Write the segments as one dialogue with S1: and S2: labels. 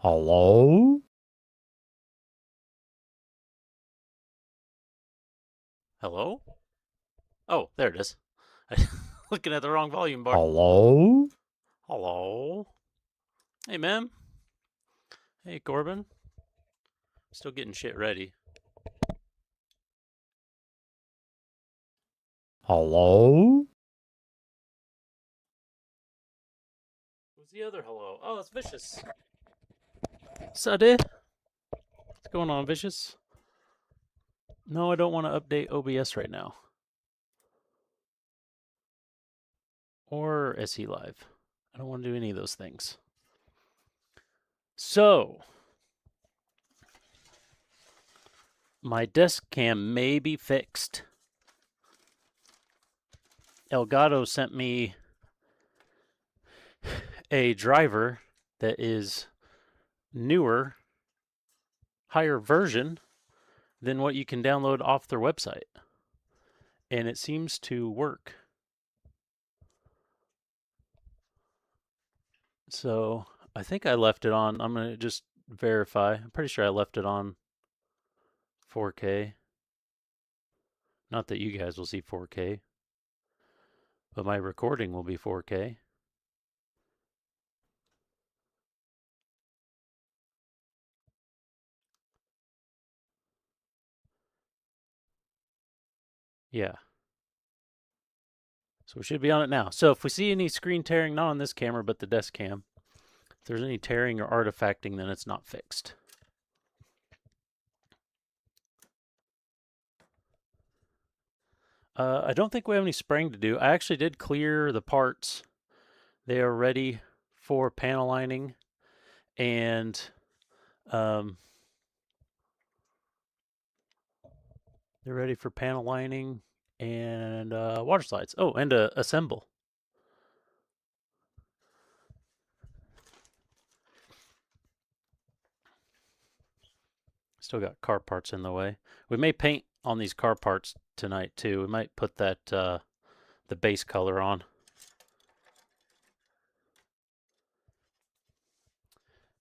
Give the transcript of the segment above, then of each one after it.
S1: Hello?
S2: Hello? Oh, there it is. Looking at the wrong volume bar.
S1: Hello?
S2: Hello? Hey, man. Hey, Corbin. Still getting shit ready.
S1: Hello?
S2: Who's the other hello? Oh, it's Vicious. Suddy? What's going on, Vicious? No, I don't want to update OBS right now. Or SE Live. I don't want to do any of those things. So, my desk cam may be fixed. Elgato sent me a driver that is newer, higher version than what you can download off their website. And it seems to work. So I think I left it on. I'm going to just verify. I'm pretty sure I left it on 4K. Not that you guys will see 4K, but my recording will be 4K. Yeah. So we should be on it now. So if we see any screen tearing, not on this camera, but the desk cam, if there's any tearing or artifacting, then it's not fixed. I don't think we have any spraying to do. I actually did clear the parts. They are ready for panel lining and they're ready for panel lining and water slides. Oh, and assemble. Still got car parts in the way. We may paint on these car parts tonight too. We might put that the base color on.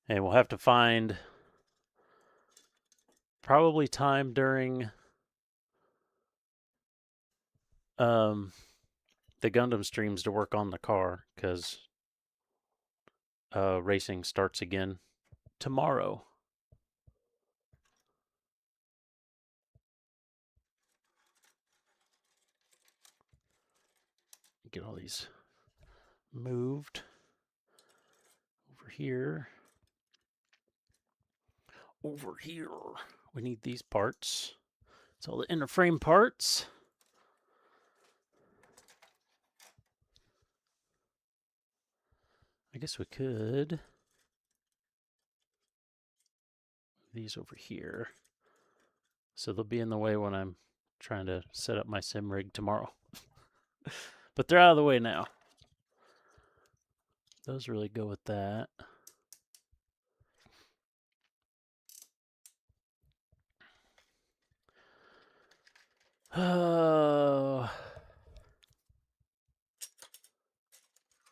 S2: And we'll have to find probably time during the Gundam streams to work on the car because racing starts again tomorrow. Get all these moved over here. Over here. We need these parts. It's all the inner frame parts. I guess we could move these over here. So they'll be in the way when I'm trying to set up my sim rig tomorrow. But they're out of the way now. Those really go with that. Oh.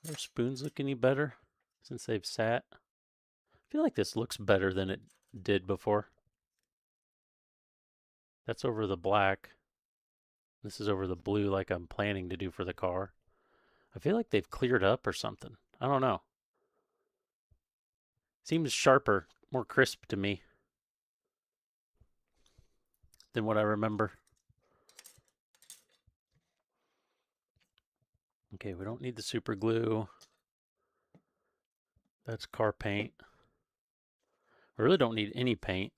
S2: Their spoons look any better since they've sat? I feel like this looks better than it did before. That's over the black. This is over the blue like I'm planning to do for the car. I feel like they've cleared up or something. I don't know. Seems sharper, more crisp to me than what I remember. Okay, we don't need the super glue. That's car paint. We really don't need any paint.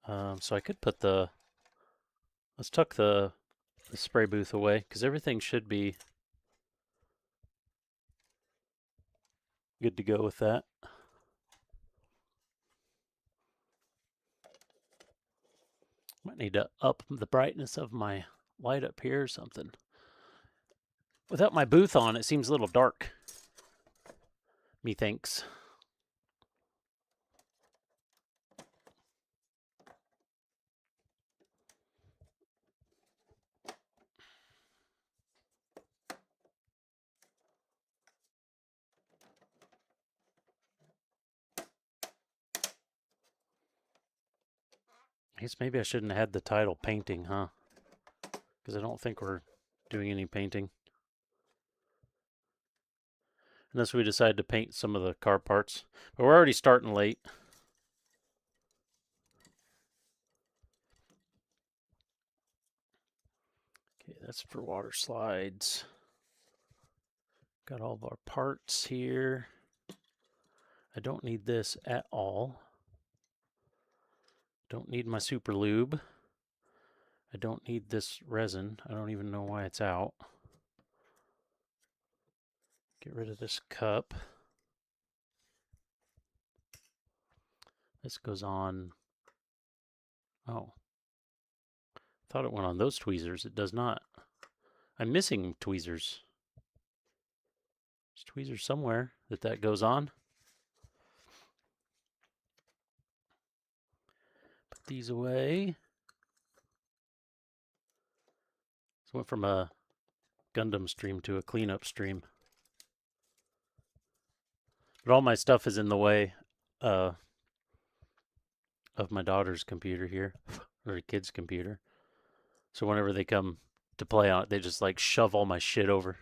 S2: So I could put let's tuck the spray booth away because everything should be good to go with that. Might need to up the brightness of my light up here or something. Without my booth on, it seems a little dark. Methinks. I guess maybe I shouldn't have had the title painting, huh? Because I don't think we're doing any painting. Unless we decide to paint some of the car parts. But we're already starting late. Okay, that's for water slides. Got all of our parts here. I don't need this at all. Don't need my super lube. I don't need this resin. I don't even know why it's out. Get rid of this cup. This goes on. Oh. Thought it went on those tweezers. It does not. I'm missing tweezers. There's tweezers somewhere that goes on. Put these away. This went from a Gundam stream to a cleanup stream. But all my stuff is in the way of my daughter's computer here, or a kid's computer. So whenever they come to play on it, they just like shove all my shit over.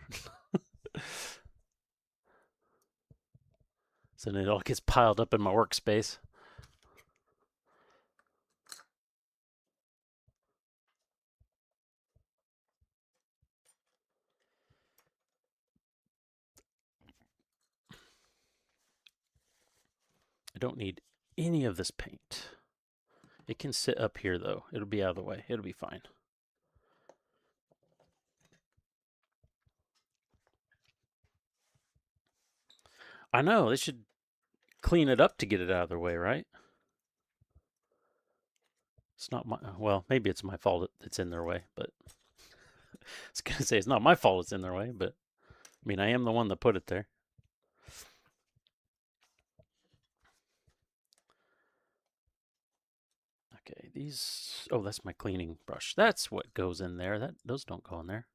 S2: So then it all gets piled up in my workspace. I don't need any of this paint. It can sit up here though. It'll be out of the way. It'll be fine. I know, they should clean it up to get it out of their way, right? It's not my, well, maybe it's my fault it's in their way, but I was going to say it's not my fault it's in their way, but I mean, I am the one that put it there. Okay, these, oh, that's my cleaning brush. That's what goes in there. Those don't go in there.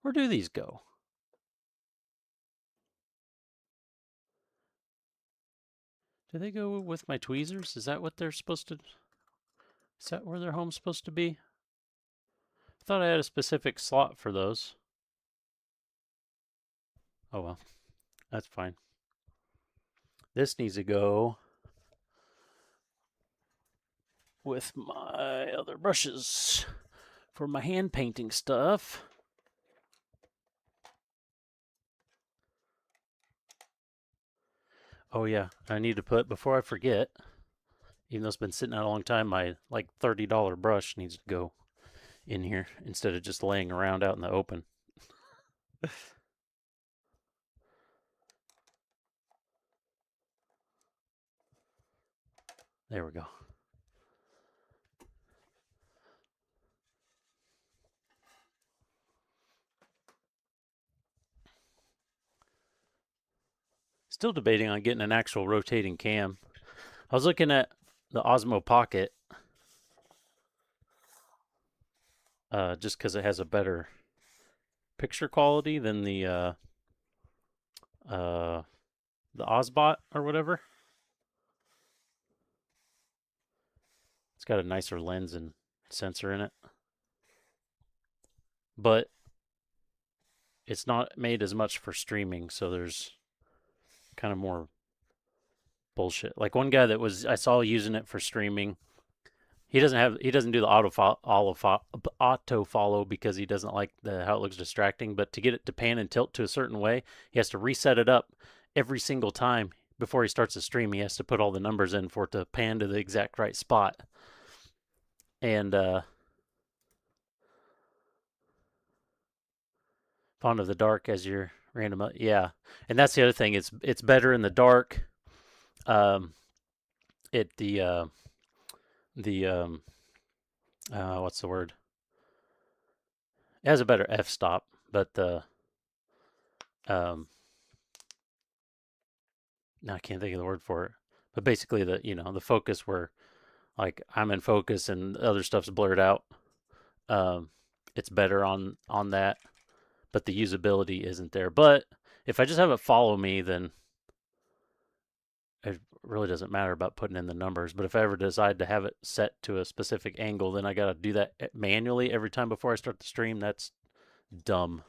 S2: Where do these go? Do they go with my tweezers? Is that what they're supposed to, is that where their home's supposed to be? I thought I had a specific slot for those. Oh well, that's fine. This needs to go with my other brushes for my hand painting stuff. Oh yeah, I need to put, before I forget, even though it's been sitting out a long time, my like $30 brush needs to go in here instead of just laying around out in the open. There we go. Still debating on getting an actual rotating cam. I was looking at the Osmo Pocket just because it has a better picture quality than the Osbot or whatever. It's got a nicer lens and sensor in it, but it's not made as much for streaming, so there's kind of more bullshit. Like one guy that was I saw using it for streaming, he doesn't do the auto follow because he doesn't like how it looks distracting. But to get it to pan and tilt to a certain way, he has to reset it up every single time before he starts the stream. He has to put all the numbers in for it to pan to the exact right spot. And Fond of the dark as your random, yeah. And that's the other thing. It's better in the dark. Um, it the what's the word? It has a better f-stop, but the no, I can't think of the word for it. But basically, the focus where like I'm in focus and other stuff's blurred out. Um, it's better on that, but the usability isn't there. But if I just have it follow me, then really doesn't matter about putting in the numbers. But if I ever decide to have it set to a specific angle, then I got to do that manually every time before I start the stream. That's dumb.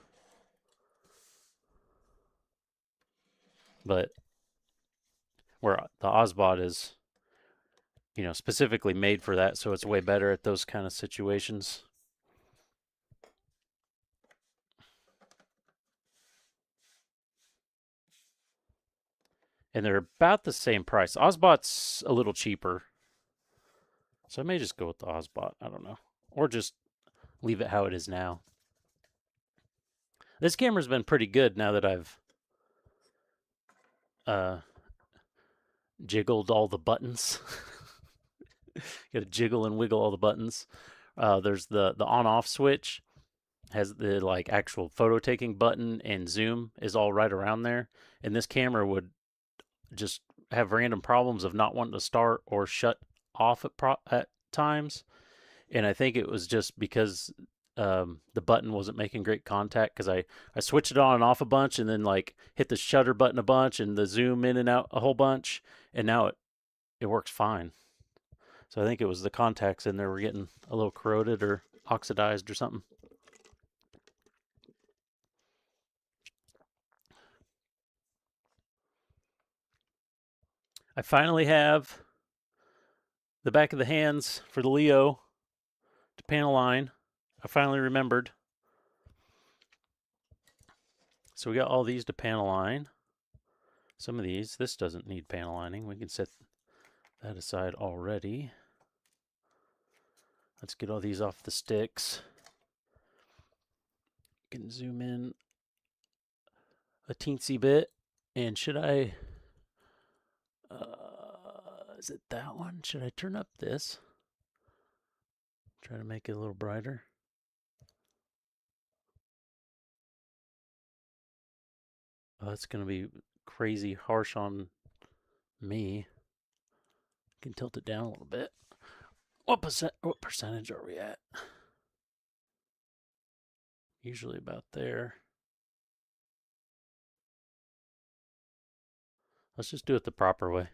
S2: But where the Ozbot is, specifically made for that, so it's way better at those kind of situations. And they're about the same price. Ozbot's a little cheaper, so I may just go with the Ozbot. I don't know, or just leave it how it is now. This camera's been pretty good now that I've jiggled all the buttons. Got to jiggle and wiggle all the buttons. There's the on-off switch, has the like actual photo taking button, and zoom is all right around there. And this camera would just have random problems of not wanting to start or shut off at times. And I think it was just because the button wasn't making great contact, because I switched it on and off a bunch, and then like hit the shutter button a bunch and the zoom in and out a whole bunch, and now it works fine. So I think it was the contacts in there were getting a little corroded or oxidized or something. I finally have the back of the hands for the Leo to panel line. I finally remembered. So we got all these to panel line. Some of these, this doesn't need panel lining. We can set that aside already. Let's get all these off the sticks. Can zoom in a teensy bit. And should I, is it that one? Should I turn up this? Try to make it a little brighter. Oh, that's going to be crazy harsh on me. Can tilt it down a little bit. What percentage are we at? Usually about there. Let's just do it the proper way.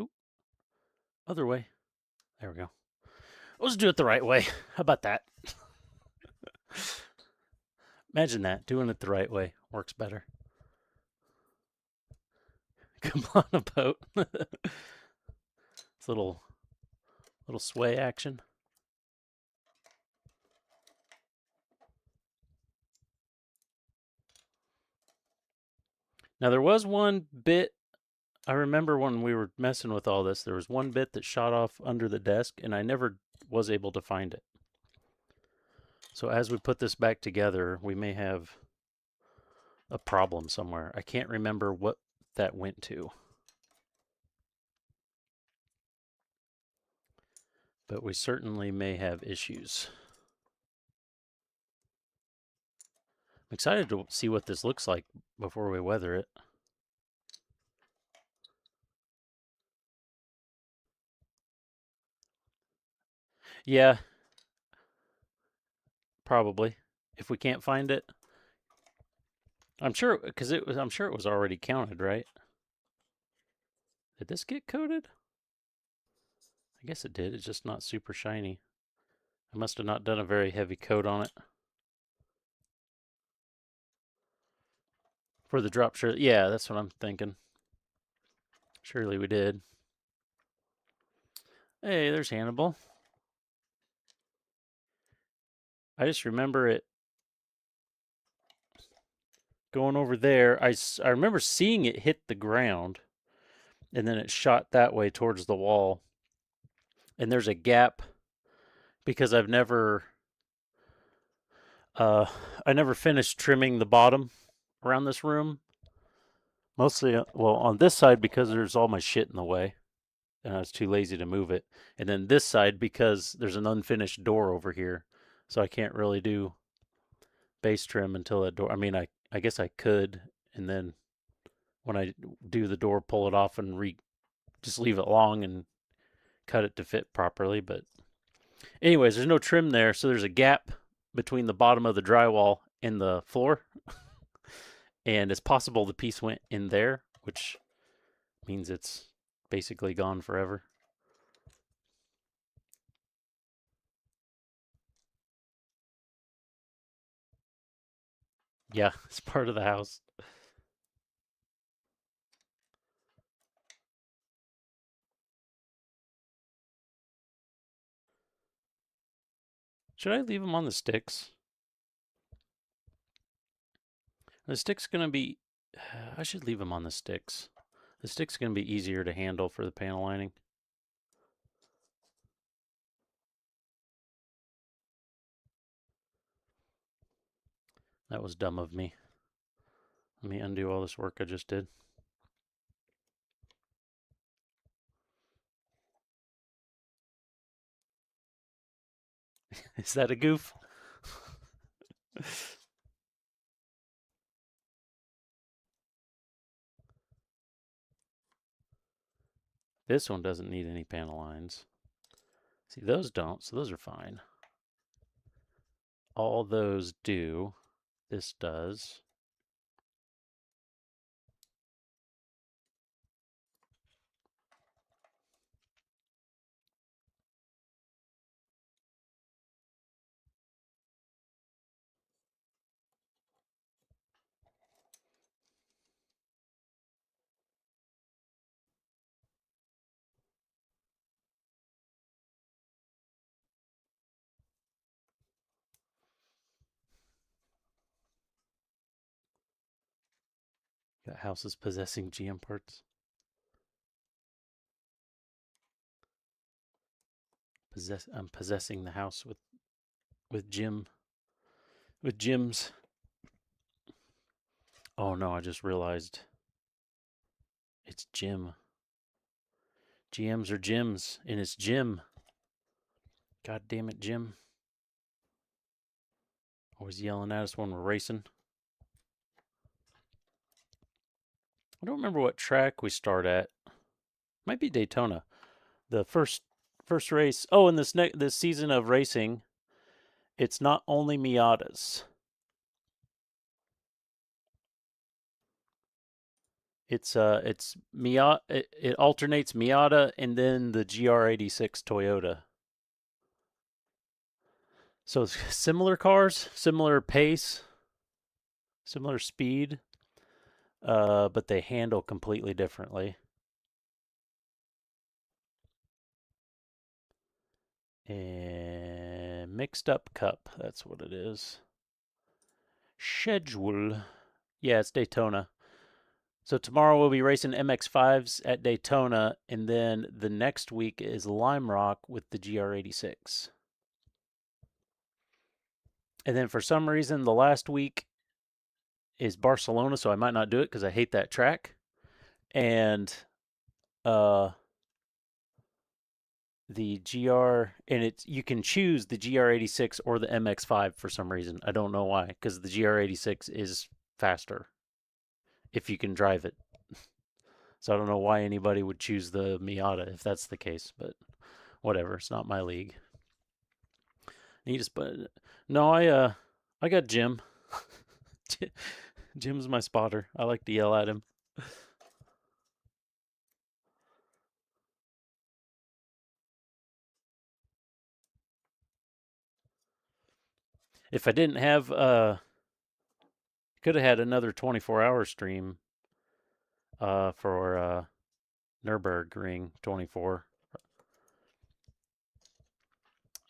S2: Ooh, other way. There we go. Let's do it the right way. How about that? Imagine that, doing it the right way works better. Come on a boat. It's a little sway action. Now there was one bit, I remember when we were messing with all this, there was one bit that shot off under the desk, and I never was able to find it. So as we put this back together, we may have a problem somewhere. I can't remember what that went to. But we certainly may have issues. I'm excited to see what this looks like before we weather it. Yeah, probably. If we can't find it, I'm sure, because I'm sure it was already counted, right? Did this get coated? I guess it did. It's just not super shiny. I must have not done a very heavy coat on it. For the drop shirt, yeah, that's what I'm thinking. Surely we did. Hey, there's Hannibal. I just remember it going over there. I remember seeing it hit the ground, and then it shot that way towards the wall. And there's a gap because I never finished trimming the bottom around this room. Mostly, well, on this side because there's all my shit in the way, and I was too lazy to move it. And then this side because there's an unfinished door over here, so I can't really do base trim until that door. I mean, I guess I could, and then when I do the door, pull it off and just leave it long and cut it to fit properly. But anyways, there's no trim there, so there's a gap between the bottom of the drywall in the floor, and it's possible the piece went in there, which means it's basically gone forever. Yeah, it's part of the house. Should I leave them on the sticks? The stick's going to be... I should leave them on the sticks. The stick's going to be easier to handle for the panel lining. That was dumb of me. Let me undo all this work I just did. Is that a goof? This one doesn't need any panel lines. See, those don't, so those are fine. All those do. This does. Got houses possessing GM parts. I'm possessing the house with Jim with Jim's. Oh no, I just realized it's Jim. GMs are Jims, and it's Jim. God damn it, Jim. Always yelling at us when we're racing. I don't remember what track we start at. Might be Daytona. The first race. Oh, in this season of racing, it's not only Miatas. It's Miata. It alternates Miata and then the GR86 Toyota. So similar cars, similar pace, similar speed, but they handle completely differently. And mixed up cup, that's what it is. Schedule. Yeah, it's Daytona. So tomorrow we'll be racing MX-5s at Daytona, and then the next week is Lime Rock with the GR86. And then for some reason, the last week is Barcelona, so I might not do it because I hate that track. And the GR, and it's you can choose the GR86 or the MX-5 for some reason. I don't know why, because the GR86 is faster if you can drive it. So I don't know why anybody would choose the Miata if that's the case, but whatever. It's not my league. He just, but no, I got Jim. Jim's my spotter. I like to yell at him. If I didn't have, could have had another 24-hour stream, for Nürburgring 24.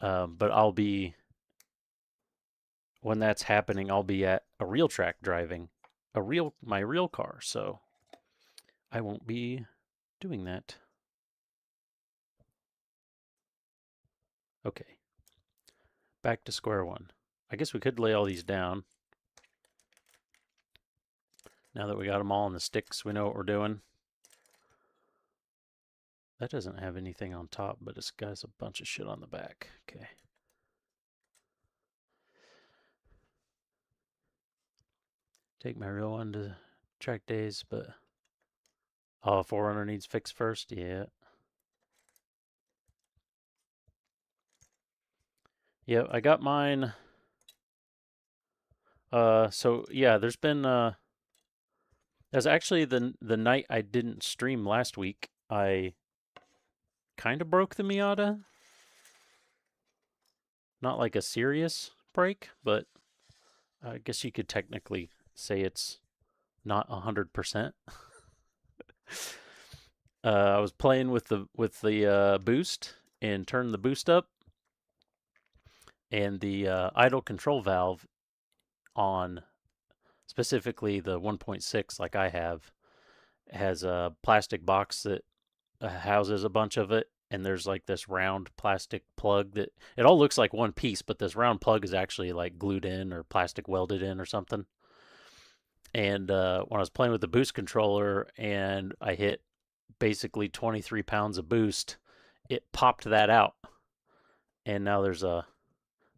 S2: But I'll be when that's happening. I'll be at a real track driving my real car, so I won't be doing that. Okay, back to square one. I guess we could lay all these down. Now that we got them all on the sticks, we know what we're doing. That doesn't have anything on top, but it's got a bunch of shit on the back. Okay. Take my real one to track days, but oh, 4Runner needs fixed first. Yeah. Yep, I got mine. So yeah, there's been that's actually the night I didn't stream last week. I kind of broke the Miata. Not like a serious break, but I guess you could technically say it's not 100%. I was playing with the boost and turned the boost up, and the idle control valve on specifically the 1.6, like I have, has a plastic box that houses a bunch of it, and there's like this round plastic plug that it all looks like one piece, but this round plug is actually like glued in or plastic welded in or something. And when I was playing with the boost controller and I hit basically 23 pounds of boost, it popped that out, and now there's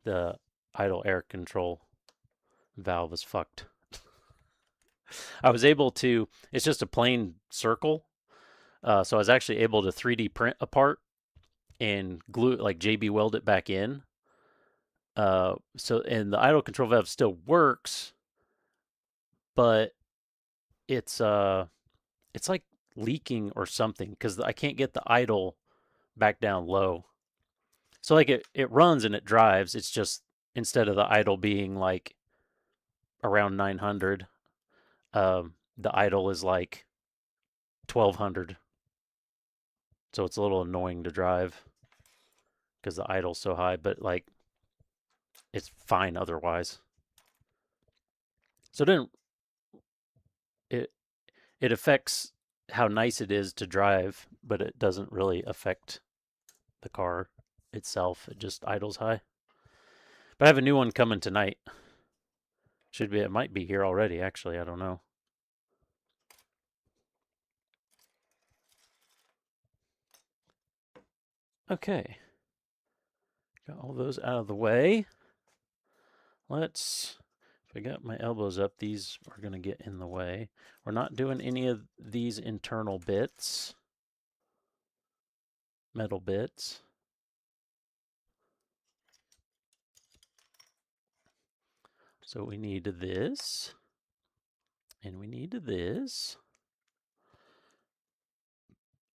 S2: the idle air control valve is fucked. I was able to. It's just a plain circle, so I was actually able to 3D print a part and glue it, like JB weld it back in. So and the idle control valve still works, but it's it's like leaking or something because I can't get the idle back down low. So like it runs and it drives. It's just instead of the idle being like around 900, the idle is like 1200. So it's a little annoying to drive because the idle's so high, but like it's fine otherwise. So then it it affects how nice it is to drive, but it doesn't really affect the car itself. It just idles high. But I have a new one coming tonight. Should be, it might be here already, actually. I don't know. Okay. Got all those out of the way. Let's, if I got my elbows up, these are going to get in the way. We're not doing any of these internal bits, metal bits. So we need this, and we need this.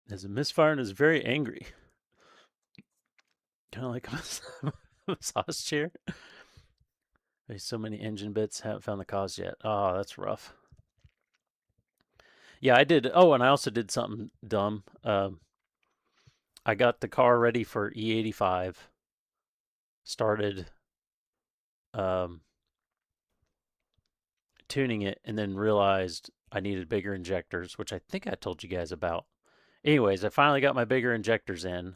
S2: There's a misfire and is very angry. Kind of like a massage chair. There's so many engine bits, haven't found the cause yet. Oh, that's rough. Yeah, I did. Oh, and I also did something dumb. I got the car ready for E85. Started um, tuning it, and then realized I needed bigger injectors, which I think I told you guys about. Anyways, I finally got my bigger injectors in.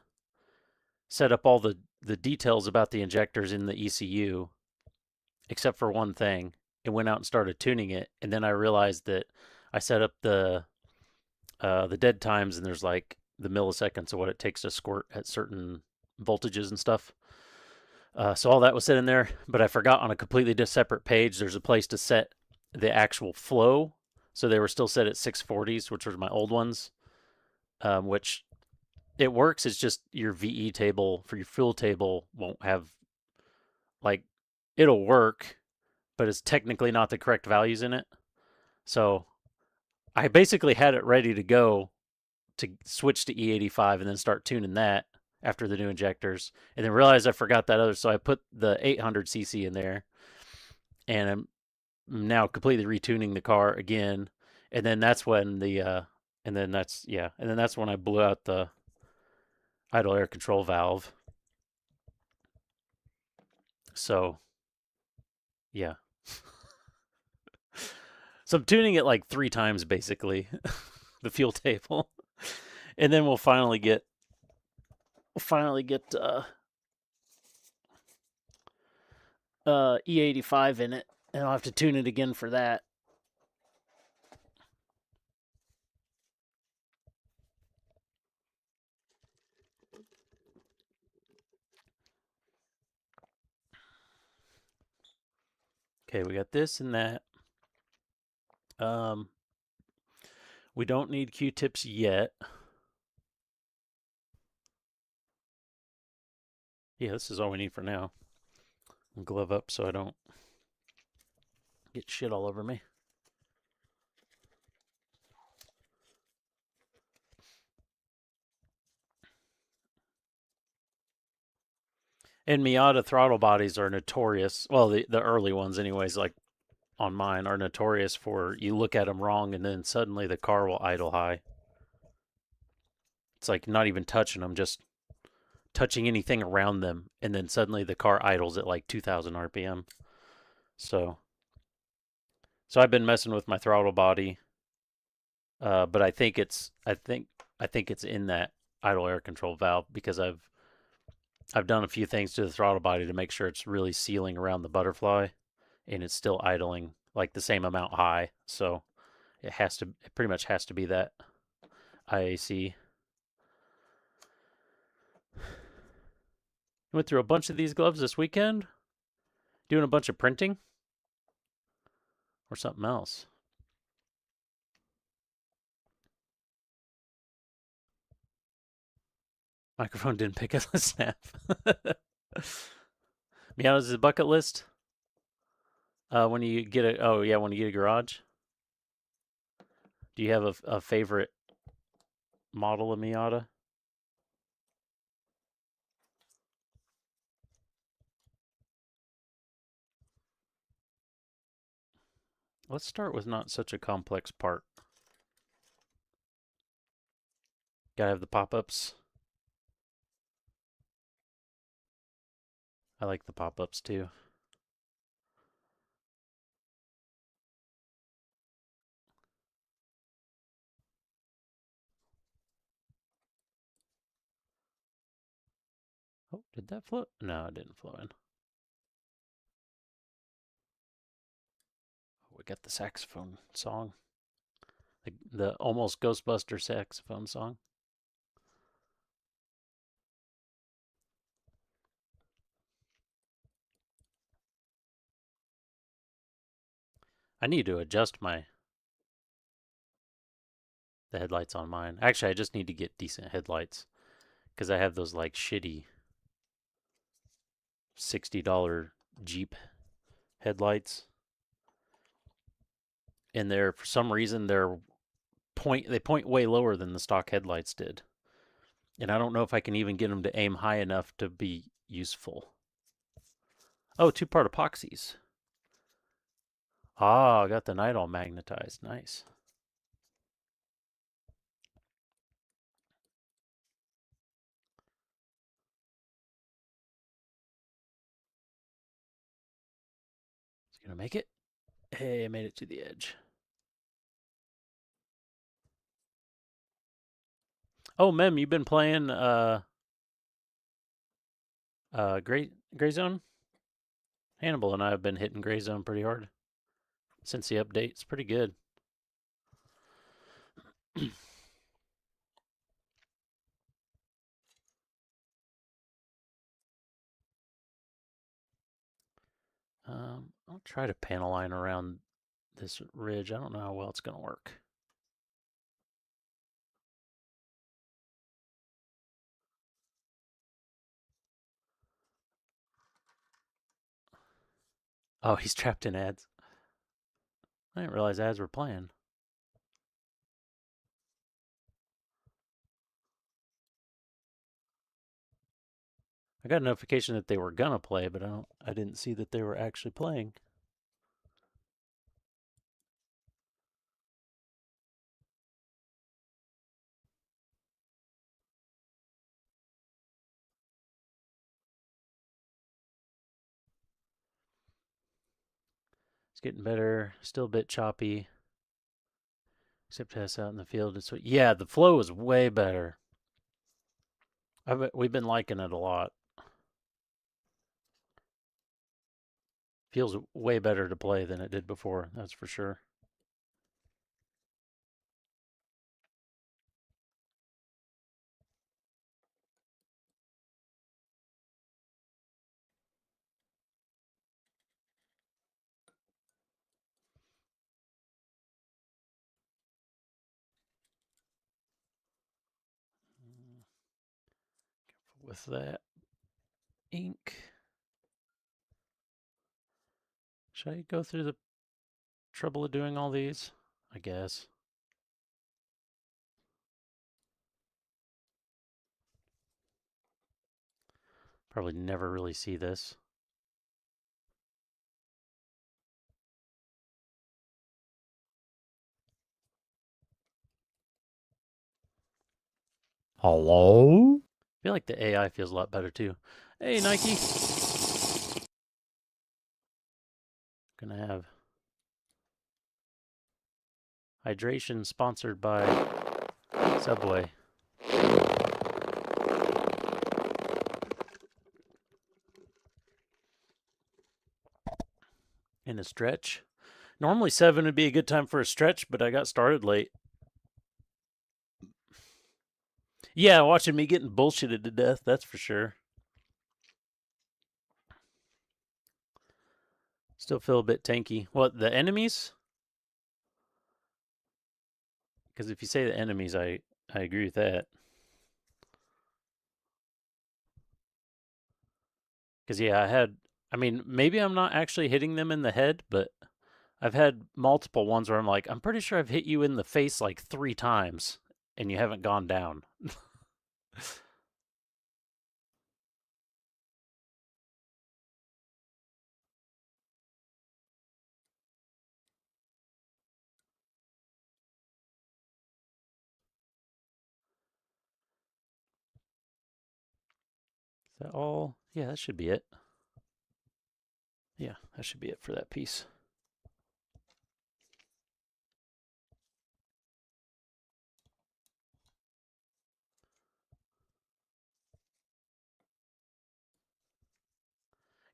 S2: Set up all the details about the injectors in the ECU, except for one thing. And went out and started tuning it, and then I realized that I set up the dead times, and there's like the milliseconds of what it takes to squirt at certain voltages and stuff. So all that was set in there, but I forgot on a completely separate page. There's a place to set the actual flow, so they were still set at 640s, which were my old ones. Which it works. It's just your VE table for your fuel table won't have, like, it'll work, but it's technically not the correct values in it. So I basically had it ready to go to switch to E85 and then start tuning that after the new injectors, and then realized I forgot that other, so I put the 800cc in there, and I'm now completely retuning the car again, and then that's when that's when I blew out the idle air control valve. So yeah, so I'm tuning it like 3 times basically, the fuel table, and then we'll finally get E85 in it, and I'll have to tune it again for that. Okay, we got this and that. We don't need Q-tips yet. Yeah, this is all we need for now. Glove up so I don't Get shit all over me. And Miata throttle bodies are notorious. Well, the early ones, anyways, like on mine, are notorious for you look at them wrong and then suddenly the car will idle high. It's like not even touching them, just touching anything around them, and then suddenly the car idles at like 2,000 RPM. So, so I've been messing with my throttle body, but I think it's in that idle air control valve because I've done a few things to the throttle body to make sure it's really sealing around the butterfly, and it's still idling like the same amount high. So it pretty much has to be that IAC. Went through a bunch of these gloves this weekend, doing a bunch of printing or something else. Microphone didn't pick up the snap. Meows is a bucket list. When you get a when you get a garage. Do you have a favorite model of Miata? Let's start with not such a complex part. Gotta have the pop-ups. I like the pop-ups too. Oh, did that flow? No, it didn't flow in. Oh, we got the saxophone song. The almost Ghostbuster saxophone song. I need to adjust the headlights on mine. Actually, I just need to get decent headlights because I have those like shitty $60 Jeep headlights, and they're for some reason they point way lower than the stock headlights did, and I don't know if I can even get them to aim high enough to be useful. Oh, two-part epoxies. Ah, I got the night all magnetized. Nice. It's gonna make it. Hey, I made it to the edge. Oh, Mem, you've been playing Gray Zone? Hannibal and I have been hitting Gray Zone pretty hard since the update. It's pretty good. I'll try to panel line around this ridge. I don't know how well it's gonna work. Oh, he's trapped in ads. I didn't realize ads were playing. I got a notification that they were gonna play, but I didn't see that they were actually playing. It's getting better. Still a bit choppy. Except us out in the field. Yeah, the flow is way better. We've been liking it a lot. Feels way better to play than it did before. That's for sure. With that ink, should I go through the trouble of doing all these, I guess. Probably never really see this.
S1: Hello?
S2: I feel like the AI feels a lot better too. Hey, Nike. Gonna have hydration sponsored by Subway. In a stretch. Normally 7 would be a good time for a stretch, but I got started late. Yeah, watching me getting bullshitted to death, that's for sure. Still feel a bit tanky. What, the enemies? Because if you say the enemies, I agree with that. Because, yeah, I mean, maybe I'm not actually hitting them in the head, but I've had multiple ones where I'm like, I'm pretty sure I've hit you in the face like 3 times and you haven't gone down. Is that all? Yeah, that should be it. Yeah, that should be it for that piece.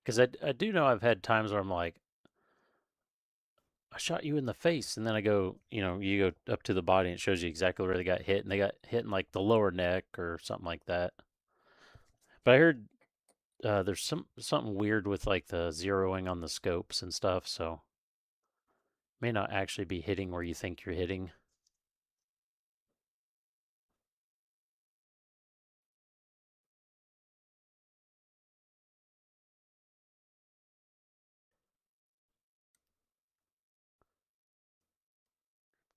S2: Because I do know I've had times where I'm like, I shot you in the face, and then I go, you go up to the body and it shows you exactly where they got hit, and they got hit in like the lower neck or something like that. But I heard there's something weird with like the zeroing on the scopes and stuff, so may not actually be hitting where you think you're hitting.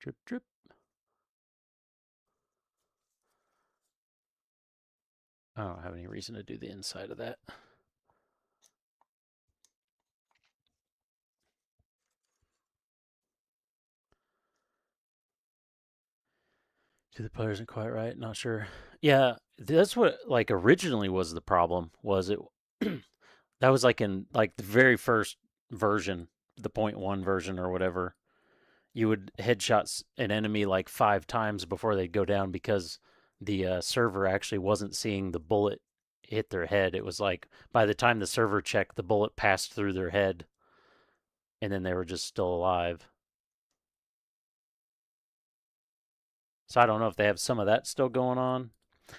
S2: Drip, drip. I don't have any reason to do the inside of that. To the player isn't quite right. Not sure. Yeah, that's what like originally was the problem. Was it that was like in like the very first version, the point one version or whatever. You would headshots an enemy like 5 times before they'd go down because the server actually wasn't seeing the bullet hit their head. It was like by the time the server checked, the bullet passed through their head, and then they were just still alive. So I don't know if they have some of that still going on.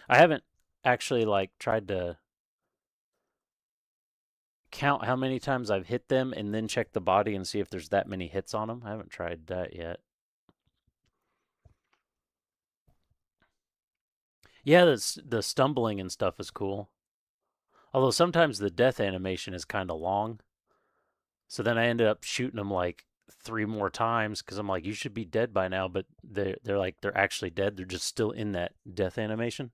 S2: I haven't actually like tried to count how many times I've hit them and then check the body and see if there's that many hits on them. I haven't tried that yet. Yeah, the stumbling and stuff is cool. Although sometimes the death animation is kind of long. So then I ended up shooting them like 3 more times because I'm like, you should be dead by now. But they're like they're actually dead. They're just still in that death animation.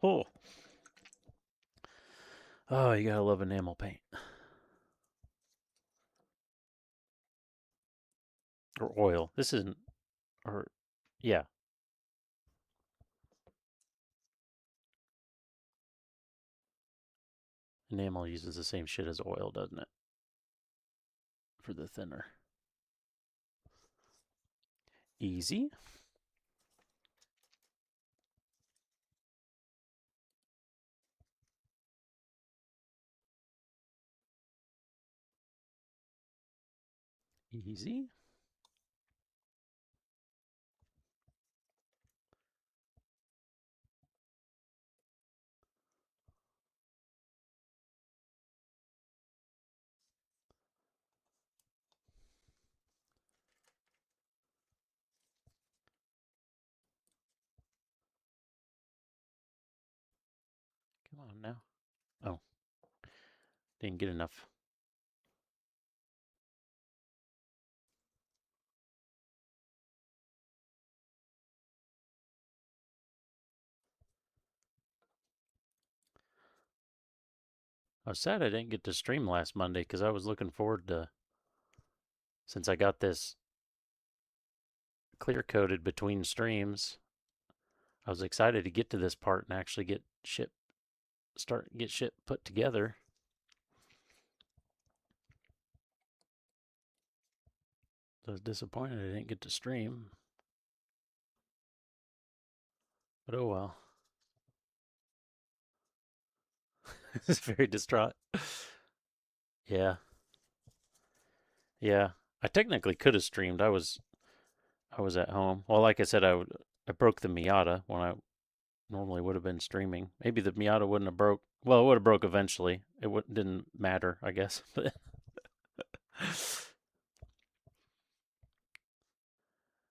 S2: oh, oh, you gotta love enamel paint or oil. This isn't or yeah, enamel uses the same shit as oil, doesn't it? For the thinner. Easy. Easy. Didn't get enough. I was sad I didn't get to stream last Monday because I was looking forward to, since I got this clear coded between streams, I was excited to get to this part and actually get shit put together. I was disappointed I didn't get to stream, but oh well. It's very distraught. Yeah, yeah. I technically could have streamed. I was at home. Well, like I said, I broke the Miata when I normally would have been streaming. Maybe the Miata wouldn't have broke. Well, it would have broke eventually. Didn't matter, I guess.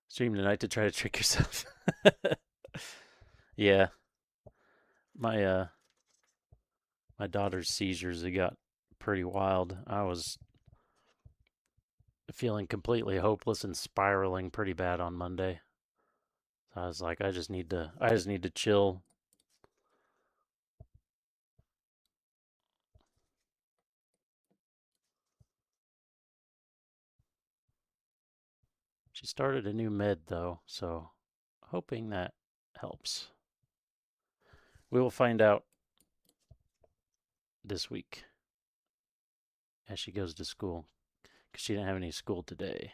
S2: Stream tonight to try to trick yourself. Yeah, my my daughter's seizures, they got pretty wild. I was feeling completely hopeless and spiraling pretty bad on Monday. So I was like, I just need to chill. She started a new med though, so hoping that helps. We will find out this week as she goes to school because she didn't have any school today.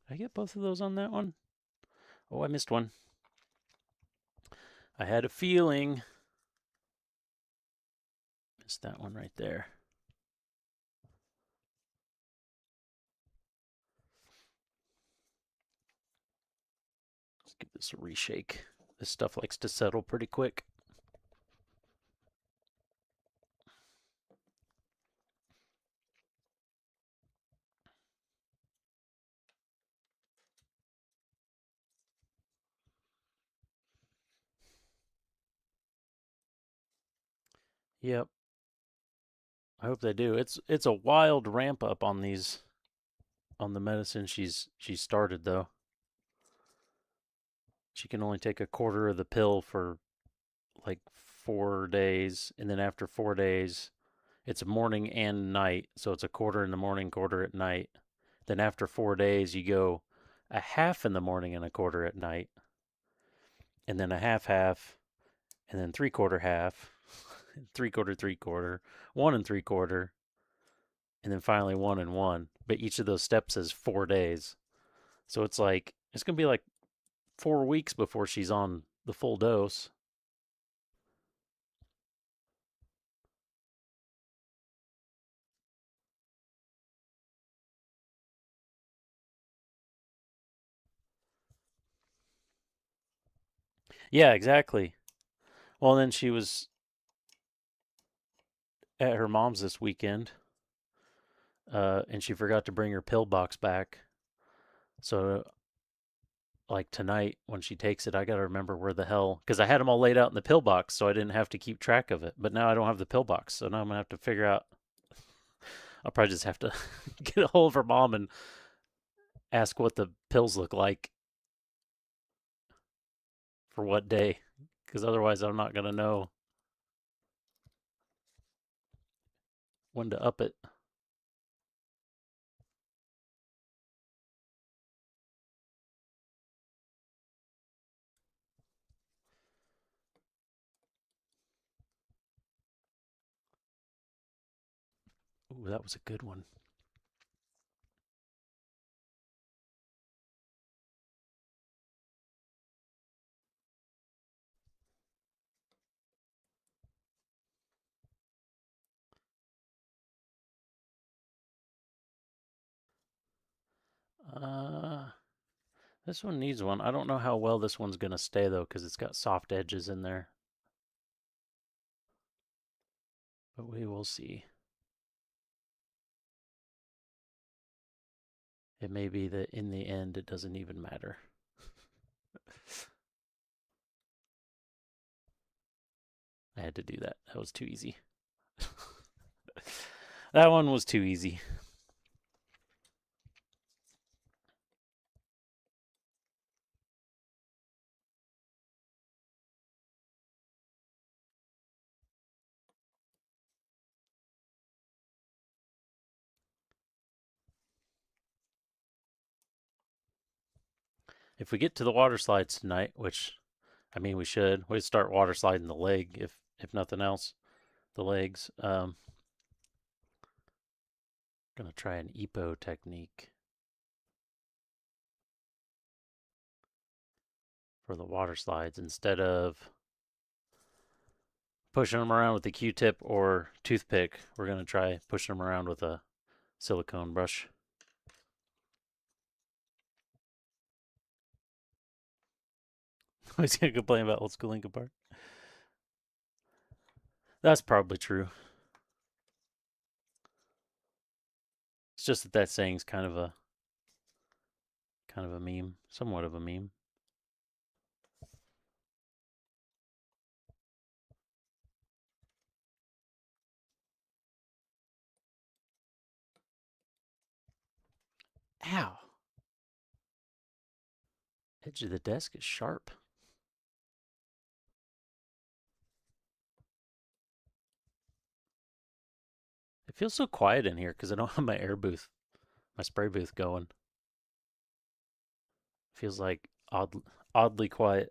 S2: Did I get both of those on that one? Oh, I missed one. I had a feeling. Missed that one right there. Let's give this a reshake. This stuff likes to settle pretty quick. Yep, I hope they do. It's a wild ramp up on the medicine she's started though. She can only take a quarter of the pill for like 4 days, and then after 4 days, it's morning and night, so it's a quarter in the morning, quarter at night. Then after 4 days, you go a half in the morning and a quarter at night, and then a half half, and then three quarter half, three quarter, one and three quarter, and then finally one and one. But each of those steps is 4 days. So it's gonna be like 4 weeks before she's on the full dose. Yeah, exactly. Well, then she was at her mom's this weekend, and she forgot to bring her pill box back. So, like tonight when she takes it, I got to remember where the hell, because I had them all laid out in the pill box, so I didn't have to keep track of it. But now I don't have the pill box, so now I'm gonna have to figure out. I'll probably just have to get a hold of her mom and ask what the pills look like for what day, because otherwise I'm not gonna know when to up it. Ooh, that was a good one. Uh, this one needs one. I don't know how well this one's gonna stay though, because it's got soft edges in there. But we will see. It may be that in the end it doesn't even matter. I had to do that. That was too easy. That one was too easy. If we get to the water slides tonight, which I mean we should, we start water sliding the leg if nothing else, the legs. Gonna try an EPO technique for the water slides instead of pushing them around with the Q-tip or toothpick. We're gonna try pushing them around with a silicone brush. He's gonna complain about old school Linkin Park. That's probably true. It's just that saying's kind of a meme, somewhat of a meme. Ow! Edge of the desk is sharp. It feels so quiet in here because I don't have my air booth, my spray booth going. Feels like oddly quiet.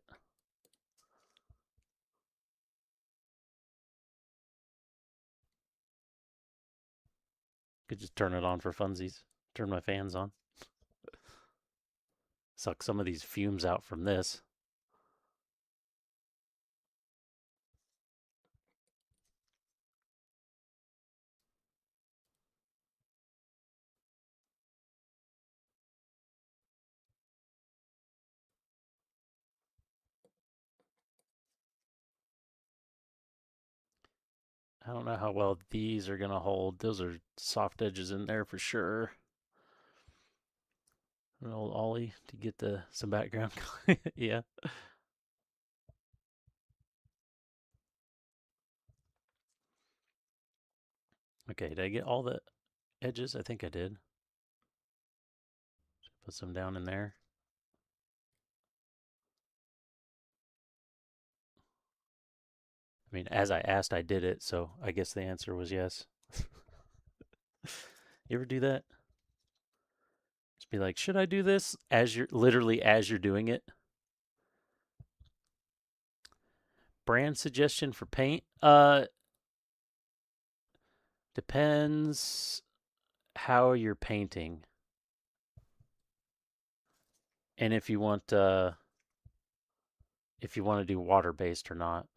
S2: Could just turn it on for funsies. Turn my fans on. Suck some of these fumes out from this. I don't know how well these are gonna hold. Those are soft edges in there for sure. An old ollie to get some background. Yeah. Okay, did I get all the edges? I think I did. Put some down in there. I mean, as I asked, I did it, so I guess the answer was yes. You ever do that? Just be like, should I do this? As you're literally as you're doing it. Brand suggestion for paint? Depends how you're painting. And if you want to do water based or not.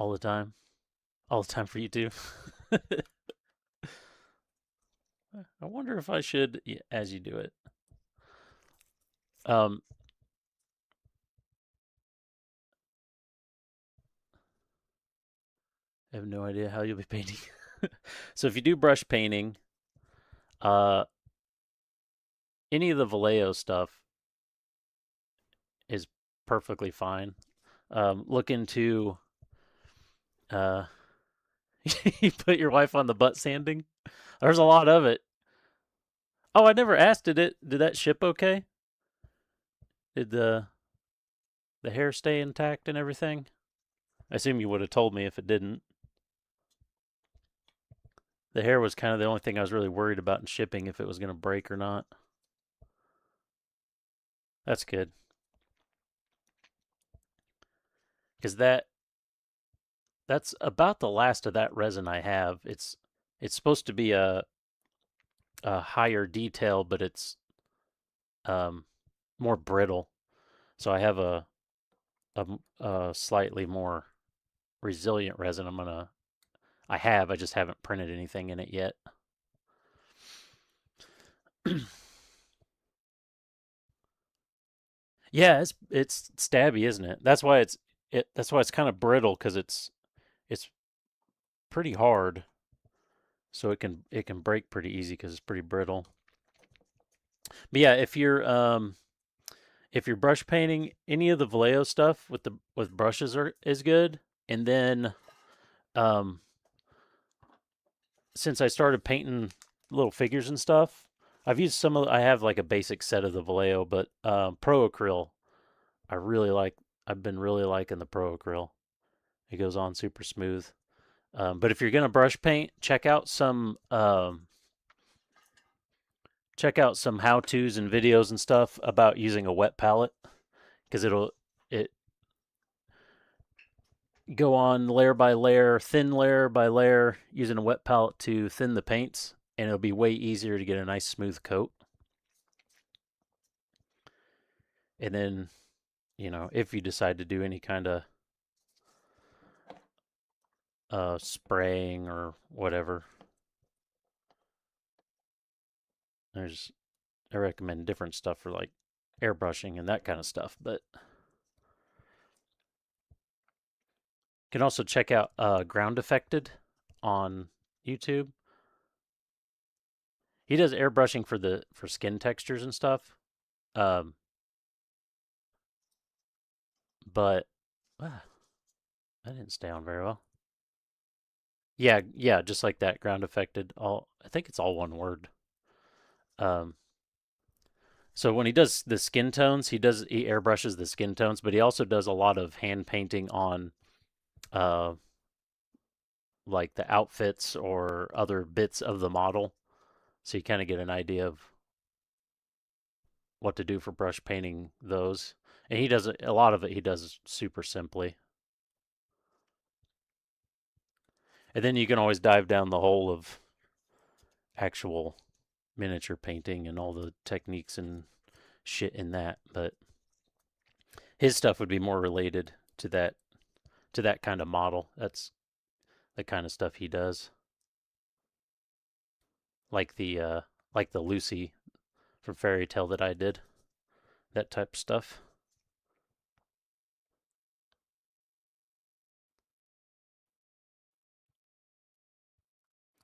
S2: All the time. All the time for you too. I wonder if I should as you do it. Um, I have no idea how you'll be painting. So if you do brush painting, uh, any of the Vallejo stuff is perfectly fine. Look into you put your wife on the butt sanding. There's a lot of it. Oh, I never asked. Did that ship okay? Did the hair stay intact and everything? I assume you would have told me if it didn't. The hair was kind of the only thing I was really worried about in shipping, if it was going to break or not. That's good. Because that's about the last of that resin I have. It's supposed to be a higher detail, but it's um, more brittle. So I have a slightly more resilient resin. I just haven't printed anything in it yet. Yeah, it's stabby, isn't it? That's why it's kind of brittle, because it's pretty hard, so it can break pretty easy because it's pretty brittle. But yeah, if you're brush painting, any of the Vallejo stuff with the with brushes is good. And then um, since I started painting little figures and stuff, I've used some of. I have like a basic set of the Vallejo, but Pro Acryl, I really like. I've been really liking the Pro Acryl. It goes on super smooth. But if you're gonna brush paint, check out some how tos and videos and stuff about using a wet palette because it go on layer by layer, thin layer by layer, using a wet palette to thin the paints, and it'll be way easier to get a nice smooth coat. And then, if you decide to do any kind of spraying or whatever, there's I recommend different stuff for like airbrushing and that kind of stuff. But you can also check out Ground Affected on YouTube. He does airbrushing for skin textures and stuff. Um, but that didn't stay on very well. Yeah, yeah, just like that, ground affected. All I think it's all one word. Um, so when he does the skin tones, he airbrushes the skin tones, but he also does a lot of hand painting on uh like the outfits or other bits of the model. So you kind of get an idea of what to do for brush painting those. And he does a lot of it. He does super simply. And then you can always dive down the hole of actual miniature painting and all the techniques and shit in that. But his stuff would be more related to that kind of model. That's the kind of stuff he does. Like the Lucy from Fairy Tale that I did. That type of stuff.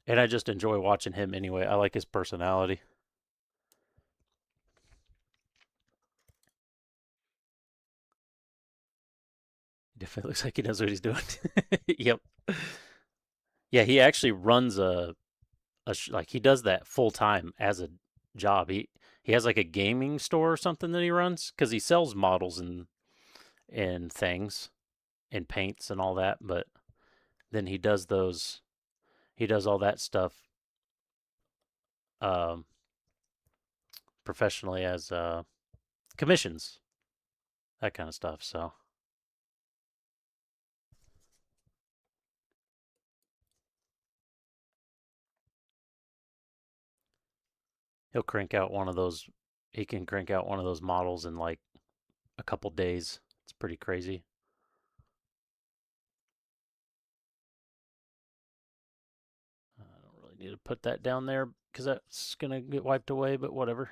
S2: And I just enjoy watching him anyway. I like his personality. It definitely looks like he knows what he's doing. Yep. Yeah, he actually runs like he does that full time as a job. He has like a gaming store or something that he runs because he sells models and things and paints and all that. But then he does all that stuff um, professionally as commissions, that kind of stuff. So he'll crank out one of those. He can crank out one of those models in like a couple days. It's pretty crazy. I don't really need to put that down there because that's gonna get wiped away. But whatever.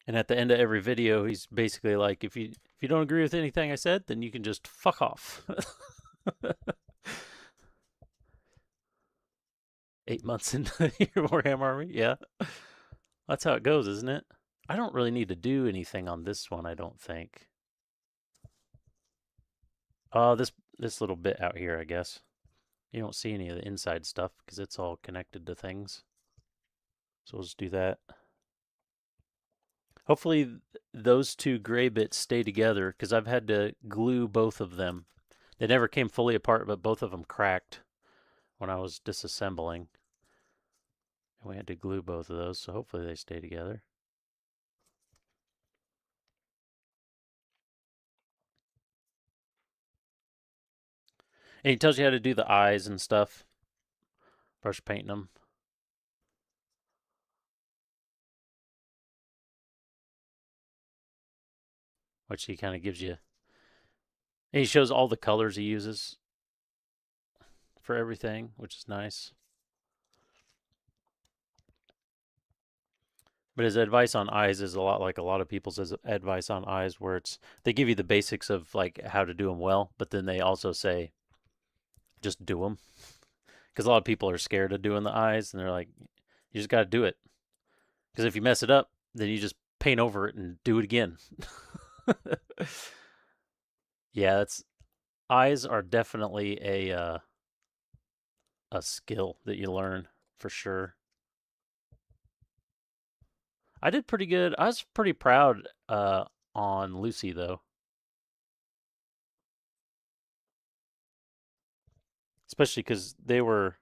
S2: And at the end of every video, he's basically like, if you don't agree with anything I said, then you can just fuck off. 8 months into your Warhammer army, yeah, that's how it goes, isn't it? I don't really need to do anything on this one, I don't think. This little bit out here, I guess. You don't see any of the inside stuff because it's all connected to things. So we'll just do that. Hopefully those two gray bits stay together because I've had to glue both of them. They never came fully apart, but both of them cracked when I was disassembling. And we had to glue both of those, so hopefully they stay together. And he tells you how to do the eyes and stuff, brush painting them, which he kind of gives you. And he shows all the colors he uses for everything, which is nice. But his advice on eyes is a lot like a lot of people's advice on eyes, where they give you the basics of like how to do them well, but then they also say just do them. Because a lot of people are scared of doing the eyes, and they're like, you just got to do it. Because if you mess it up, then you just paint over it and do it again. Yeah, that's eyes are definitely a skill that you learn for sure. I did pretty good. I was pretty proud on Lucy though, especially because they were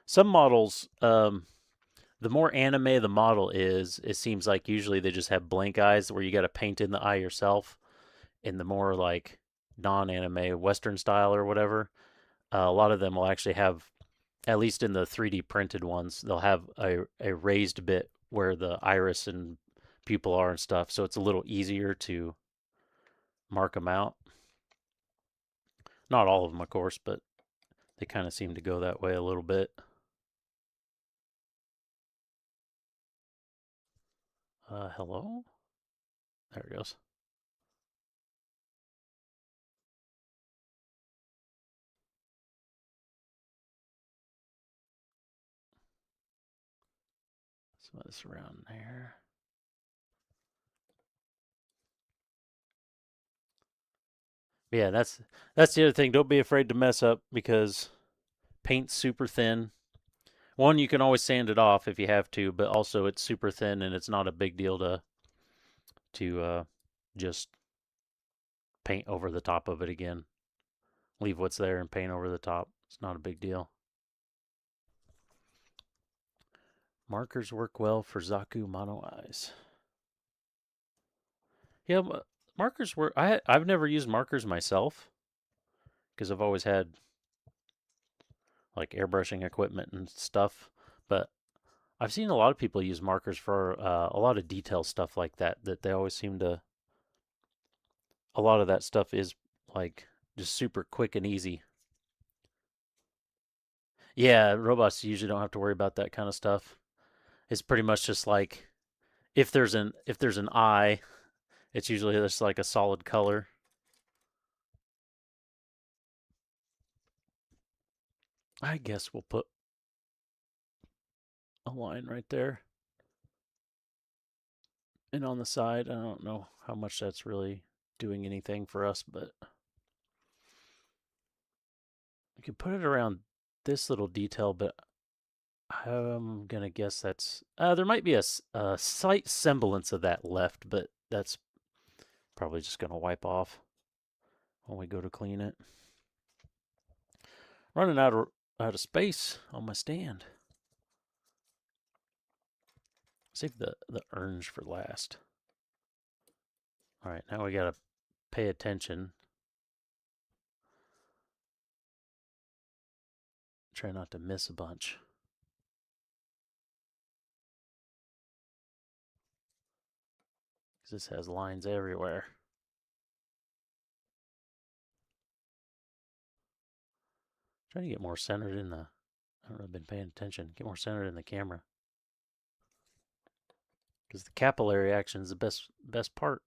S2: some models. The more anime the model is, it seems like usually they just have blank eyes where you got to paint in the eye yourself. In the more like non-anime Western style or whatever, a lot of them will actually have, at least in the 3D printed ones, they'll have a raised bit where the iris and pupil are and stuff. So it's a little easier to mark them out. Not all of them, of course, but they kind of seem to go that way a little bit. Hello? There it goes. So it's around there. Yeah, that's the other thing. Don't be afraid to mess up because paint's super thin. One, you can always sand it off if you have to, but also it's super thin and it's not a big deal to just paint over the top of it again. Leave what's there and paint over the top. It's not a big deal. Markers work well for Zaku mono eyes. Yeah, markers work. I've never used markers myself because I've always had like airbrushing equipment and stuff, but I've seen a lot of people use markers for a lot of detail stuff like that. That they always seem to. A lot of that stuff is like just super quick and easy. Yeah, robots usually don't have to worry about that kind of stuff. It's pretty much just like if there's an eye, it's usually just like a solid color. I guess we'll put a line right there. And on the side, I don't know how much that's really doing anything for us, but we can put it around this little detail, but I'm gonna guess that's there might be a slight semblance of that left, but that's probably just gonna wipe off when we go to clean it. Running out of space on my stand. Save the orange for last. All right, now we gotta pay attention. Try not to miss a bunch. Because this has lines everywhere. Trying to get more centered in the. I don't know, I've been paying attention. Get more centered in the camera. Because the capillary action is the best part.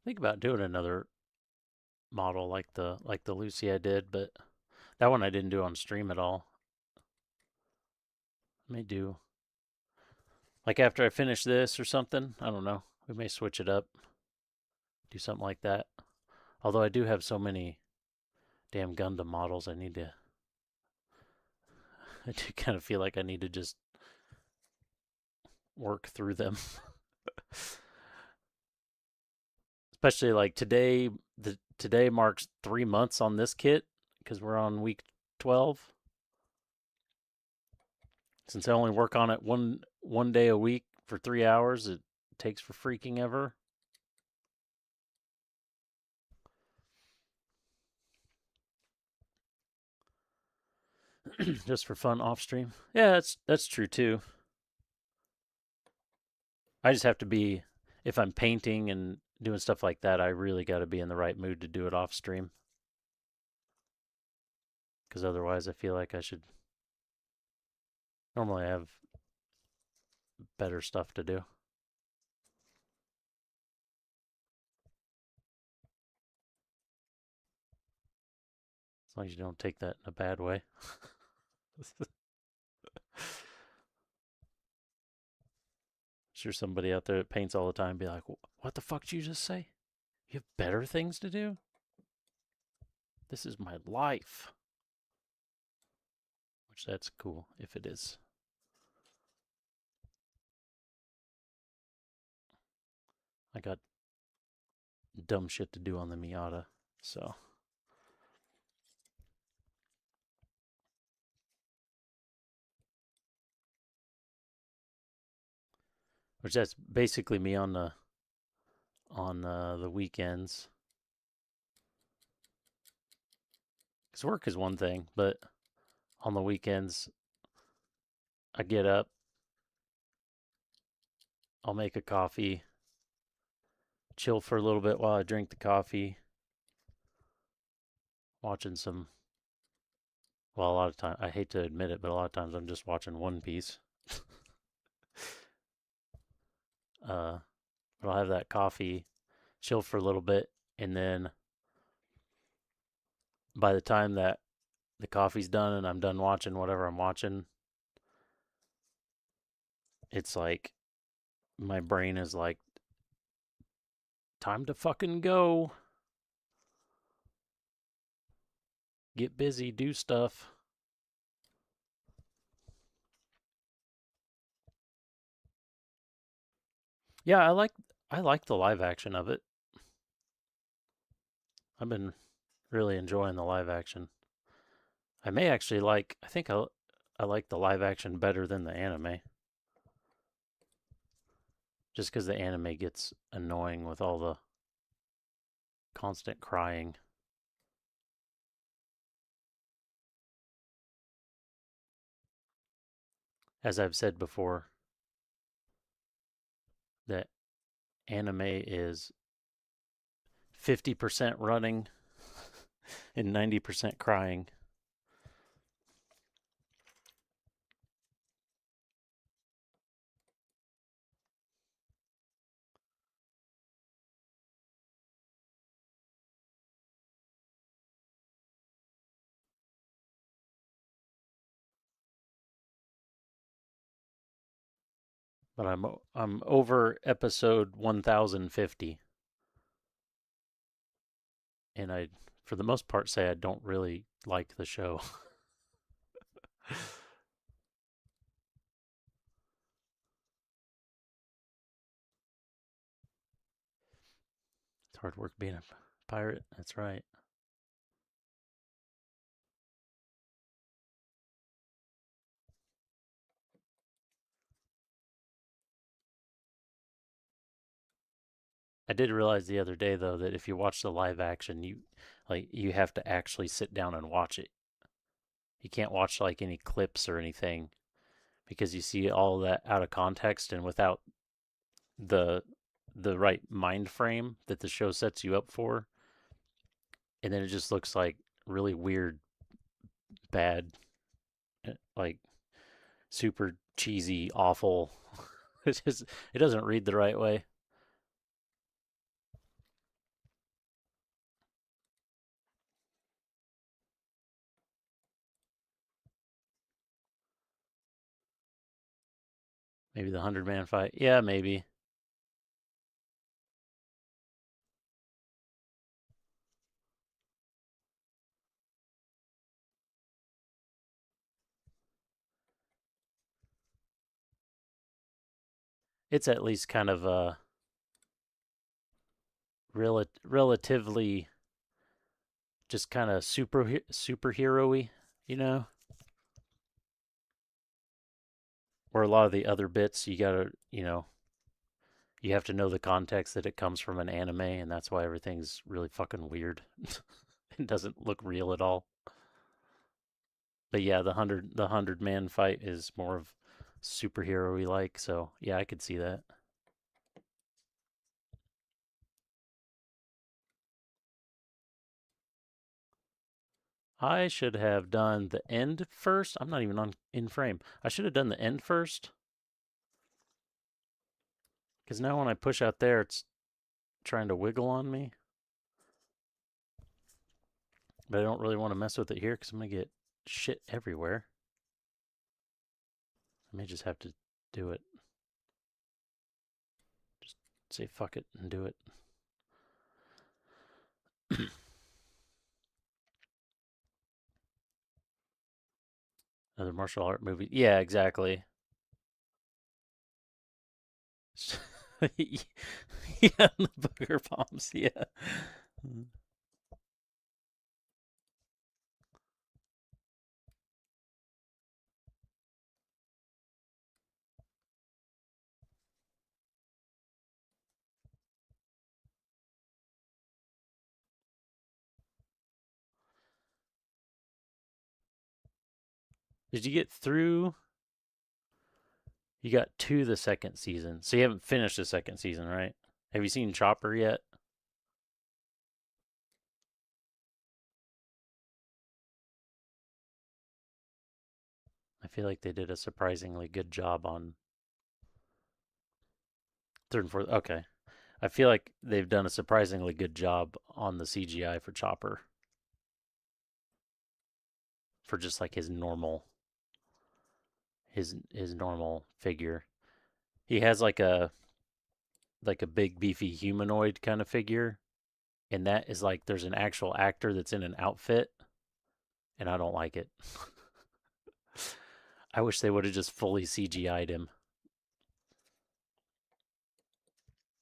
S2: Think about doing another model like the Lucy I did, but that one I didn't do on stream at all. I may do like after I finish this or something. I don't know. We may switch it up, do something like that. Although I do have so many damn Gundam models, I need to. I do kind of feel like I need to just work through them. Especially like today, today marks 3 months on this kit because we're on week 12. Since I only work on it one day a week for 3 hours, it takes for freaking ever. just for fun off stream. Yeah, that's true too. I just have to be if I'm painting and doing stuff like that, I really got to be in the right mood to do it off stream because otherwise I feel like I should normally have better stuff to do. As long as you don't take that in a bad way. Sure, somebody out there that paints all the time be like, "What the fuck did you just say? You have better things to do? This is my life." Which that's cool if it is. I got dumb shit to do on the Miata, so which that's basically me on the weekends. Cause work is one thing, but on the weekends I get up, I'll make a coffee, chill for a little bit while I drink the coffee, watching some. Well, a lot of times I hate to admit it, but a lot of times I'm just watching One Piece. uh, but I'll have that coffee, chill for a little bit, and then by the time that the coffee's done and I'm done watching whatever I'm watching, it's like my brain is like, time to fucking go. Get busy, do stuff. Yeah, I like the live action of it. I've been really enjoying the live action. I may actually I think I like the live action better than the anime. Just because the anime gets annoying with all the constant crying. As I've said before, that anime is 50% running and 90% crying. But I'm over episode 1050, and I, for the most part, say I don't really like the show. It's hard work being a pirate. That's right. I did realize the other day though that if you watch the live action, you have to actually sit down and watch it. You can't watch like any clips or anything because you see all that out of context and without the the right mind frame that the show sets you up for, and then it just looks like really weird, bad, like super cheesy, awful. It doesn't read the right way. Maybe the 100-man fight. Yeah, maybe. It's at least kind of relatively just kind of superhero-y, you know? Where a lot of the other bits you gotta, you have to know the context that it comes from an anime, and that's why everything's really fucking weird. It doesn't look real at all. But yeah, the 100 man fight is more of superhero we like. So yeah, I could see that. I should have done the end first. I'm not even on in frame. I should have done the end first because now when I push out there, it's trying to wiggle on me. But I don't really want to mess with it here because I'm gonna get shit everywhere. I may just have to do it. Just say fuck it and do it. Another martial art movie. Yeah, exactly. Yeah, the booger bombs. Yeah. Did you get through? You got to the second season, so you haven't finished the second season, right? Have you seen Chopper yet? I feel like they did a surprisingly good job on third and fourth. Okay. I feel like they've done a surprisingly good job on the CGI for Chopper for just like his normal figure. He has like a big beefy humanoid kind of figure, and that is like there's an actual actor that's in an outfit, and I don't like it. I wish they would have just fully CGI'd him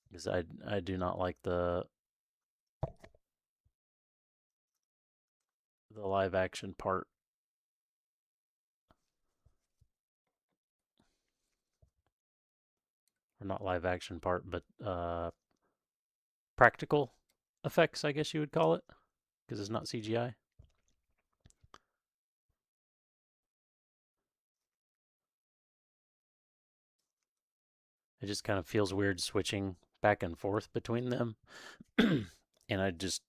S2: because I do not like the live action part, or not live action part, but practical effects, I guess you would call it, because it's not CGI. It just kind of feels weird switching back and forth between them, and I just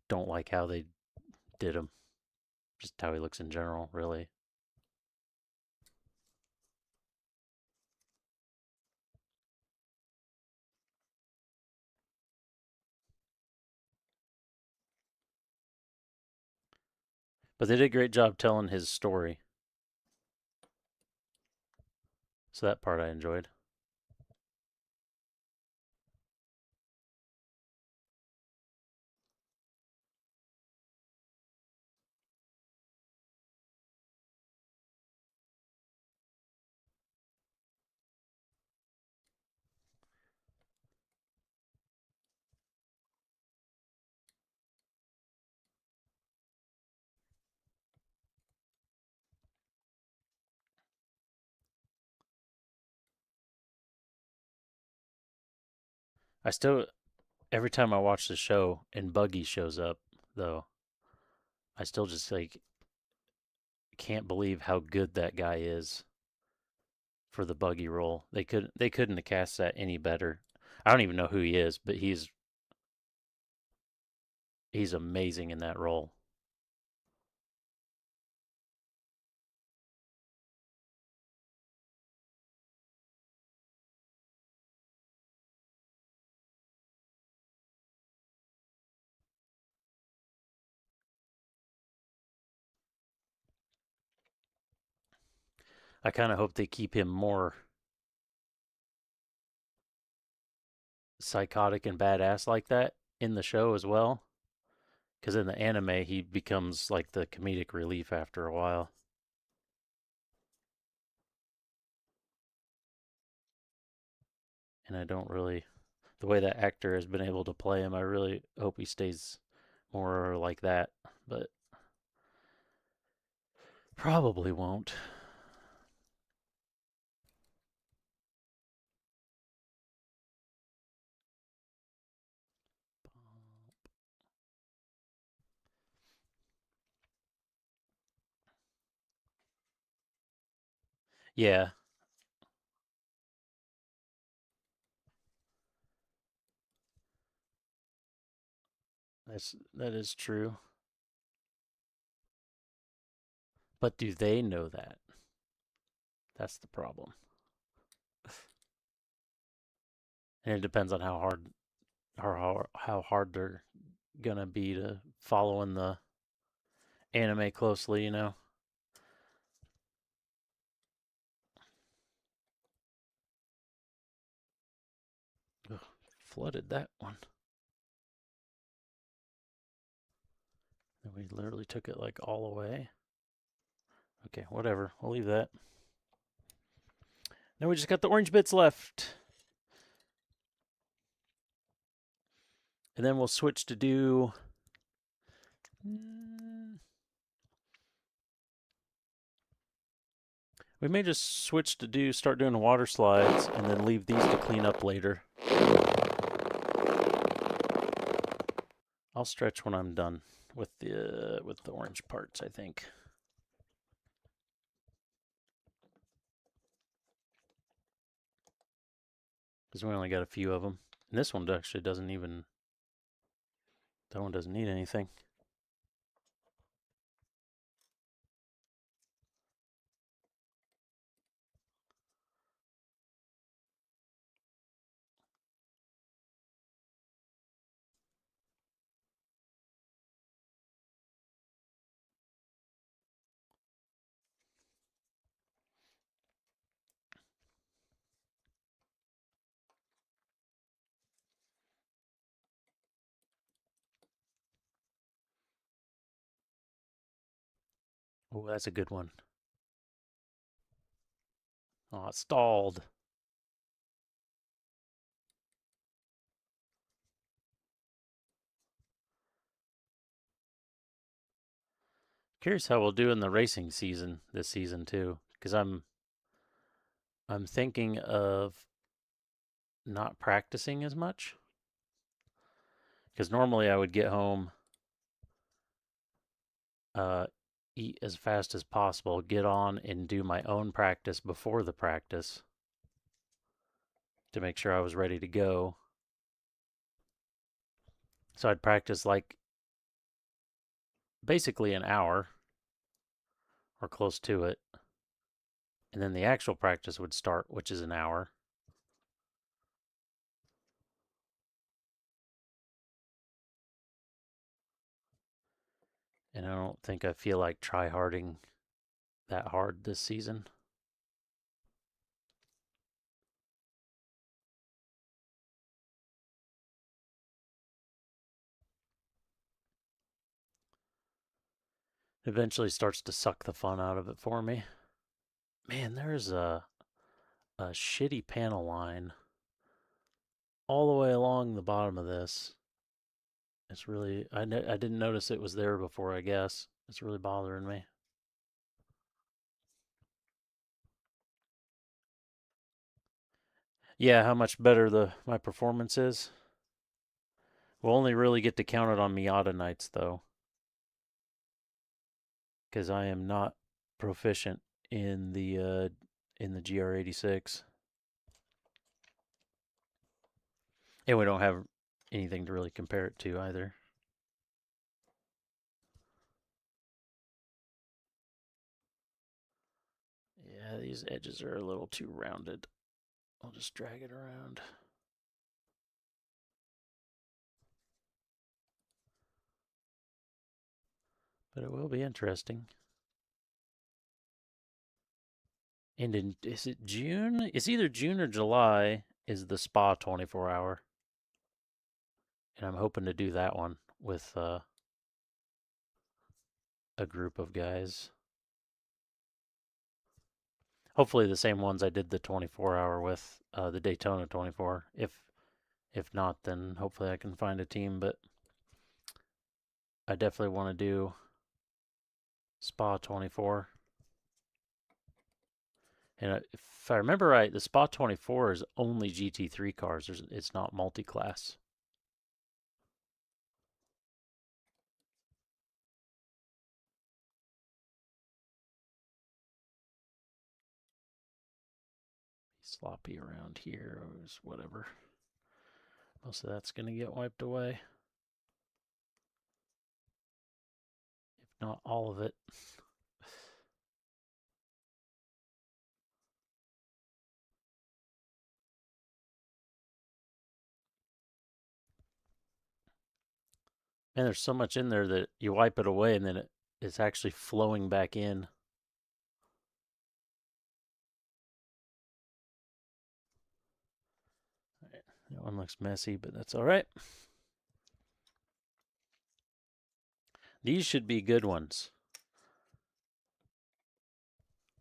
S2: don't like how they did him. Just how he looks in general, really. But they did a great job telling his story, so that part I enjoyed. I still, every time I watch the show and Buggy shows up, though, I still just like can't believe how good that guy is for the Buggy role. They couldn't have cast that any better. I don't even know who he is, but he's amazing in that role. I kind of hope they keep him more psychotic and badass like that in the show as well. Because in the anime, he becomes like the comedic relief after a while. And I don't really, the way that actor has been able to play him, I really hope he stays more like that. But probably won't. Yeah, that is true. But do they know that? That's the problem. And it depends on how hard they're gonna be to following the anime closely, you know. Ugh, flooded that one. And we literally took it like all away. Okay, whatever. We'll leave that. Now we just got the orange bits left. And then we'll switch to do. We may just switch to start doing water slides and then leave these to clean up later. I'll stretch when I'm done with the orange parts, I think. Because we only got a few of them. And this one actually doesn't even. That one doesn't need anything. Oh, that's a good one. Oh, it stalled. Curious how we'll do in the racing season this season too, because I'm thinking of not practicing as much. Because normally I would get home, uh, eat as fast as possible, get on and do my own practice before the practice to make sure I was ready to go. So I'd practice like basically an hour or close to it, and then the actual practice would start, which is an hour. And I don't think I feel like try harding that hard this season. Eventually starts to suck the fun out of it for me. Man, there's a shitty panel line all the way along the bottom of this. It's really, I didn't notice it was there before, I guess. It's really bothering me. Yeah, how much better my performance is. We'll only really get to count it on Miata nights, though, because I am not proficient in the GR86. And we don't have anything to really compare it to either. Yeah, these edges are a little too rounded. I'll just drag it around. But it will be interesting. And is it June? It's either June or July is the spa 24 hour. And I'm hoping to do that one with a group of guys. Hopefully the same ones I did the 24-hour with, the Daytona 24. If not, then hopefully I can find a team. But I definitely want to do Spa 24. And if I remember right, the Spa 24 is only GT3 cars. It's not multi-class. sloppy around here or whatever. Most of that's going to get wiped away. If not all of it. And there's so much in there that you wipe it away and then it's actually flowing back in. Right. That one looks messy, but that's all right. These should be good ones.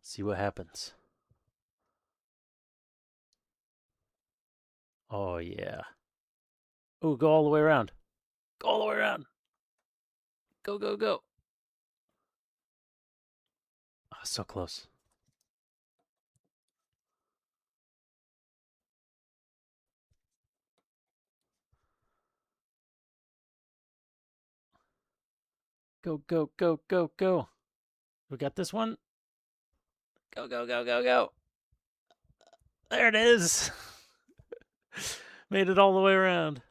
S2: See what happens. Oh, yeah. Oh, go all the way around. Go all the way around. Go, go, go. Oh, so close. Go, go, go, go, go. We got this one. Go, go, go, go, go. There it is. Made it all the way around.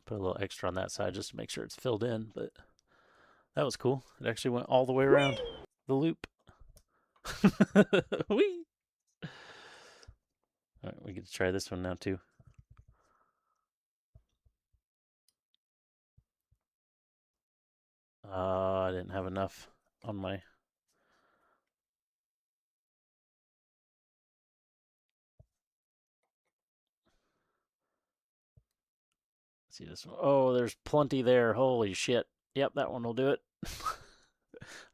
S2: Put a little extra on that side just to make sure it's filled in, but that was cool. It actually went all the way around the loop. Whee! All right, we get to try this one now too. I didn't have enough on my. Let's see this one. Oh, there's plenty there. Holy shit. Yep, that one will do it.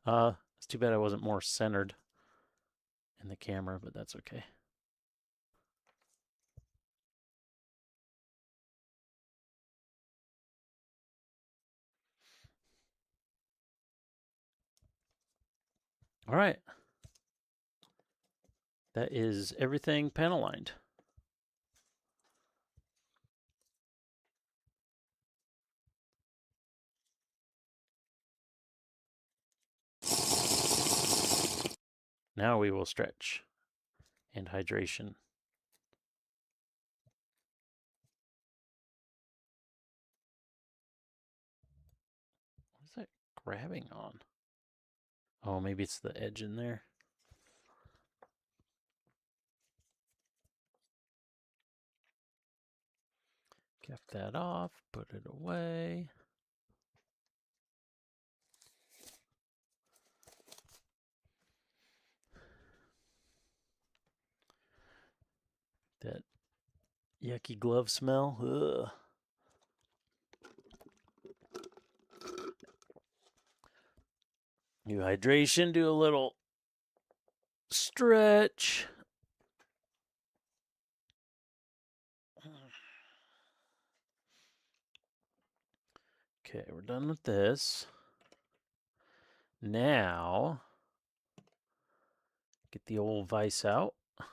S2: It's too bad I wasn't more centered in the camera, but that's okay. All right. That is everything panel lined. Now we will stretch and hydration. What is that grabbing on? Oh, maybe it's the edge in there. Cap that off, put it away. That yucky glove smell. Ugh. New hydration, do a little stretch. Okay, we're done with this. Now, get the old vise out. Oh,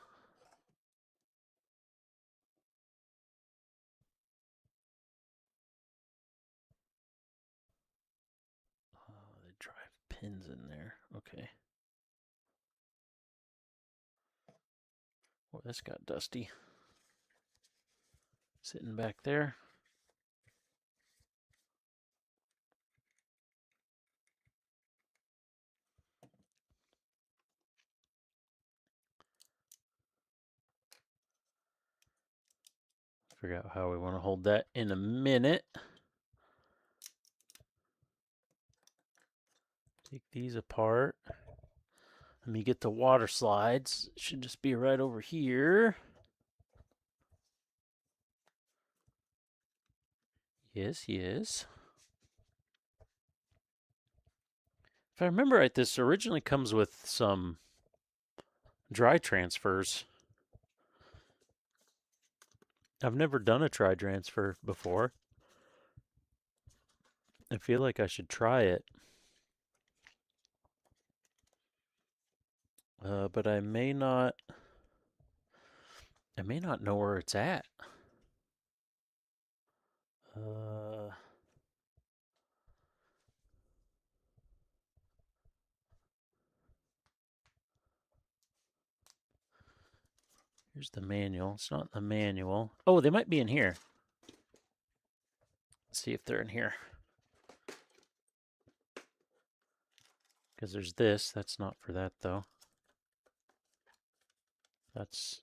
S2: they drive pins in there. Okay. Well, this got dusty. Sitting back there. Figure out how we want to hold that in a minute. Take these apart. Let me get the water slides. It should just be right over here. Yes, yes. If I remember right, this originally comes with some dry transfers. I've never done a dry transfer before. I feel like I should try it. But I may not know where it's at. Here's the manual. It's not in the manual. Oh, they might be in here. Let's see if they're in here. Because there's this. That's not for that, though. That's...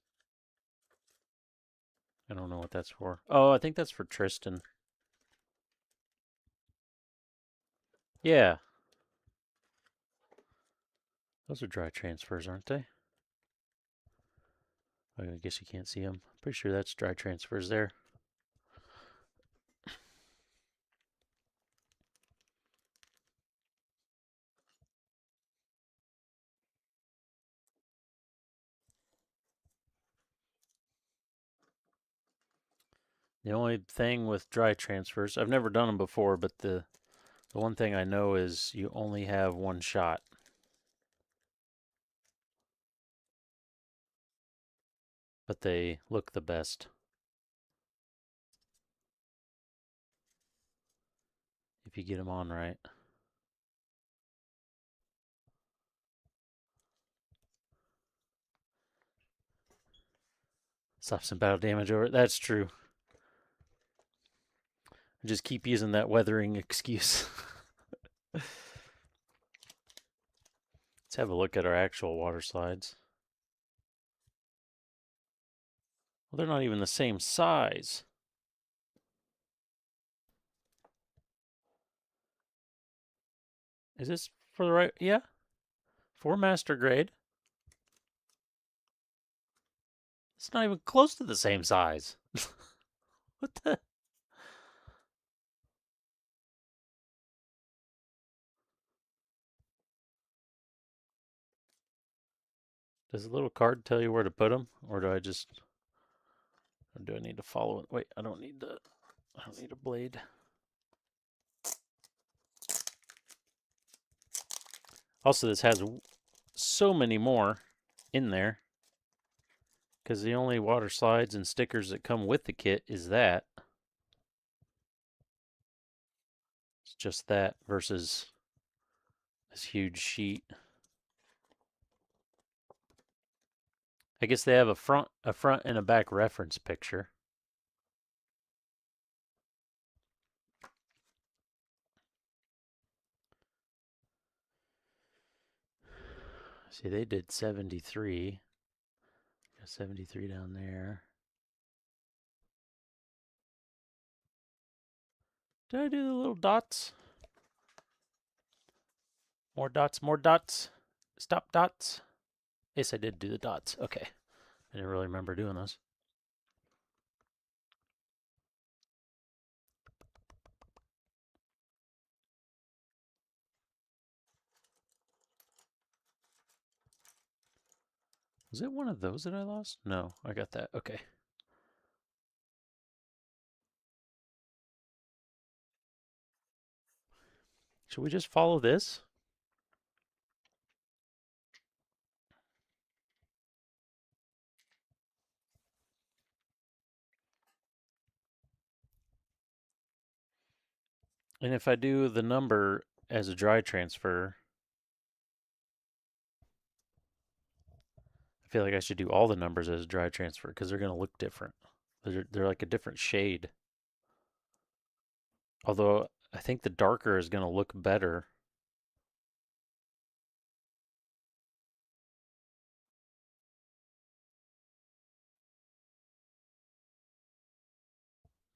S2: I don't know what that's for. Oh, I think that's for Tristan. Yeah. Those are dry transfers, aren't they? I guess you can't see them. Pretty sure that's dry transfers there. The only thing with dry transfers, I've never done them before, but the one thing I know is you only have one shot. But they look the best. If you get them on right. Stop some battle damage over it. That's true. I just keep using that weathering excuse. Let's have a look at our actual water slides. Well, they're not even the same size. Is this for the right? Yeah. For master grade. It's not even close to the same size. What the? Does the little card tell you where to put them? Or do I just... Or do I need to follow it? Wait, I don't need a blade. Also, this has so many more in there. Because the only water slides and stickers that come with the kit is that. It's just that versus this huge sheet. I guess they have a front and a back reference picture. See, they did 73. Got 73 down there. Did I do the little dots? More dots, more dots. Stop dots. Yes, I did do the dots. Okay. I didn't really remember doing those. Was it one of those that I lost? No, I got that. Okay. Should we just follow this? And if I do the number as a dry transfer, I feel like I should do all the numbers as a dry transfer because they're going to look different. They're like a different shade. Although I think the darker is going to look better.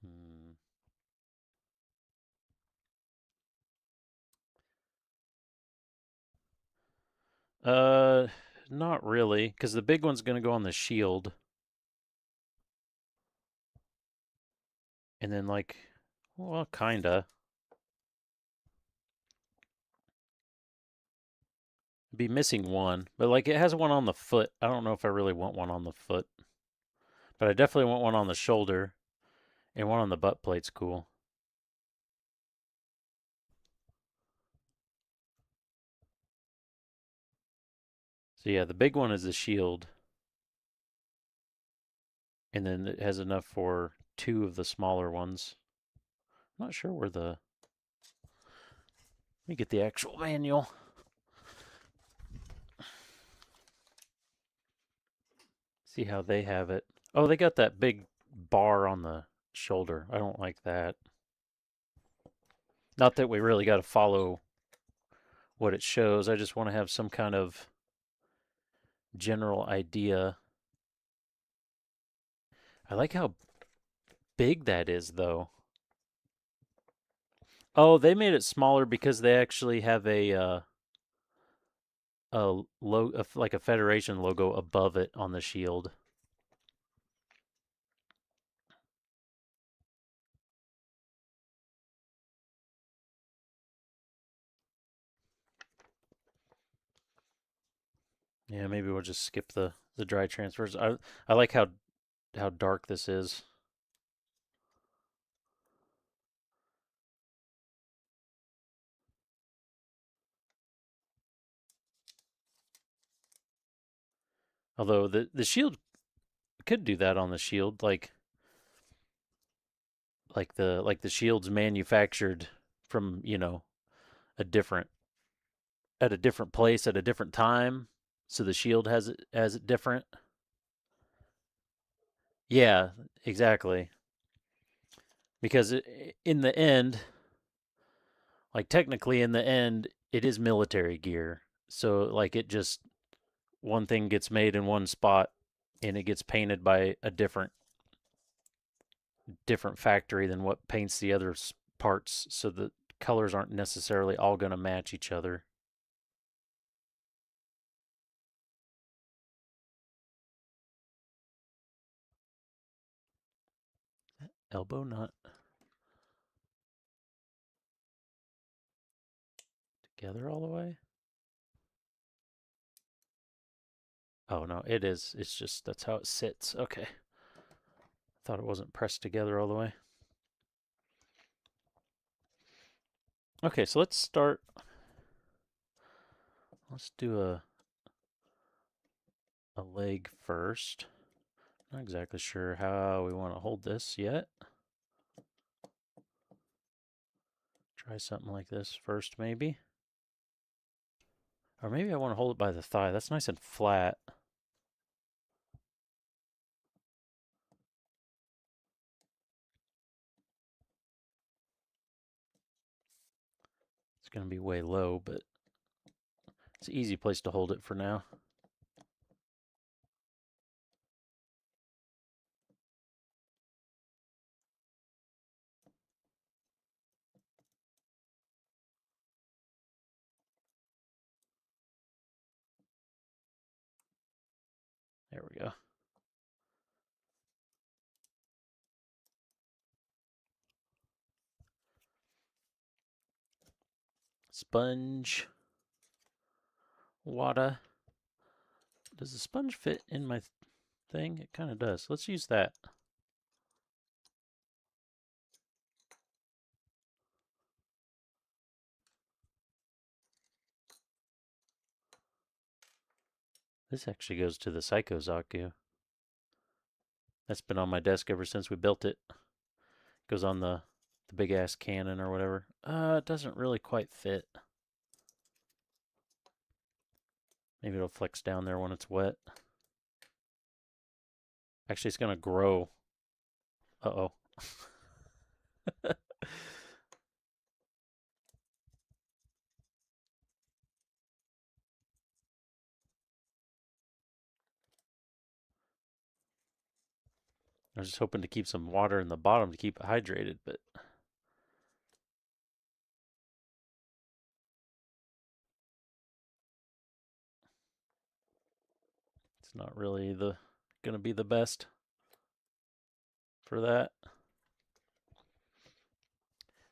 S2: Hmm. Uh, Not really, because the big one's going to go on the shield. And then like, well, kinda. Be missing one, but like it has one on the foot. I don't know if I really want one on the foot, but I definitely want one on the shoulder, and one on the butt plate's cool. So yeah, the big one is the shield, and then it has enough for two of the smaller ones. I'm not sure where the... Let me get the actual manual. See how they have it. Oh, they got that big bar on the shoulder. I don't like that. Not that we really got to follow what it shows. I just want to have some kind of general idea. I like how big that is, though. Oh, they made it smaller because they actually have like a Federation logo above it on the shield. Yeah, maybe we'll just skip the dry transfers. I like how dark this is. Although the shield could do that on the shield, like the shield's manufactured from a different at a different place at a different time, so the shield has it different. Yeah, exactly. Because in the end, like technically in the end, it is military gear. So like it just one thing gets made in one spot and it gets painted by a different factory than what paints the other parts, so the colors aren't necessarily all going to match each other. Elbow not together all the way. Oh no, it is. It's just that's how it sits. Okay. Thought it wasn't pressed together all the way. Okay, so let's start. Let's do a leg first. Not exactly sure how we want to hold this yet. Try something like this first, maybe. Or maybe I want to hold it by the thigh. That's nice and flat. It's going to be way low, but it's an easy place to hold it for now. There we go. Sponge. Water. Does the sponge fit in my thing? It kind of does. Let's use that. This actually goes to the Psycho Zaku. That's been on my desk ever since we built it. Goes on the big ass cannon or whatever. It doesn't really quite fit. Maybe it'll flex down there when it's wet. Actually, it's gonna grow. Uh-oh. I was just hoping to keep some water in the bottom to keep it hydrated, but it's not really gonna be the best for that.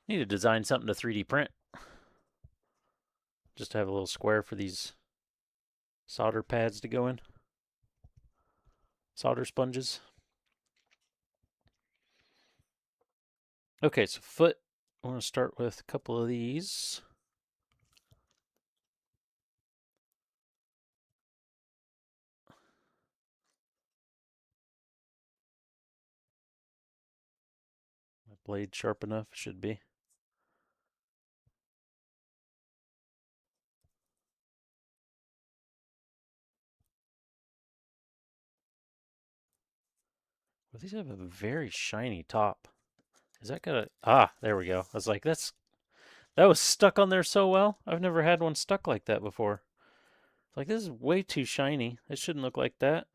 S2: Need to design something to 3D print. Just to have a little square for these solder pads to go in. Solder sponges. Okay, so foot. I want to start with a couple of these. My blade sharp enough? Should be. Well, these have a very shiny top. Is that gonna? Ah, there we go. I was like, that was stuck on there so well. I've never had one stuck like that before. It's like, this is way too shiny. It shouldn't look like that.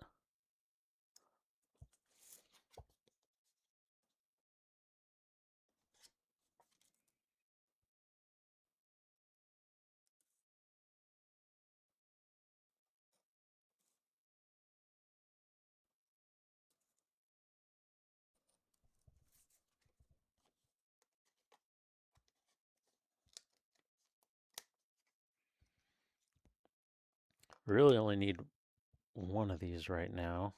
S2: Really only need one of these right now.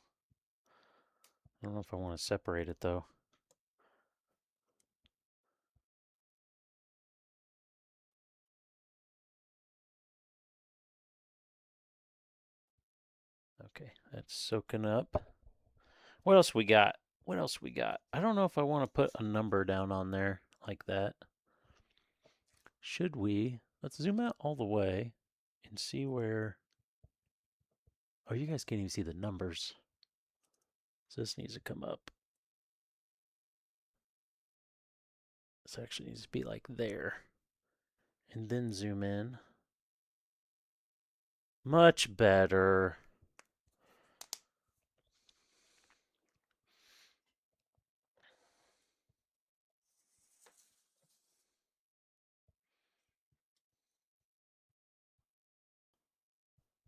S2: I don't know if I want to separate it though. Okay, that's soaking up. What else we got? What else we got? I don't know if I want to put a number down on there like that. Should we? Let's zoom out all the way and see where. Oh, you guys can't even see the numbers. So this needs to come up. This actually needs to be like there. And then zoom in. Much better.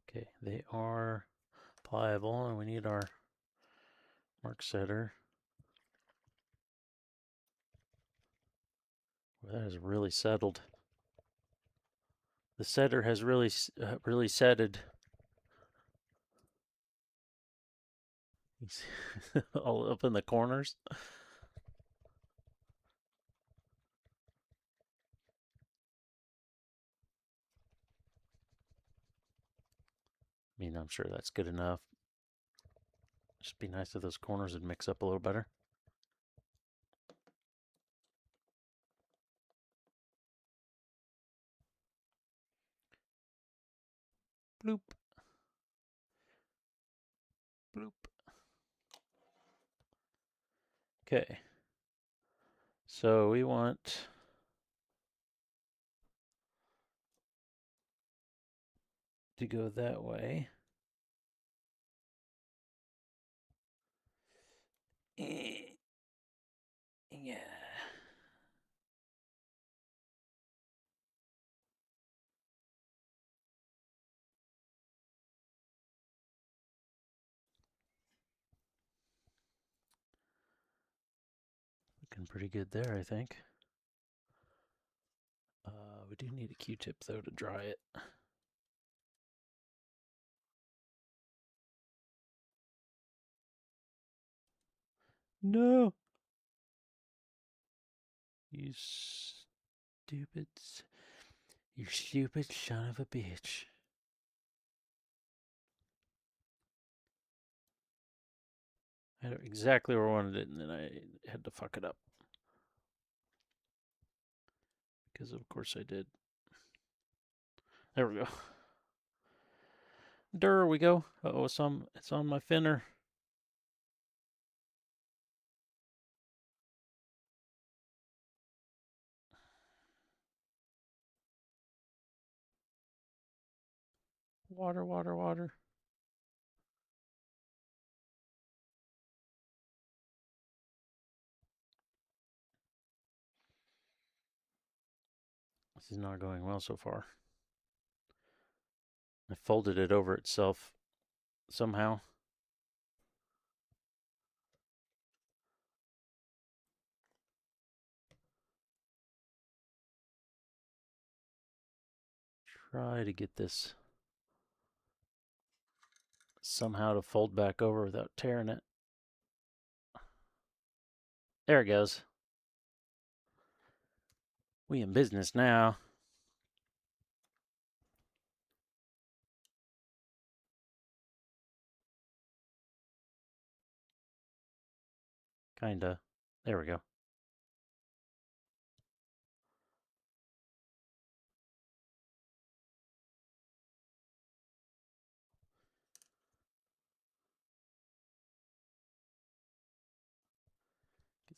S2: Okay, they are pliable, and we need our mark setter. Well, that is really settled. The setter has really setted. All up in the corners. I mean, I'm sure that's good enough. Just be nice if those corners would mix up a little better. Bloop. Bloop. Okay. So we want to go that way. Yeah. Looking pretty good there, I think. We do need a Q-tip, though, to dry it. No! You stupid... You stupid son of a bitch. I had it exactly where I wanted it, and then I had to fuck it up. Because of course I did. There we go. There we go. Uh-oh, it's on my finner. Water, water, water. This is not going well so far. I folded it over itself somehow. Try to get this somehow to fold back over without tearing it. There it goes. We in business now. Kinda. There we go.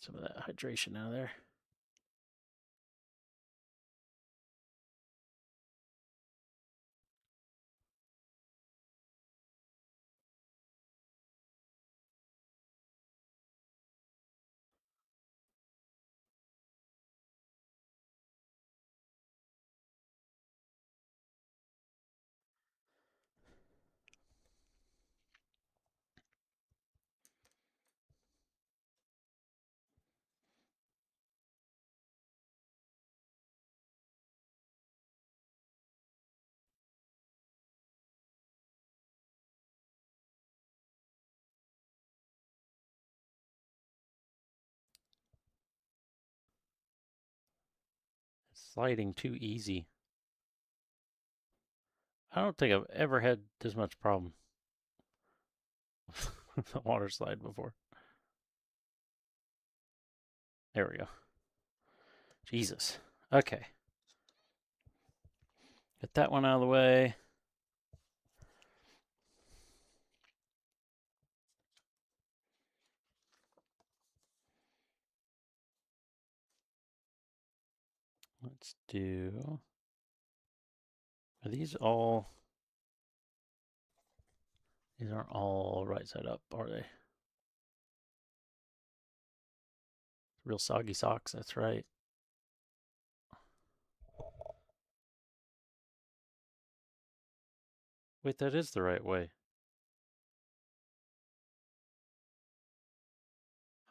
S2: some of that hydration out of there. It's sliding too easy. I don't think I've ever had this much problem with the water slide before. There we go. Jesus. Okay. Get that one out of the way. Let's do. Are these all. These aren't all right side up, are they? Real soggy socks, that's right. Wait, that is the right way.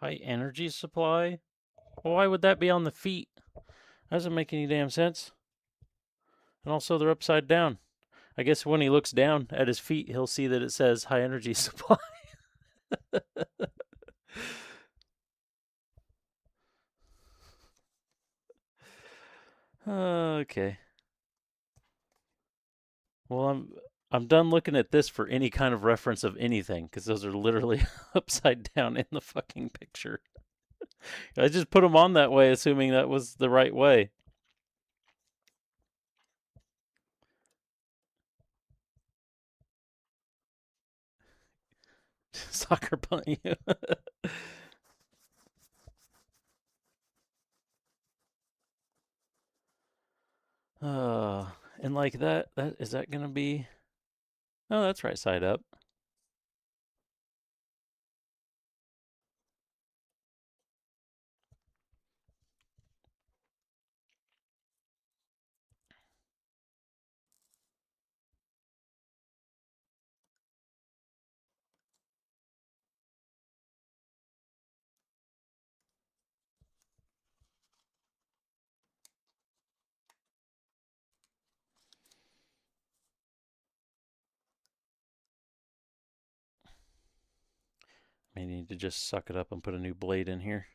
S2: High energy supply? Well, why would that be on the feet? That doesn't make any damn sense. And also, they're upside down. I guess when he looks down at his feet, he'll see that it says high energy supply. Okay. Well, I'm done looking at this for any kind of reference of anything because those are literally upside down in the fucking picture. I just put them on that way, assuming that was the right way. Soccer punt you. And like that is that gonna be? Oh, that's right side up. May need to just suck it up and put a new blade in here.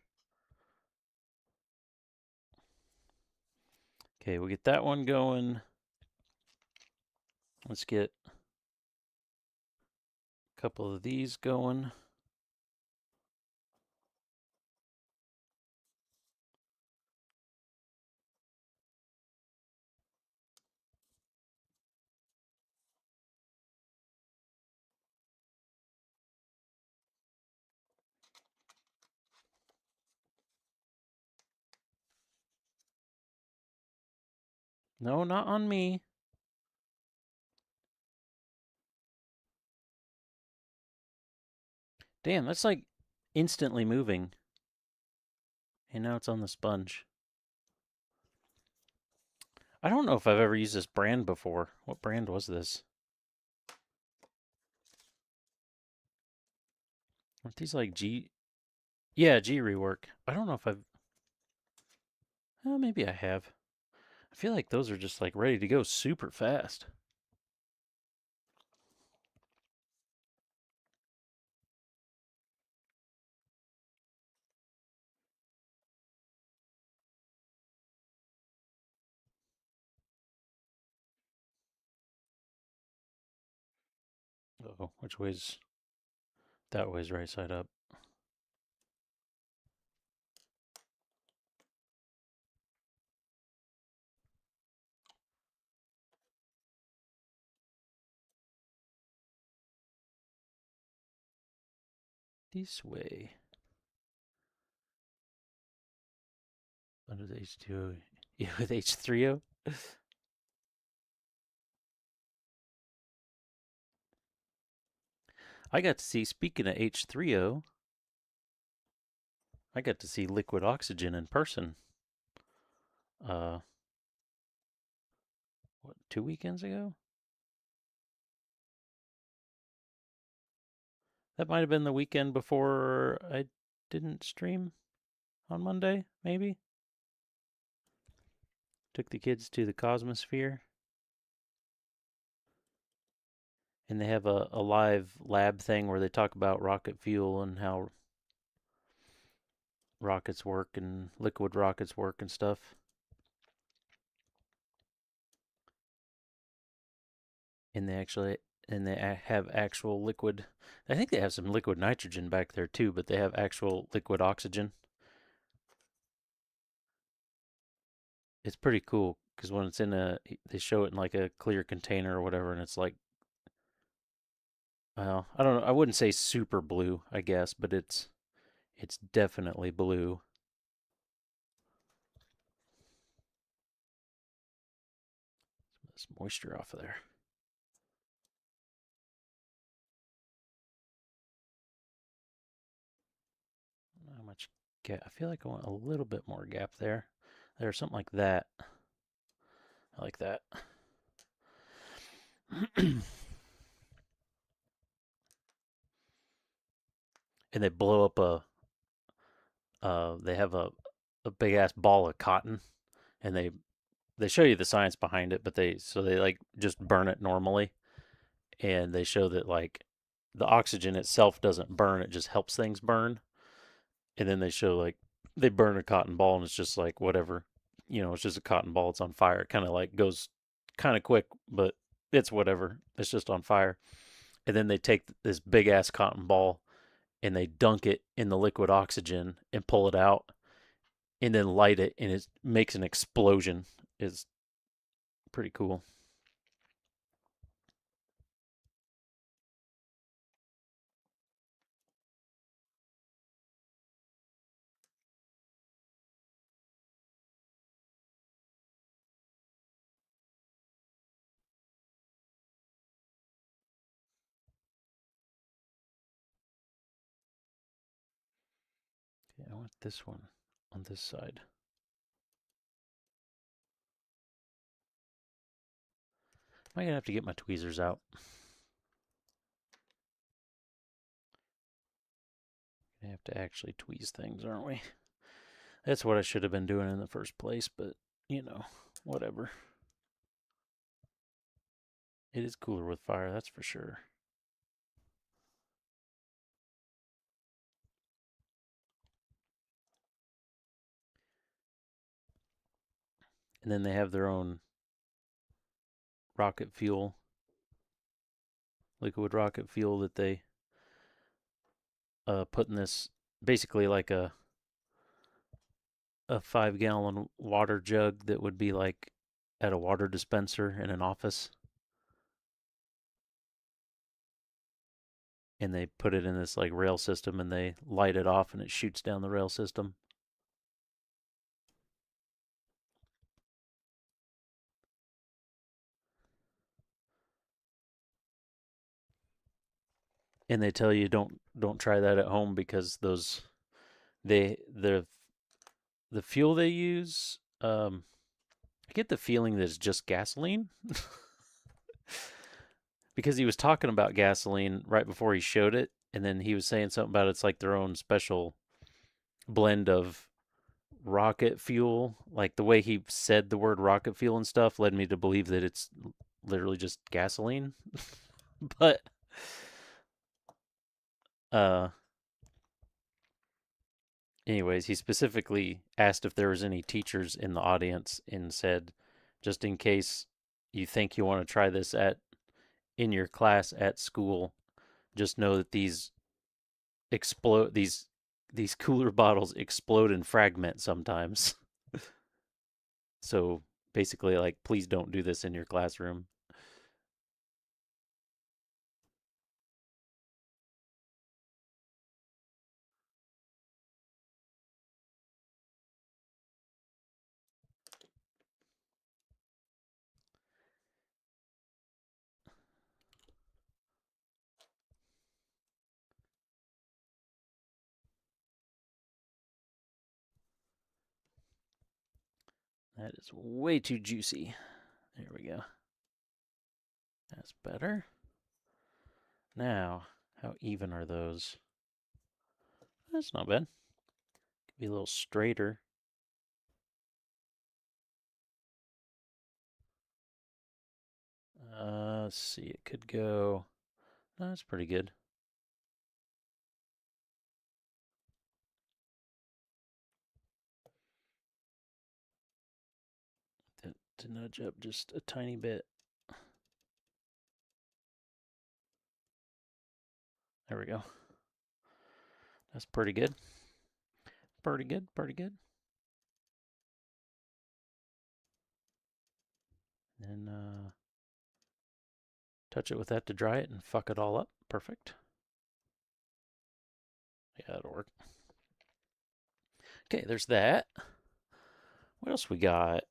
S2: Okay, we'll get that one going. Let's get a couple of these going. No, not on me. Damn, that's like instantly moving. And now it's on the sponge. I don't know if I've ever used this brand before. What brand was this? Aren't these like G? Yeah, G rework. I don't know if I've. Maybe I have. I feel like those are just like ready to go super fast. Oh, which way's that way's right side up? This way. under the H2O. Yeah, with H3O. I got to see, speaking of H3O, I got to see liquid oxygen in person. Uh, what, 2 weekends ago? That might have been the weekend before I didn't stream on Monday, maybe. Took the kids to the Cosmosphere, and they have a live lab thing where they talk about rocket fuel and how rockets work and liquid rockets work and stuff. And they have actual liquid. I think they have some liquid nitrogen back there too, but they have actual liquid oxygen. It's pretty cool because when it's in they show it in like a clear container or whatever, and it's like, well, I don't know. I wouldn't say super blue, I guess, but it's definitely blue. Some of this moisture off of there. How much gap? I feel like I want a little bit more gap there. There's something like that. I like that. And they blow up they have a big ass ball of cotton, and they show you the science behind it, but they like just burn it normally, and they show that like the oxygen itself doesn't burn, it just helps things burn. And then they show like they burn a cotton ball and it's just like whatever, it's just a cotton ball, it's on fire. It kind of like goes kind of quick, but it's whatever. It's just on fire. And then they take this big ass cotton ball and they dunk it in the liquid oxygen and pull it out and then light it and it makes an explosion. It's pretty cool. Yeah, I want this one on this side. Am I gonna have to get my tweezers out? I have to actually tweeze things, aren't we? That's what I should have been doing in the first place, but whatever. It is cooler with fire, that's for sure. And then they have their own rocket fuel, liquid rocket fuel that they put in this, basically like a 5 gallon water jug that would be like at a water dispenser in an office. And they put it in this like rail system and they light it off and it shoots down the rail system. And they tell you don't try that at home because those they the fuel they use, I get the feeling that it's just gasoline. Because he was talking about gasoline right before he showed it, and then he was saying something about it's like their own special blend of rocket fuel. Like the way he said the word rocket fuel and stuff led me to believe that it's literally just gasoline. But uh anyways, he specifically asked if there was any teachers in the audience and said, just in case you think you want to try this at in your class at school, just know that explode these cooler bottles explode and fragment sometimes. So basically, like, please don't do this in your classroom. That is way too juicy. There we go. That's better. Now, how even are those? That's not bad. Could be a little straighter. Let's see. It could go. That's pretty good. To nudge up just a tiny bit. There we go. That's pretty good. Pretty good, pretty good. And touch it with that to dry it and fuck it all up. Perfect. Yeah, that'll work. Okay, there's that. What else we got?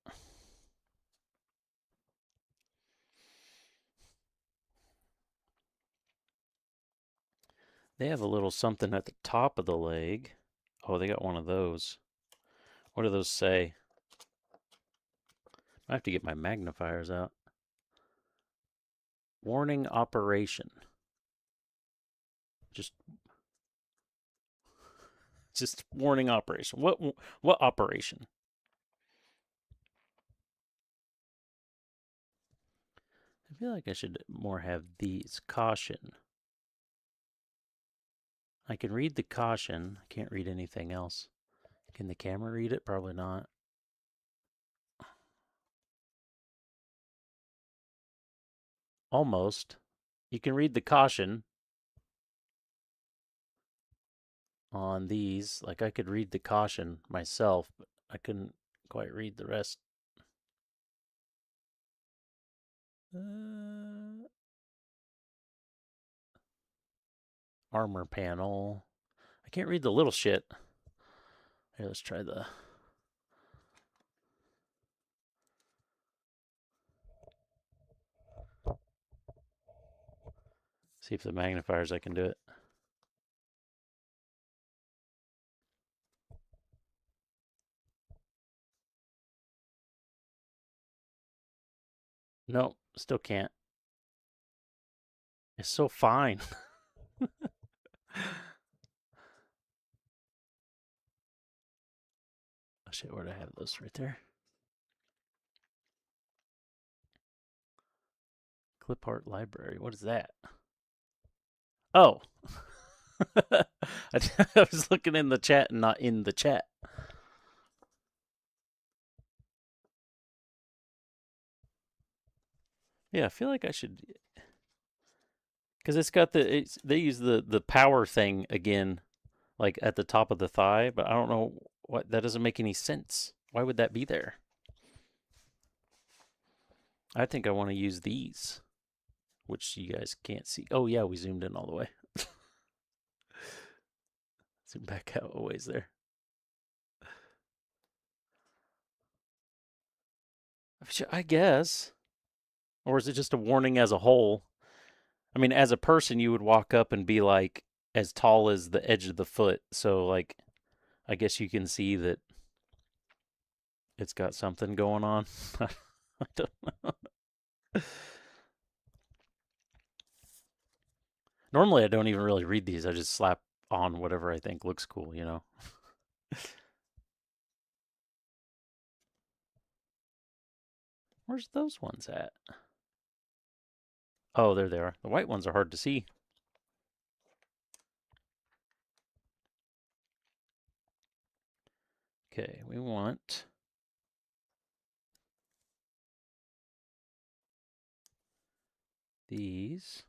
S2: They have a little something at the top of the leg. Oh, they got one of those. What do those say? I have to get my magnifiers out. Warning operation. Just warning operation. What operation? I feel like I should more have these. Caution. I can read the caution. I can't read anything else. Can the camera read it? Probably not. Almost. You can read the caution on these. Like I could read the caution myself, but I couldn't quite read the rest. Armor panel. I can't read the little shit. Here, let's try the. See if the magnifiers I can do it. Nope, still can't. It's so fine. Oh shit, where'd I have those? Right there. Clip art library. What is that? Oh. I was looking in the chat and not in the chat. Yeah, I feel like I should, because it's got they use the power thing again, like at the top of the thigh, but I don't know what that doesn't make any sense. Why would that be there? I think I want to use these, which you guys can't see. Oh yeah, we zoomed in all the way. Zoom back out a ways there. I guess. Or is it just a warning as a whole? I mean, as a person, you would walk up and be like as tall as the edge of the foot. So, like, I guess you can see that it's got something going on. I don't know. Normally, I don't even really read these. I just slap on whatever I think looks cool, you know? Where's those ones at? Oh, there they are. The white ones are hard to see. Okay, we want these.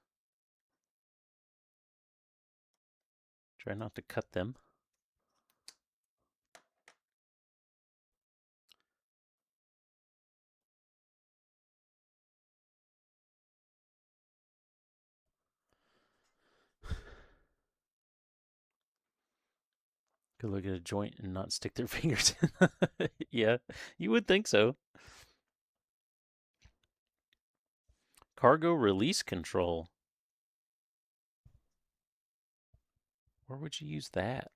S2: Try not to cut them. Could look at a joint and not stick their fingers in. Yeah, you would think so. Cargo release control. Where would you use that?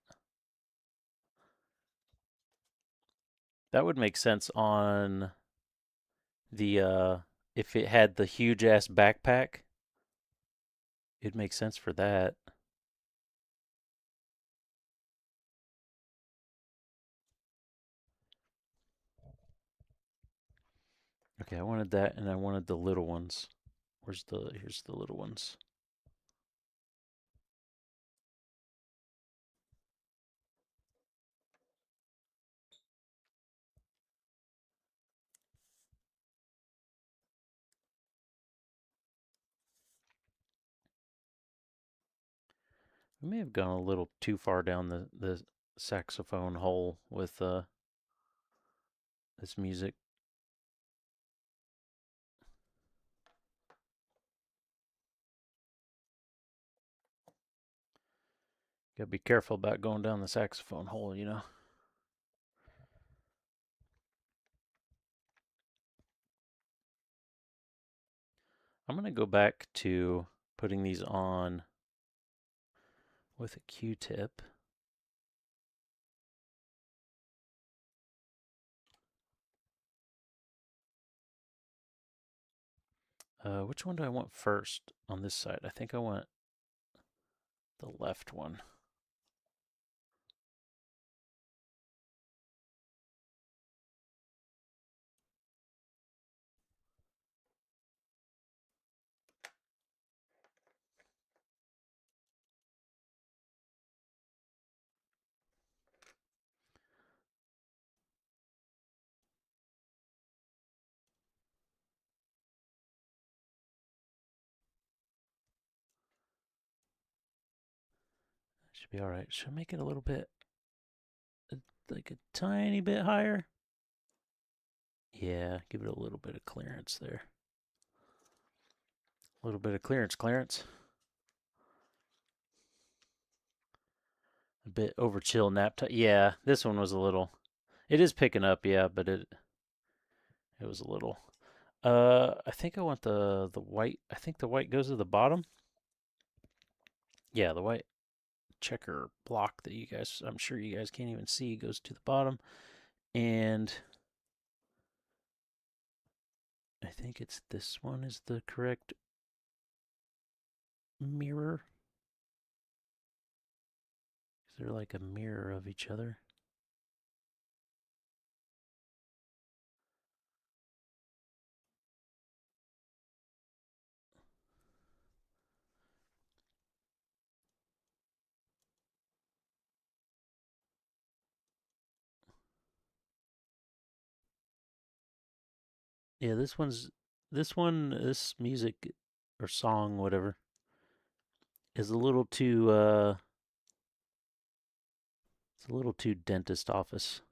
S2: That would make sense on the if it had the huge ass backpack, it'd make sense for that. Okay, I wanted that and I wanted the little ones. Here's the little ones. We may have gone a little too far down the saxophone hole with this music. Gotta be careful about going down the saxophone hole, you know. I'm gonna go back to putting these on with a Q-tip. Which one do I want first on this side? I think I want the left one. Should be all right. Should I make it a little bit, like a tiny bit higher? Yeah, give it a little bit of clearance there. A little bit of clearance. A bit over chill nap time. Yeah, this one was a little. It is picking up, yeah, but it was a little. I think I want the white. I think the white goes to the bottom. Yeah, the white checker block that you guys, I'm sure you guys can't even see, goes to the bottom. And I think it's this one is the correct mirror. They're like a mirror of each other. Yeah, this music or song, whatever, is a little too it's a little too dentist office.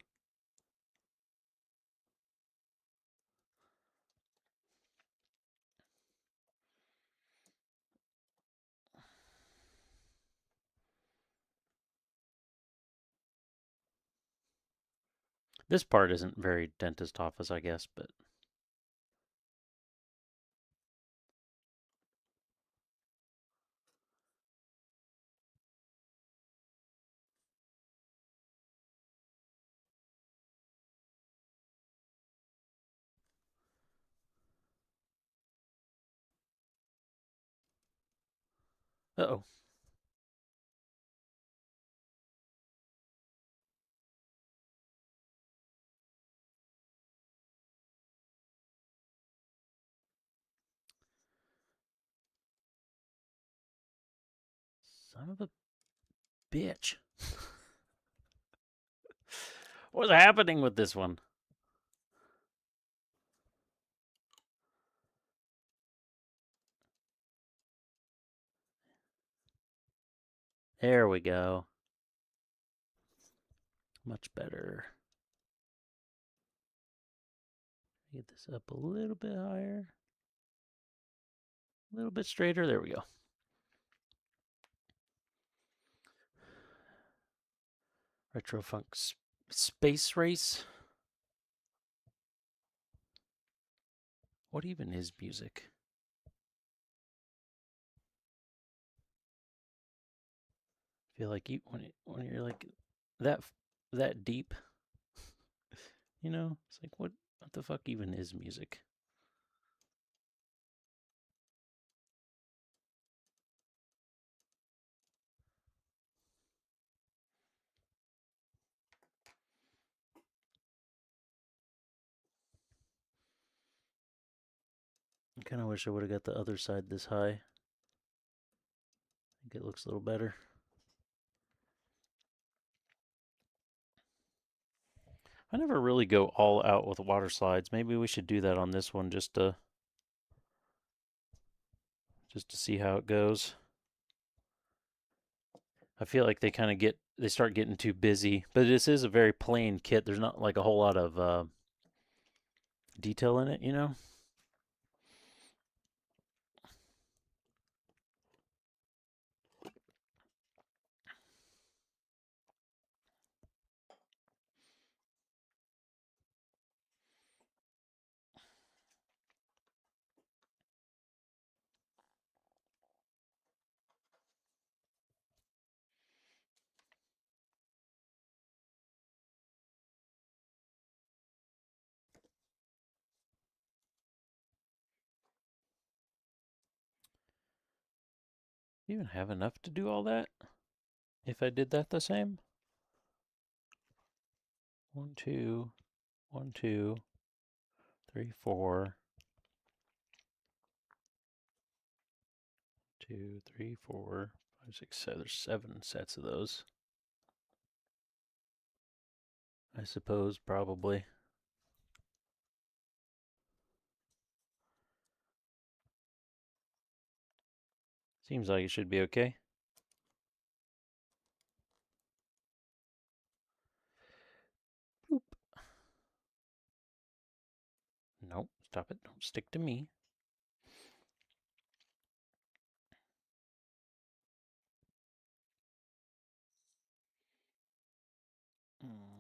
S2: This part isn't very dentist office, I guess, but uh-oh. Son of a bitch. What's happening with this one? There we go. Much better. Get this up a little bit higher. A little bit straighter. There we go. Retro Funk Space Race. What even is music? I feel like when you're like that that deep, You know, it's like what the fuck even is music? I kind of wish I would have got the other side this high. I think it looks a little better. I never really go all out with water slides. Maybe we should do that on this one just to see how it goes. I feel like they start getting too busy, but this is a very plain kit. There's not like a whole lot of detail in it, you know. You even have enough to do all that? If I did that the same? 1, 2, 1, 2, 3, 4, 2, 3, 4, 5, 6, 7. There's 7 sets of those. I suppose, probably. Seems like it should be okay. Boop. Nope, stop it. Don't stick to me.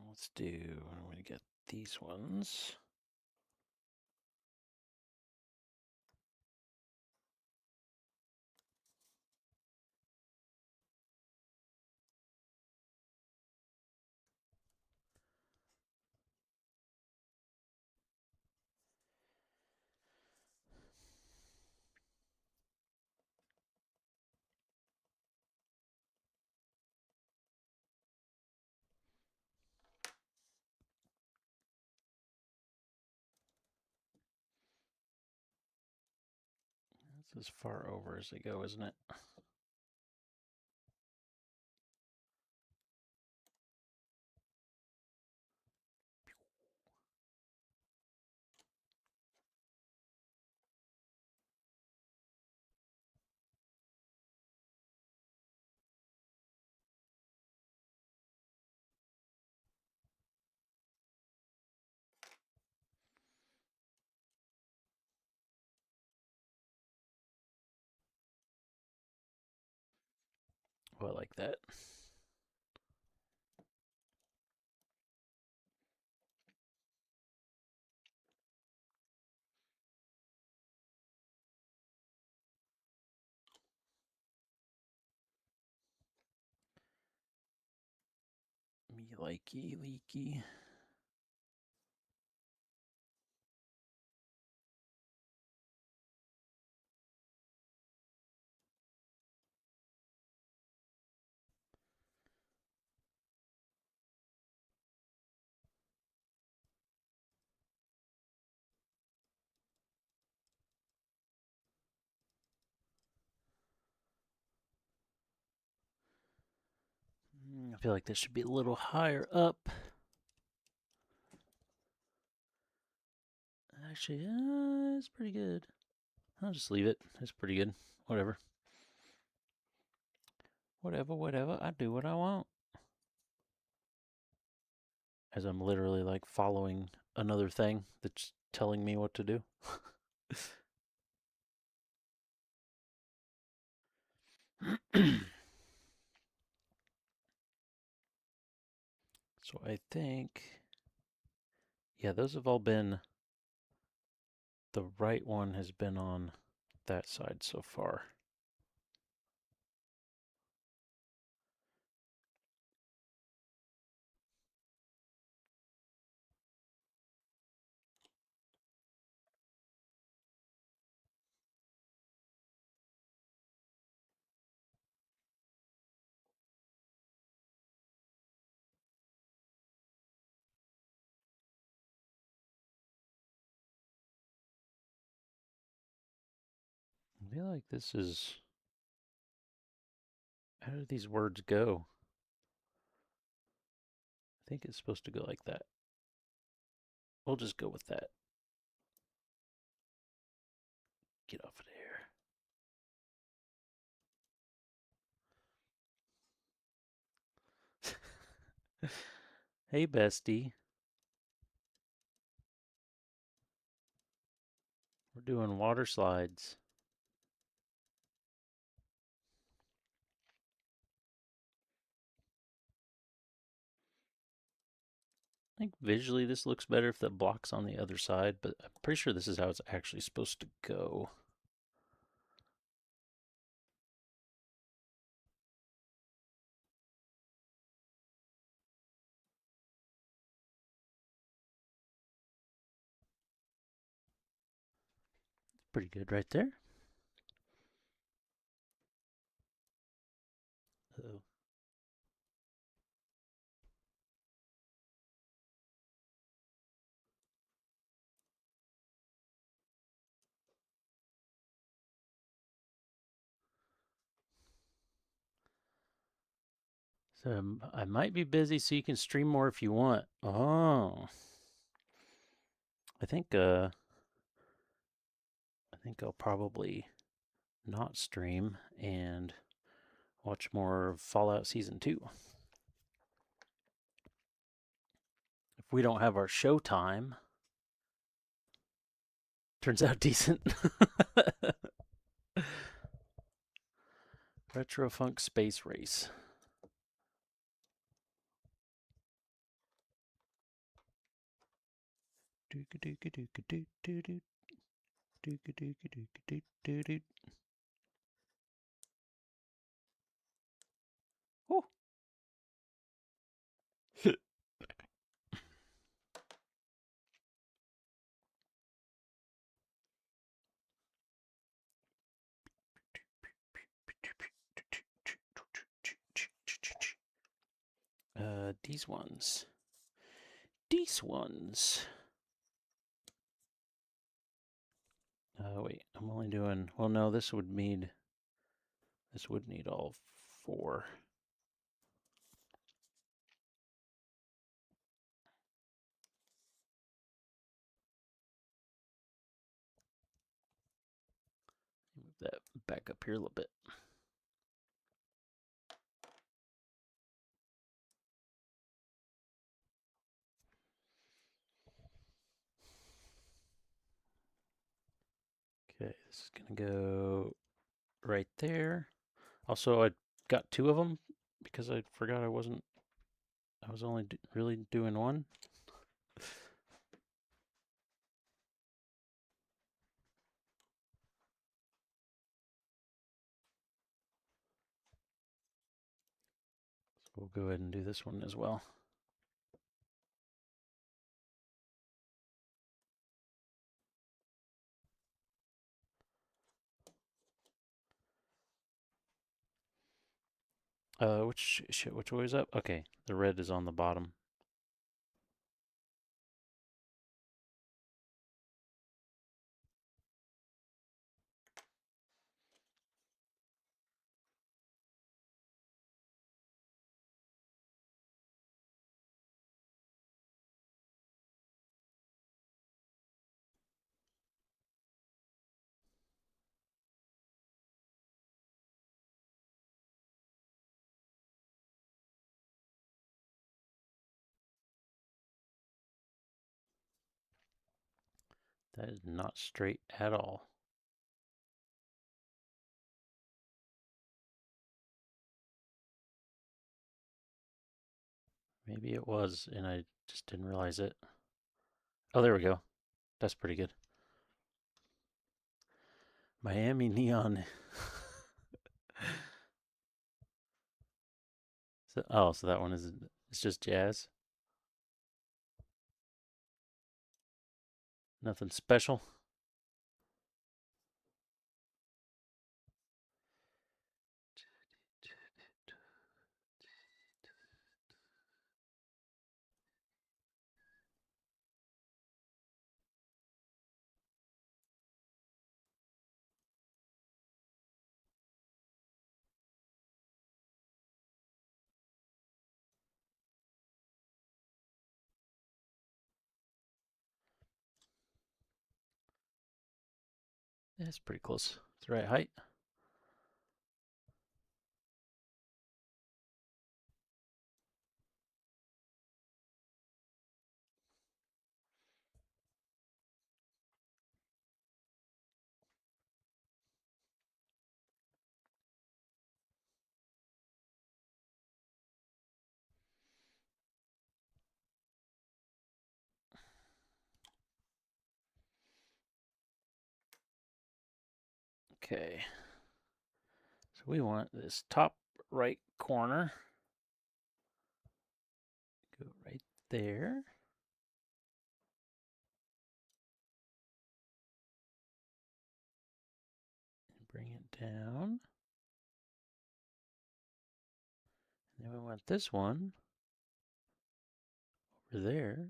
S2: Let's do, I'm going to get these ones. That's as far over as they go, isn't it? Oh, I like that. Me likey leaky. I feel like this should be a little higher up. Actually, it's pretty good. I'll just leave it. It's pretty good. Whatever. Whatever. I do what I want. As I'm literally like following another thing that's telling me what to do. So I think, yeah, those have all been, the right one has been on that side so far. I feel like this is... How do these words go? I think it's supposed to go like that. We'll just go with that. Get off of there. Hey, bestie. We're doing water slides. I think visually this looks better if the block's on the other side, but I'm pretty sure this is how it's actually supposed to go. Pretty good right there. Uh-oh. So I might be busy, so you can stream more if you want. Oh, I think I'll probably not stream and watch more of Fallout Season 2. If we don't have our showtime, turns out decent. Retro Funk Space Race. Oh. These ones. These ones. Wait, I'm only doing, well, no, this would need all 4. Move that back up here a little bit. Okay, this is gonna go right there. Also, I got 2 of them because I forgot I was only really doing one. So we'll go ahead and do this one as well. Which way is up? Okay, the red is on the bottom. That is not straight at all. Maybe it was, and I just didn't realize it. Oh, there we go. That's pretty good. Miami Neon. So that one is, it's just jazz. Nothing special. It's pretty close. It's the right height. Okay. So we want this top right corner. Go right there. And bring it down. And then we want this one over there.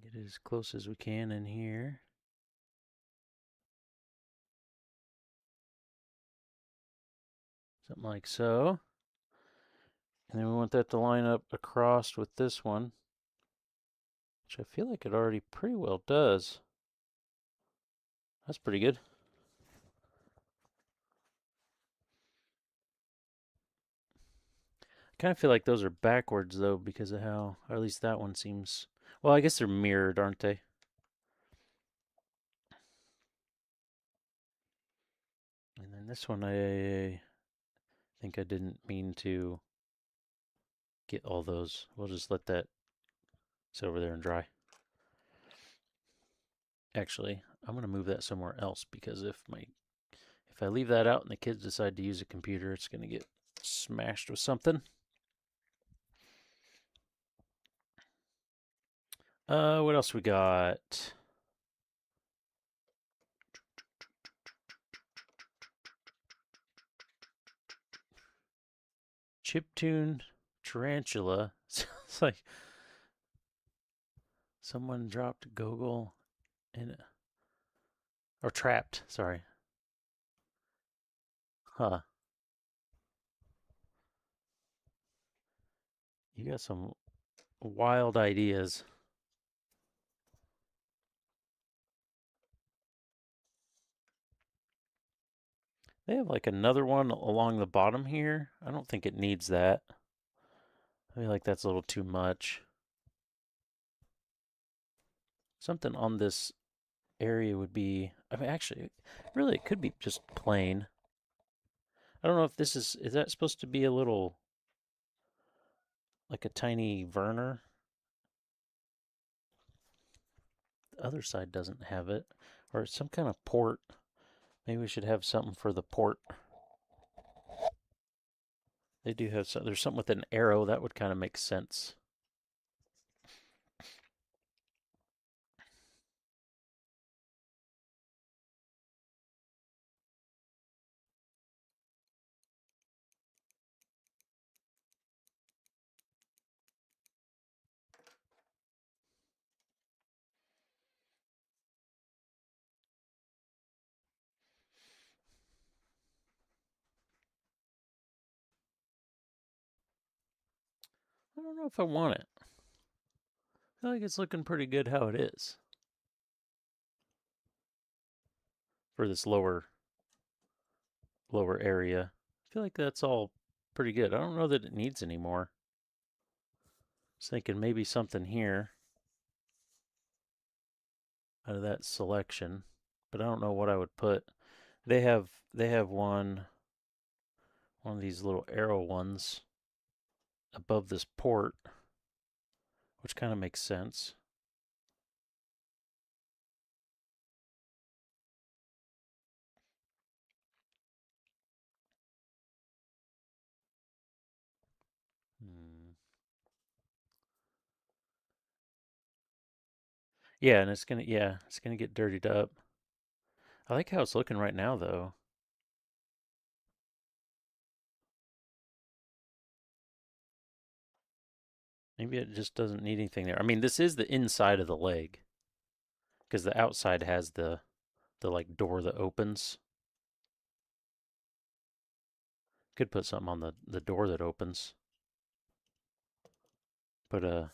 S2: Get it as close as we can in here. Something like so. And then we want that to line up across with this one, which I feel like it already pretty well does. That's pretty good. I kind of feel like those are backwards though because of how, or at least that one seems. Well, I guess they're mirrored, aren't they? And then this one, I think I didn't mean to get all those. We'll just let that sit over there and dry. Actually, I'm gonna move that somewhere else because if I leave that out and the kids decide to use a computer, it's gonna get smashed with something. What else we got? Chiptune tarantula. It's like someone dropped Gogol in or trapped, sorry. Huh. You got some wild ideas. They have like another one along the bottom here. I don't think it needs that. I feel like that's a little too much. Something on this area would be, I mean, actually, really, it could be just plain. I don't know if this is that supposed to be a little, like a tiny Werner? The other side doesn't have it. Or some kind of port. Maybe we should have something for the port. They do have some, there's something with an arrow that would kind of make sense. I don't know if I want it. I feel like it's looking pretty good how it is for this lower area. I feel like that's all pretty good. I don't know that it needs any more. I was thinking maybe something here out of that selection, but I don't know what I would put. They have one of these little arrow ones above this port, which kind of makes sense. Hmm. Yeah, and it's gonna get dirtied up. I like how it's looking right now though. Maybe it just doesn't need anything there. I mean, this is the inside of the leg because the outside has the like door that opens. Could put something on the door that opens. Put a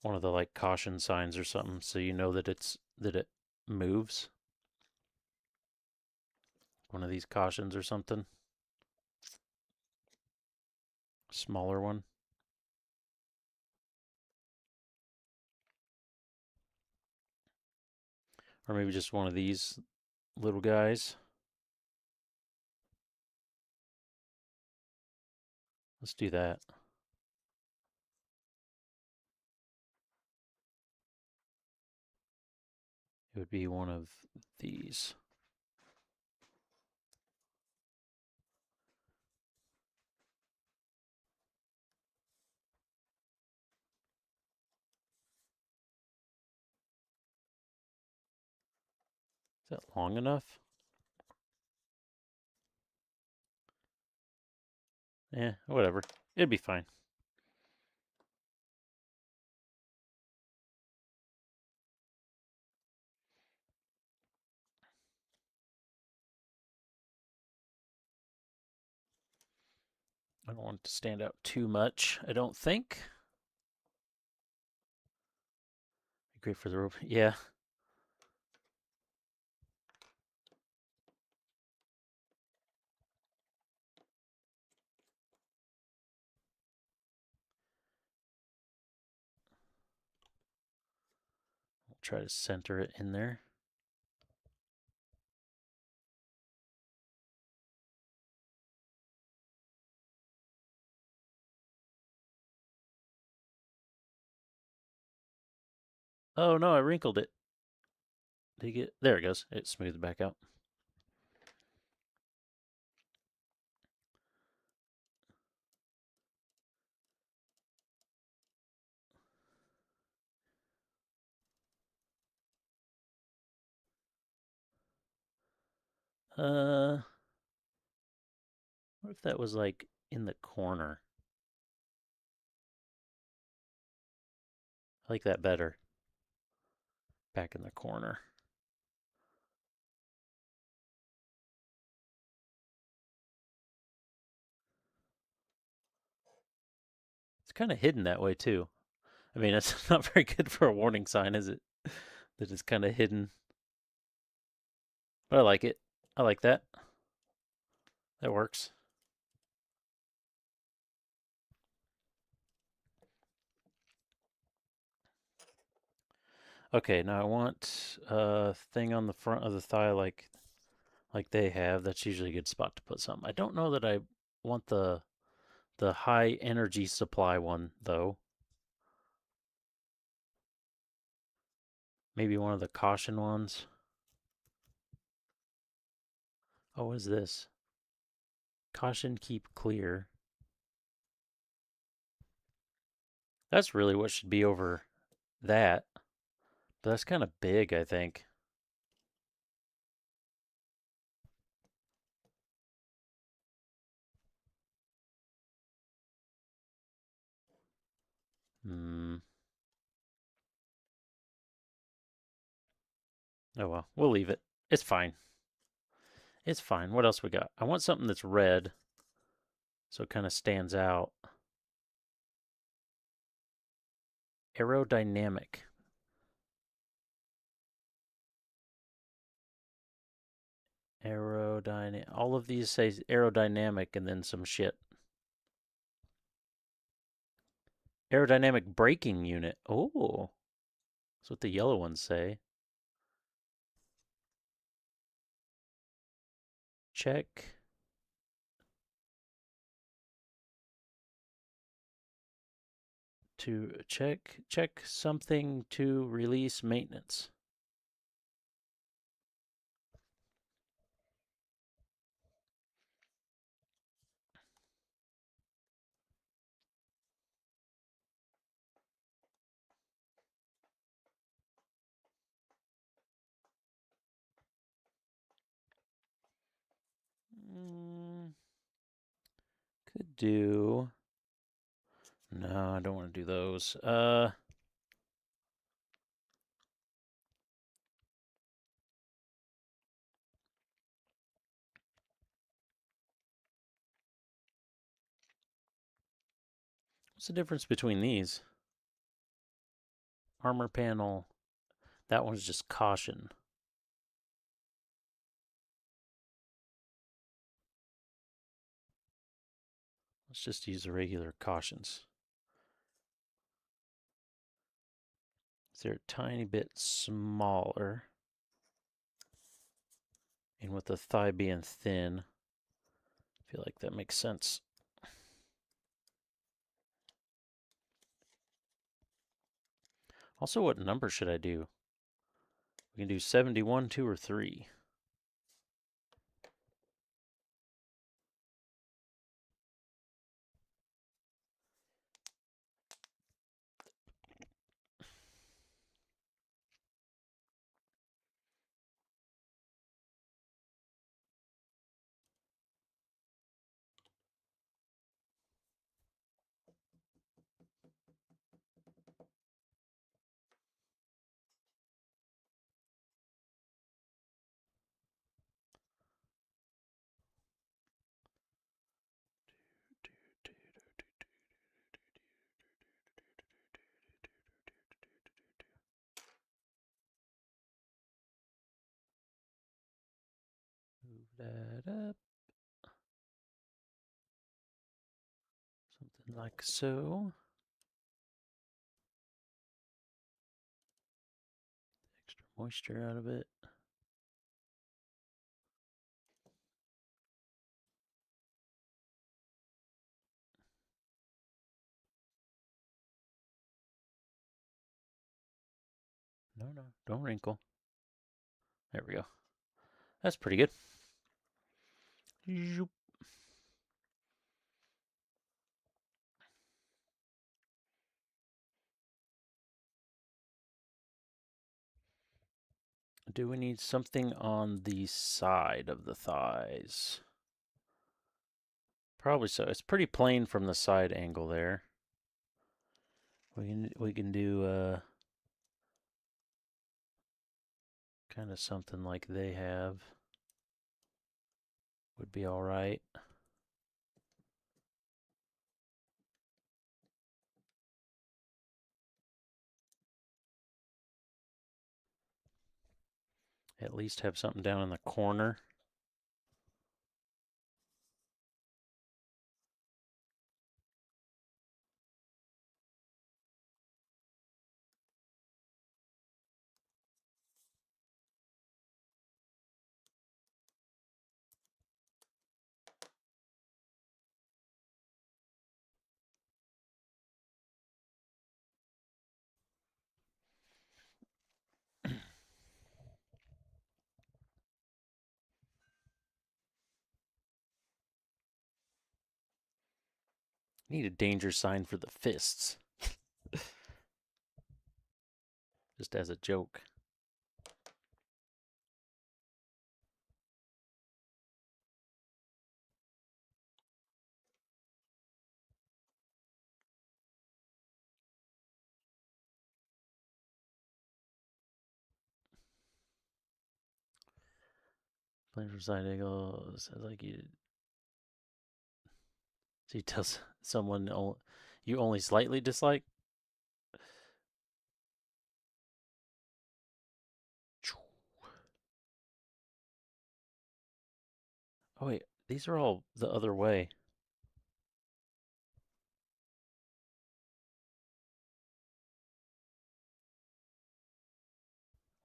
S2: one of the like caution signs or something, so you know that it moves. One of these cautions or something. Smaller one. Or maybe just one of these little guys. Let's do that. It would be one of these. Is that long enough? Yeah, whatever. It'd be fine. I don't want it to stand out too much, I don't think. Great for the rope. Yeah. I'll try to center it in there. Oh no, I wrinkled it. Did you get there it goes. It smoothed back out. What if that was like in the corner? I like that better. Back in the corner. It's kind of hidden that way too. I mean, it's not very good for a warning sign, is it? That it's kind of hidden. But I like it. I like that. That works. Okay, now I want a thing on the front of the thigh like they have. That's usually a good spot to put something. I don't know that I want the high energy supply one though. Maybe one of the caution ones. Oh, what is this? Caution, keep clear. That's really what should be over that. But that's kind of big, I think. Hmm. Oh well, we'll leave it. It's fine. It's fine. What else we got? I want something that's red so it kind of stands out. Aerodynamic. Aerodynamic. All of these say aerodynamic and then some shit. Aerodynamic braking unit. Oh, that's what the yellow ones say. Check. To check something to release maintenance. Mm, could do. No, I don't want to do those. What's the difference between these? Armor panel. That one's just caution. Let's just use the regular cautions. They're a tiny bit smaller. And with the thigh being thin, I feel like that makes sense. Also, what number should I do? We can do 71, 2, or 3. Move that up. Something like so. Extra moisture out of it. No, don't wrinkle. There we go. That's pretty good. Do we need something on the side of the thighs? Probably so. It's pretty plain from the side angle there. We can do kind of something like they have. Would be all right. At least have something down in the corner. Need a danger sign for the fists. Just as a joke. Playing for side angle sounds like you. So you tell someone you only slightly dislike. Oh wait, these are all the other way.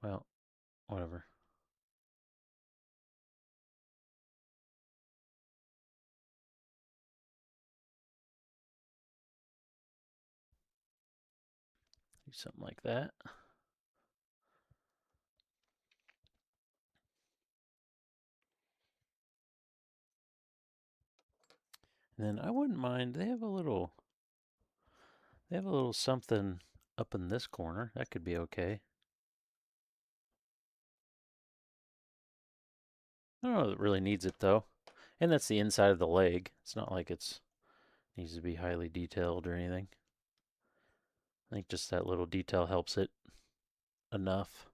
S2: Well, whatever. Do something like that. And then I wouldn't mind. They have a little something up in this corner. That could be okay. I don't know if it really needs it though. And that's the inside of the leg. It's not like it's needs to be highly detailed or anything. I think just that little detail helps it enough.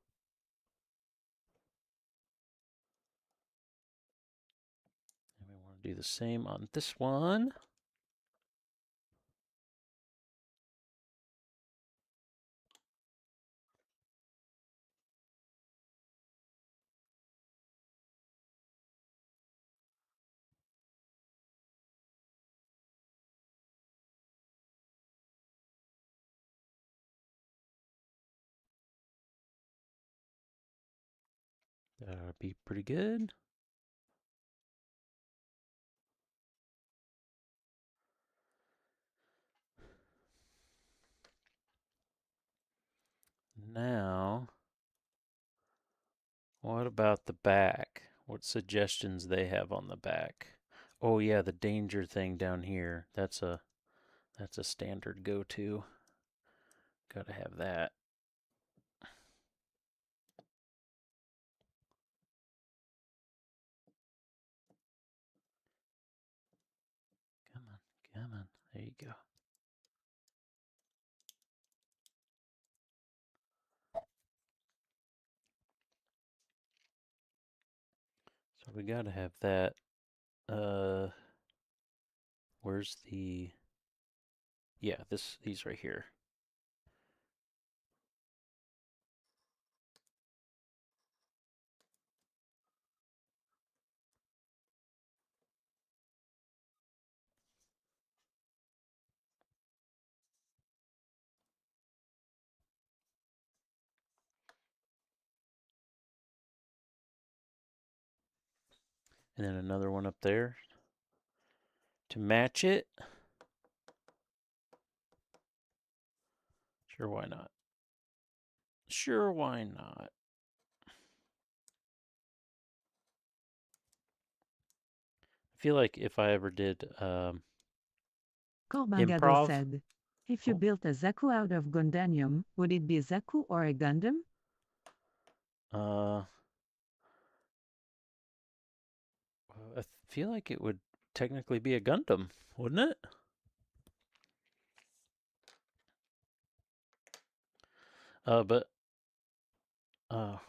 S2: And we want to do the same on this one. That'll be pretty good. Now, what about the back? What suggestions they have on the back? Oh yeah, the danger thing down here. That's a standard go-to. Gotta have that. Come on, come on. There you go. So we gotta have that. Where's the? Yeah, these right here. And then another one up there to match it. Sure, why not? Sure, why not? I feel like if I ever did
S3: Kormagado
S2: improv,
S3: said, if you
S2: oh,
S3: built a Zaku out of Gundanium, would it be a Zaku or a Gundam?
S2: uh, I feel like it would technically be a Gundam, wouldn't it? But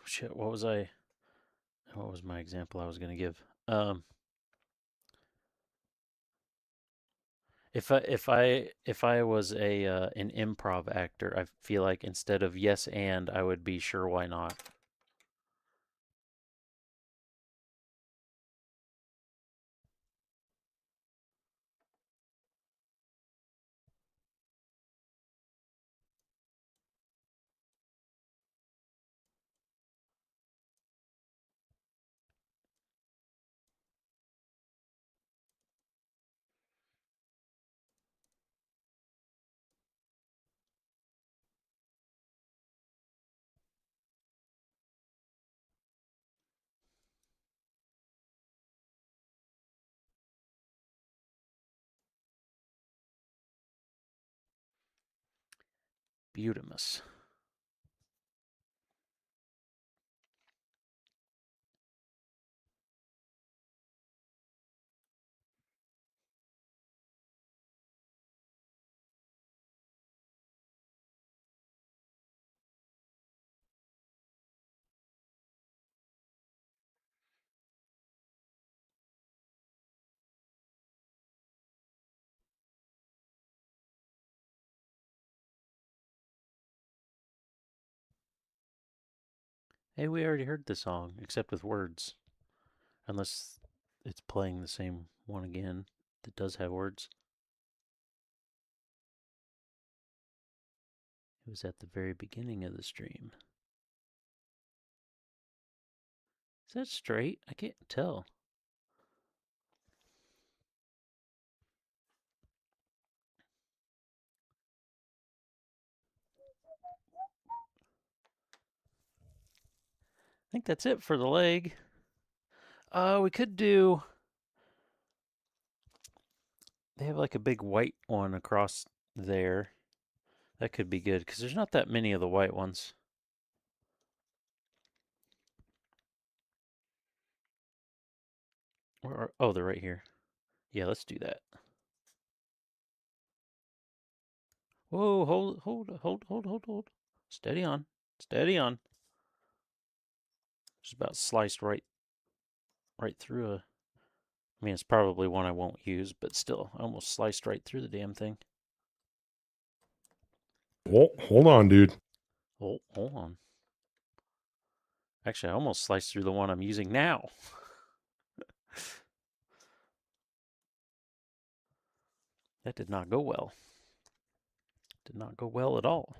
S2: shit, what was I? What was my example I was gonna give? If I was a an improv actor, I feel like instead of yes and I would be sure why not. Beautimus. Hey, we already heard the song, except with words. Unless it's playing the same one again that does have words. It was at the very beginning of the stream. Is that straight? I can't tell. I think that's it for the leg. We could do. They have like a big white one across there. That could be good because there's not that many of the white ones. Oh, they're right here. Yeah, let's do that. Whoa, hold. Steady on. Steady on. Just about sliced right through a. I mean, it's probably one I won't use, but still, I almost sliced right through the damn thing.
S1: Hold on, dude.
S2: Oh, hold on. Actually, I almost sliced through the one I'm using now. That did not go well. Did not go well at all.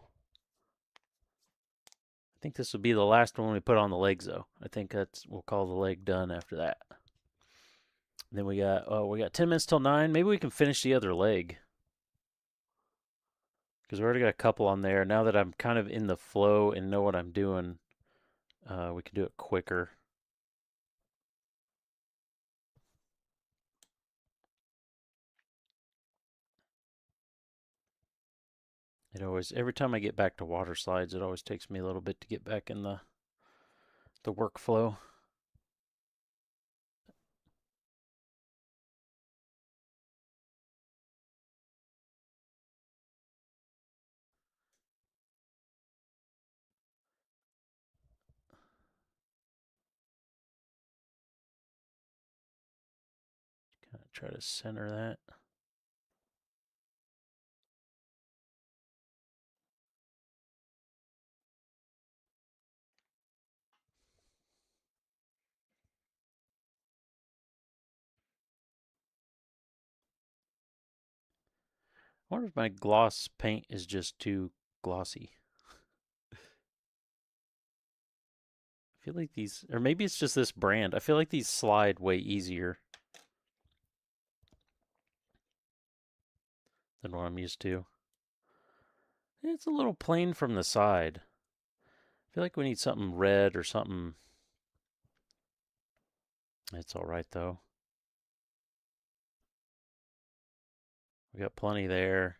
S2: think this will be the last one we put on the legs, though. I think we'll call the leg done after that. And then we got 10 minutes till 9. Maybe we can finish the other leg because we already got a couple on there. Now that I'm kind of in the flow and know what I'm doing, we can do it quicker. Every time I get back to water slides, it always takes me a little bit to get back in the workflow. Kind of try to center that. I wonder if my gloss paint is just too glossy. I feel like these, or maybe it's just this brand. I feel like these slide way easier than what I'm used to. It's a little plain from the side. I feel like we need something red or something. It's all right though. We got plenty there.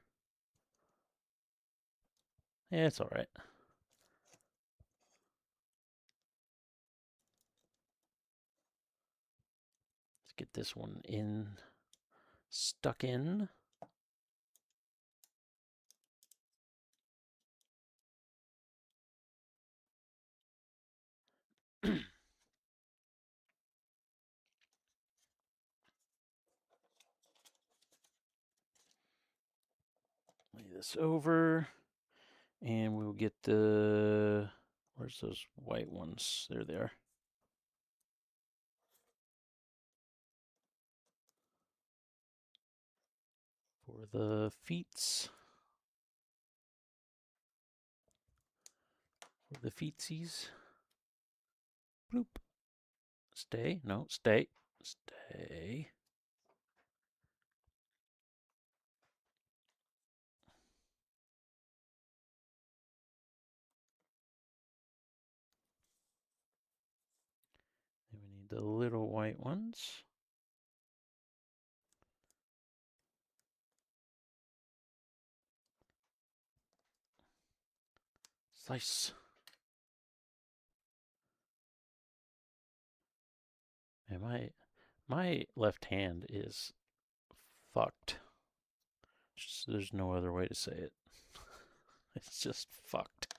S2: Yeah, it's all right. Let's get this one stuck in. Lay this over, and we'll get where's those white ones? There they are. For the feets. For the feetsies. Bloop. Stay. No, stay. Stay. Then we need the little white ones. Slice. And my left hand is fucked. There's no other way to say it. It's just fucked.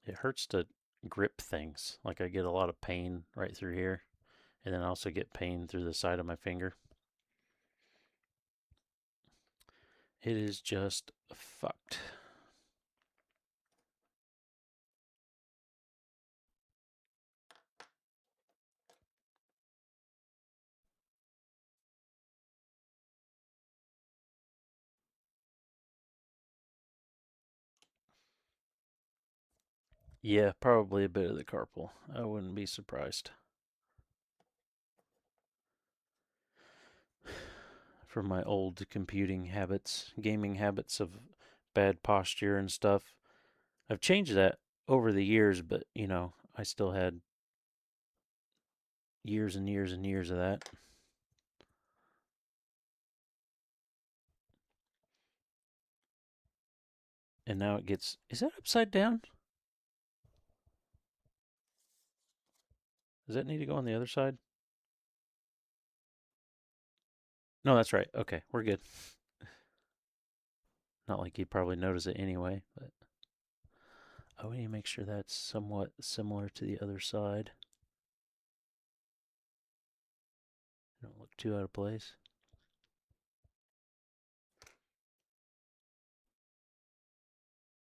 S2: It hurts to grip things. Like I get a lot of pain right through here, and then I also get pain through the side of my finger. It is just fucked. Yeah, probably a bit of the carpal. I wouldn't be surprised. From my old computing habits, gaming habits of bad posture and stuff. I've changed that over the years, but I still had years and years and years of that. And now it gets, is that upside down? Does that need to go on the other side? No, that's right. Okay, we're good. Not like you'd probably notice it anyway, but we need to make sure that's somewhat similar to the other side. Don't look too out of place.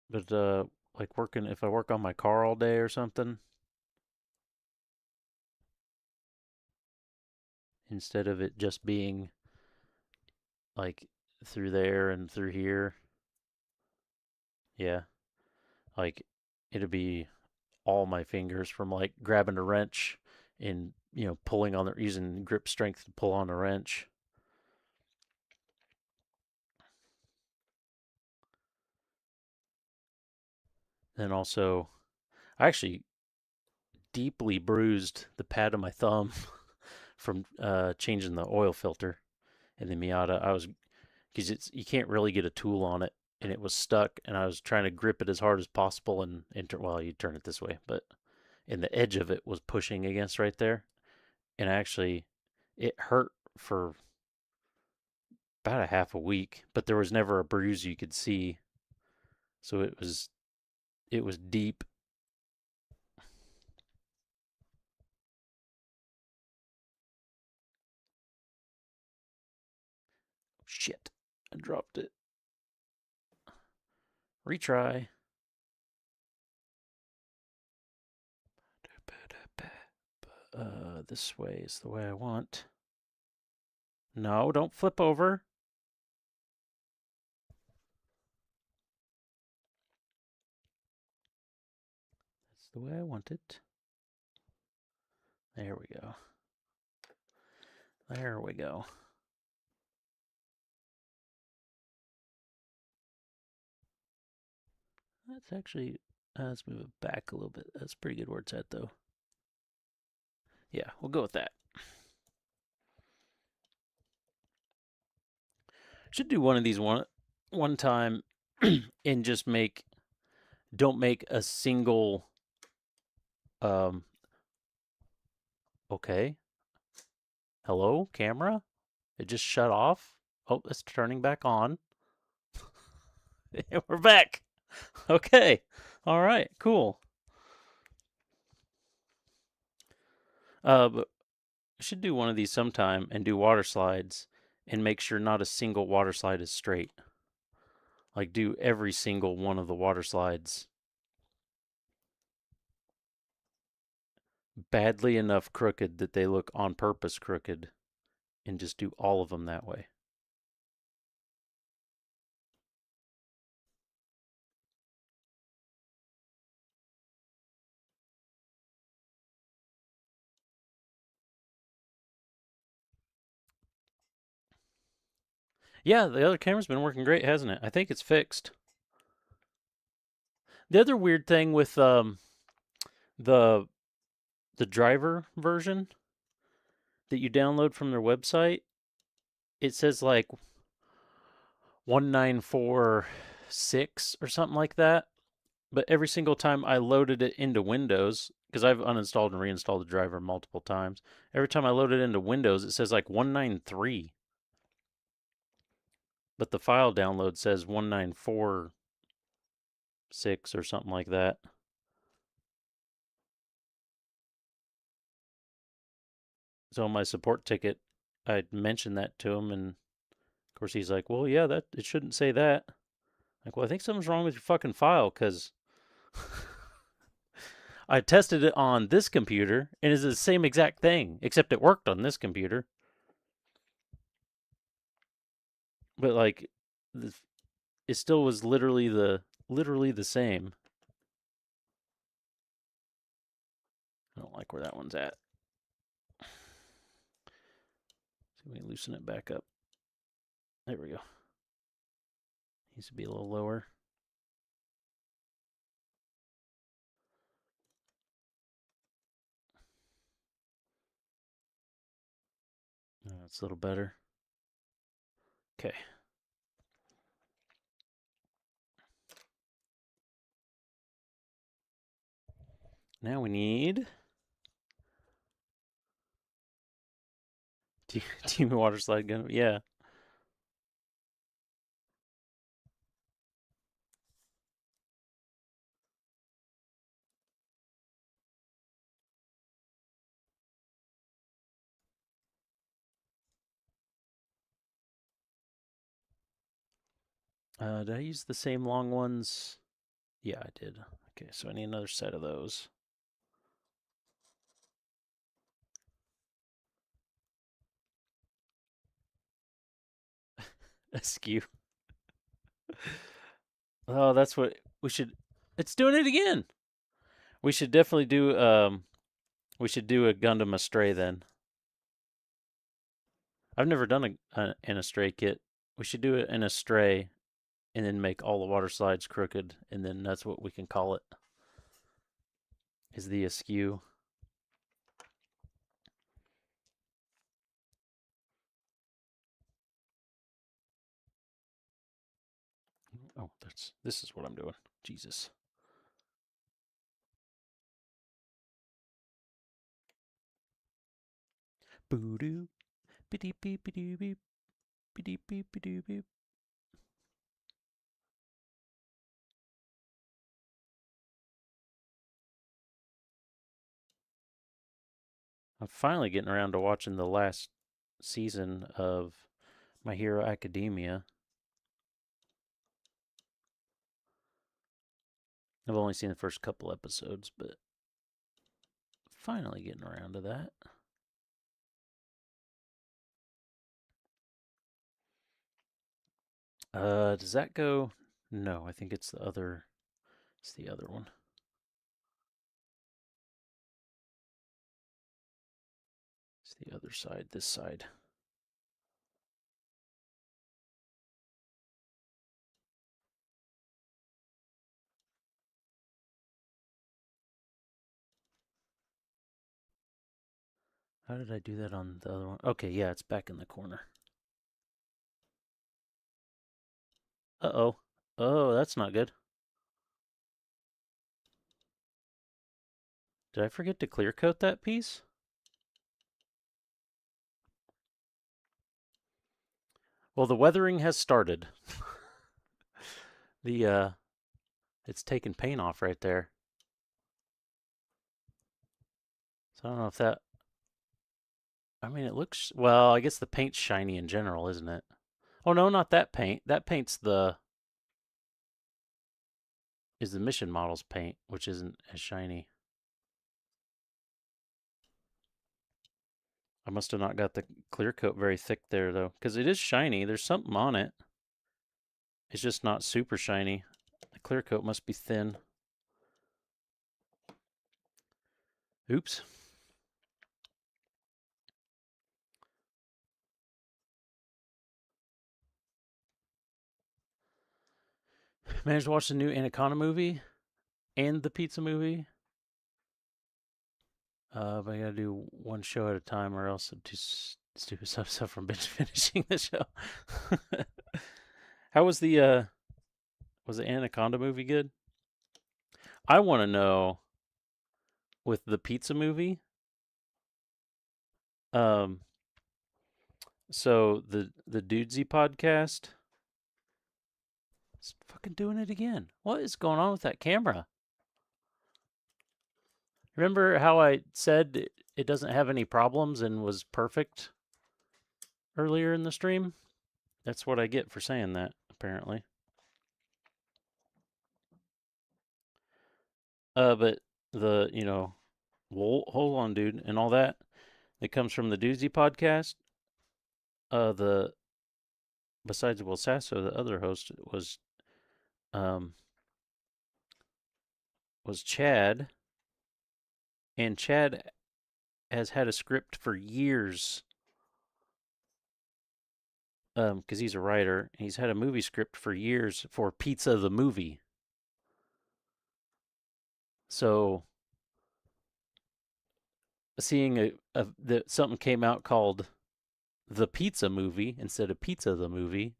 S2: But like if I work on my car all day or something, instead of it just being like through there and through here. Yeah, Like it'd be all my fingers from like grabbing a wrench and pulling on the using grip strength to pull on a wrench. Then also, I actually deeply bruised the pad of my thumb from changing the oil filter in the Miata. I was because you can't really get a tool on it, and it was stuck, and I was trying to grip it as hard as possible, and well, you turn it this way, but and the edge of it was pushing against right there, and actually, it hurt for about a half a week, but there was never a bruise you could see, so it was deep. Shit, I dropped it. Retry. This way is the way I want. No, don't flip over. That's the way I want it. There we go. There we go. That's actually, let's move it back a little bit. That's pretty good where it's at, though. Yeah, we'll go with that. Should do one of these one time and just don't make a single, okay. Hello, camera? It just shut off? Oh, it's turning back on. We're back. Okay. All right, cool. But we should do one of these sometime and do water slides and make sure not a single water slide is straight. Like do every single one of the water slides badly enough crooked that they look on purpose crooked and just do all of them that way. Yeah, the other camera's been working great, hasn't it? I think it's fixed. The other weird thing with the driver version that you download from their website, it says like 1946 or something like that. But every single time I loaded it into Windows, because I've uninstalled and reinstalled the driver multiple times, every time I load it into Windows, it says like 193. But the file download says 1946 or something like that. So on my support ticket, I mentioned that to him, and of course he's like, "Well, yeah, that it shouldn't say that." Like, well, I think something's wrong with your fucking file because I tested it on this computer and it's the same exact thing, except it worked on this computer. But like, it still was literally the same. I don't like where that one's at. So we loosen it back up. There we go. Needs to be a little lower. That's a little better. Okay. Now we need team water slide gun. Yeah. Did I use the same long ones? Yeah, I did. Okay, so I need another set of those. Askew. Oh, that's what we should. It's doing it again. We should definitely do we should do a Gundam Astray then. I've never done an Astray kit. We should do it in Astray and then make all the water slides crooked, and then that's what we can call it. Is the askew. Oh, this is what I'm doing. Jesus. Boo doo, biddy beep bidoo beep, biddy beep bidoo beep. I'm finally getting around to watching the last season of My Hero Academia. I've only seen the first couple episodes, but finally getting around to that. Does that go? No, I think it's the other. It's the other one. It's the other side. This side. How did I do that on the other one? Okay, yeah, it's back in the corner. Uh-oh. Oh, that's not good. Did I forget to clear coat that piece? Well, the weathering has started. It's taking paint off right there. So I don't know if that, I mean, it looks, well, I guess the paint's shiny in general, isn't it? Oh, no, not that paint. That paint's is the mission model's paint, which isn't as shiny. I must have not got the clear coat very thick there, though, because it is shiny. There's something on it. It's just not super shiny. The clear coat must be thin. Oops. Managed to watch the new Anaconda movie and the pizza movie. But I gotta do one show at a time, or else I'm too stupid stuff from binge finishing the show. How was the Anaconda movie good? I want to know with the pizza movie. Um, so the Dudesy podcast is fucking doing it again. What is going on with that camera? Remember how I said it doesn't have any problems and was perfect earlier in the stream? That's what I get for saying that, apparently. But the, hold on, dude, and all that comes from the Doozy podcast. The besides Will Sasso, the other host um was Chad, and Chad has had a script for years. Because he's a writer, and he's had a movie script for years for Pizza the movie. So seeing that something came out called the Pizza movie instead of Pizza the movie,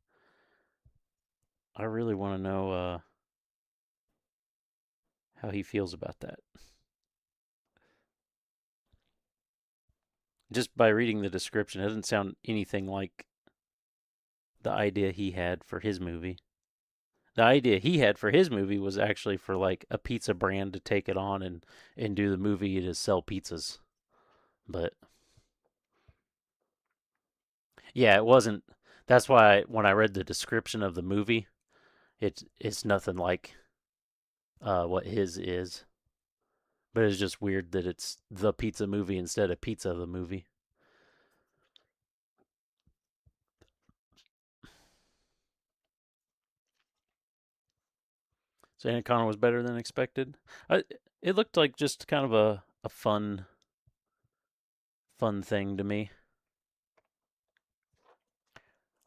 S2: I really want to know how he feels about that. Just by reading the description, it doesn't sound anything like the idea he had for his movie. The idea he had for his movie was actually for like a pizza brand to take it on and do the movie to sell pizzas. But yeah, it wasn't. That's why when I read the description of the movie, it's nothing like what his is. But it's just weird that it's the pizza movie instead of Pizza the movie. So Anaconda was better than expected. It looked like just kind of a fun thing to me.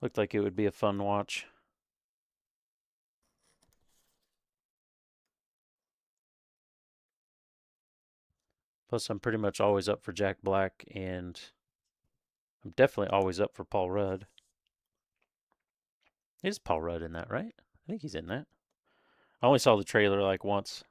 S2: Looked like it would be a fun watch. Plus, I'm pretty much always up for Jack Black, and I'm definitely always up for Paul Rudd. Is Paul Rudd in that, right? I think he's in that. I only saw the trailer like once.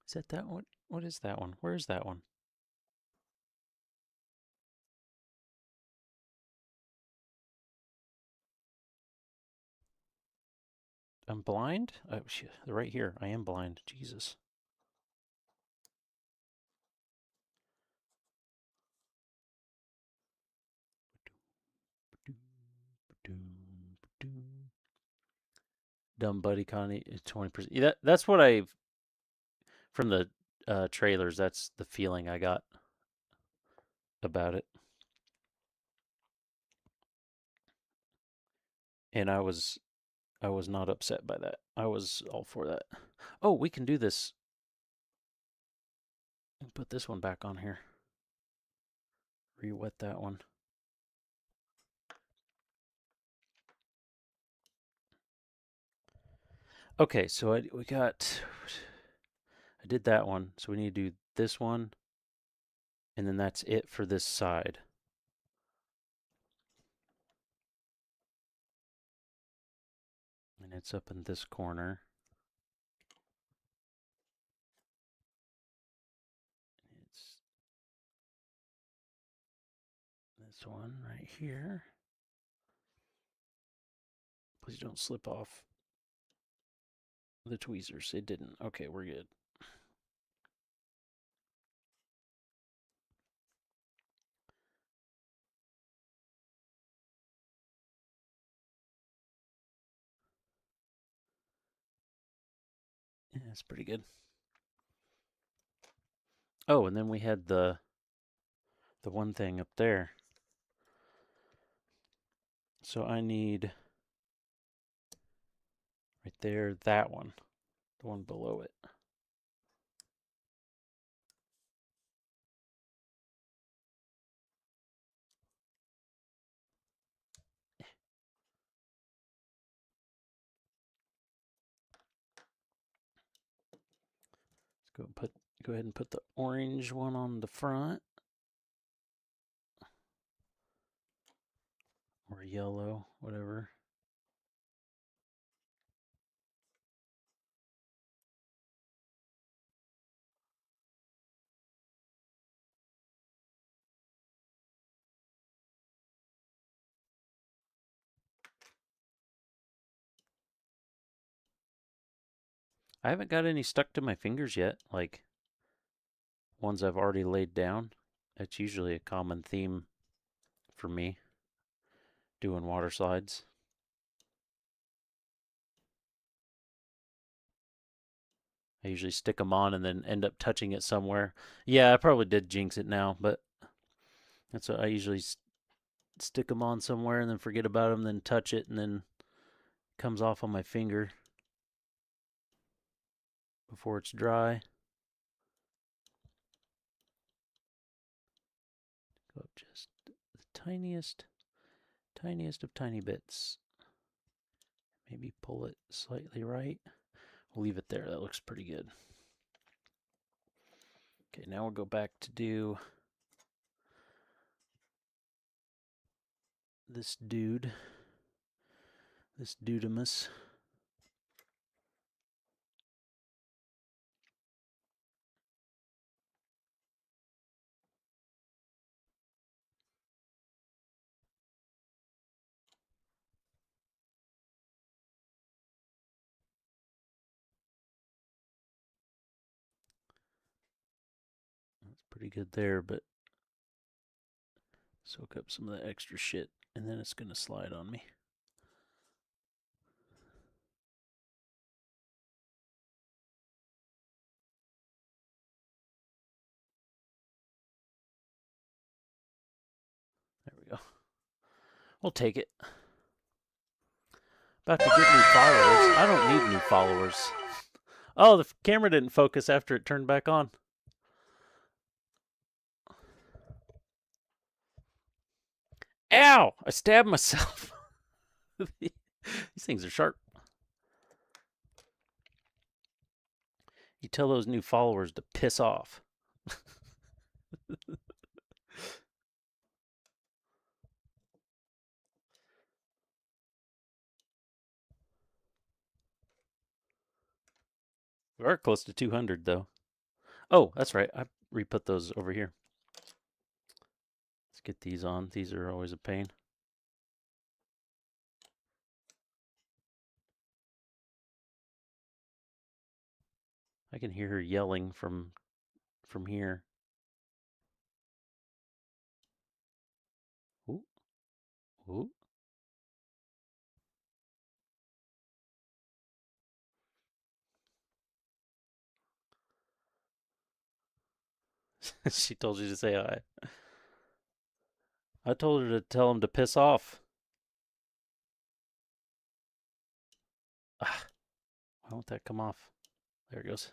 S2: Is that one? What is that one? Where is that one? I'm blind? Oh, shit. They're right here. I am blind. Jesus. Dumb Buddy Connie, 20%. Yeah, that's what from the trailers, that's the feeling I got about it. And I was not upset by that. I was all for that. Oh, we can do this. Put this one back on here. Re-wet that one. Okay, so I did that one. So we need to do this one, and then that's it for this side. And it's up in this corner. It's this one right here. Please don't slip off the tweezers. It didn't. Okay, we're good. Yeah, that's pretty good. Oh, and then we had the one thing up there. So I need right there, that one, the one below it. Let's go ahead and put the orange one on the front. Or yellow, whatever. I haven't got any stuck to my fingers yet, like ones I've already laid down. That's usually a common theme for me, doing water slides. I usually stick them on and then end up touching it somewhere. Yeah, I probably did jinx it now, but that's what I usually stick them on somewhere and then forget about them, then touch it, and then it comes off on my finger before it's dry. Go up just the tiniest of tiny bits. Maybe pull it slightly right. We'll leave it there. That looks pretty good. Okay, now we'll go back to do this dude. This dudamus. That's pretty good there, but soak up some of the extra shit, and then it's going to slide on me. go. We'll take it. About to get new followers. I don't need new followers. Oh, the camera didn't focus after it turned back on. Ow! I stabbed myself. These things are sharp. You tell those new followers to piss off. We are close to 200, though. Oh, that's right. I re-put those over here. Let's get these on. These are always a pain. I can hear her yelling from here. Ooh. Ooh. She told you to say hi. I told her to tell him to piss off. Ah, why won't that come off? There it goes.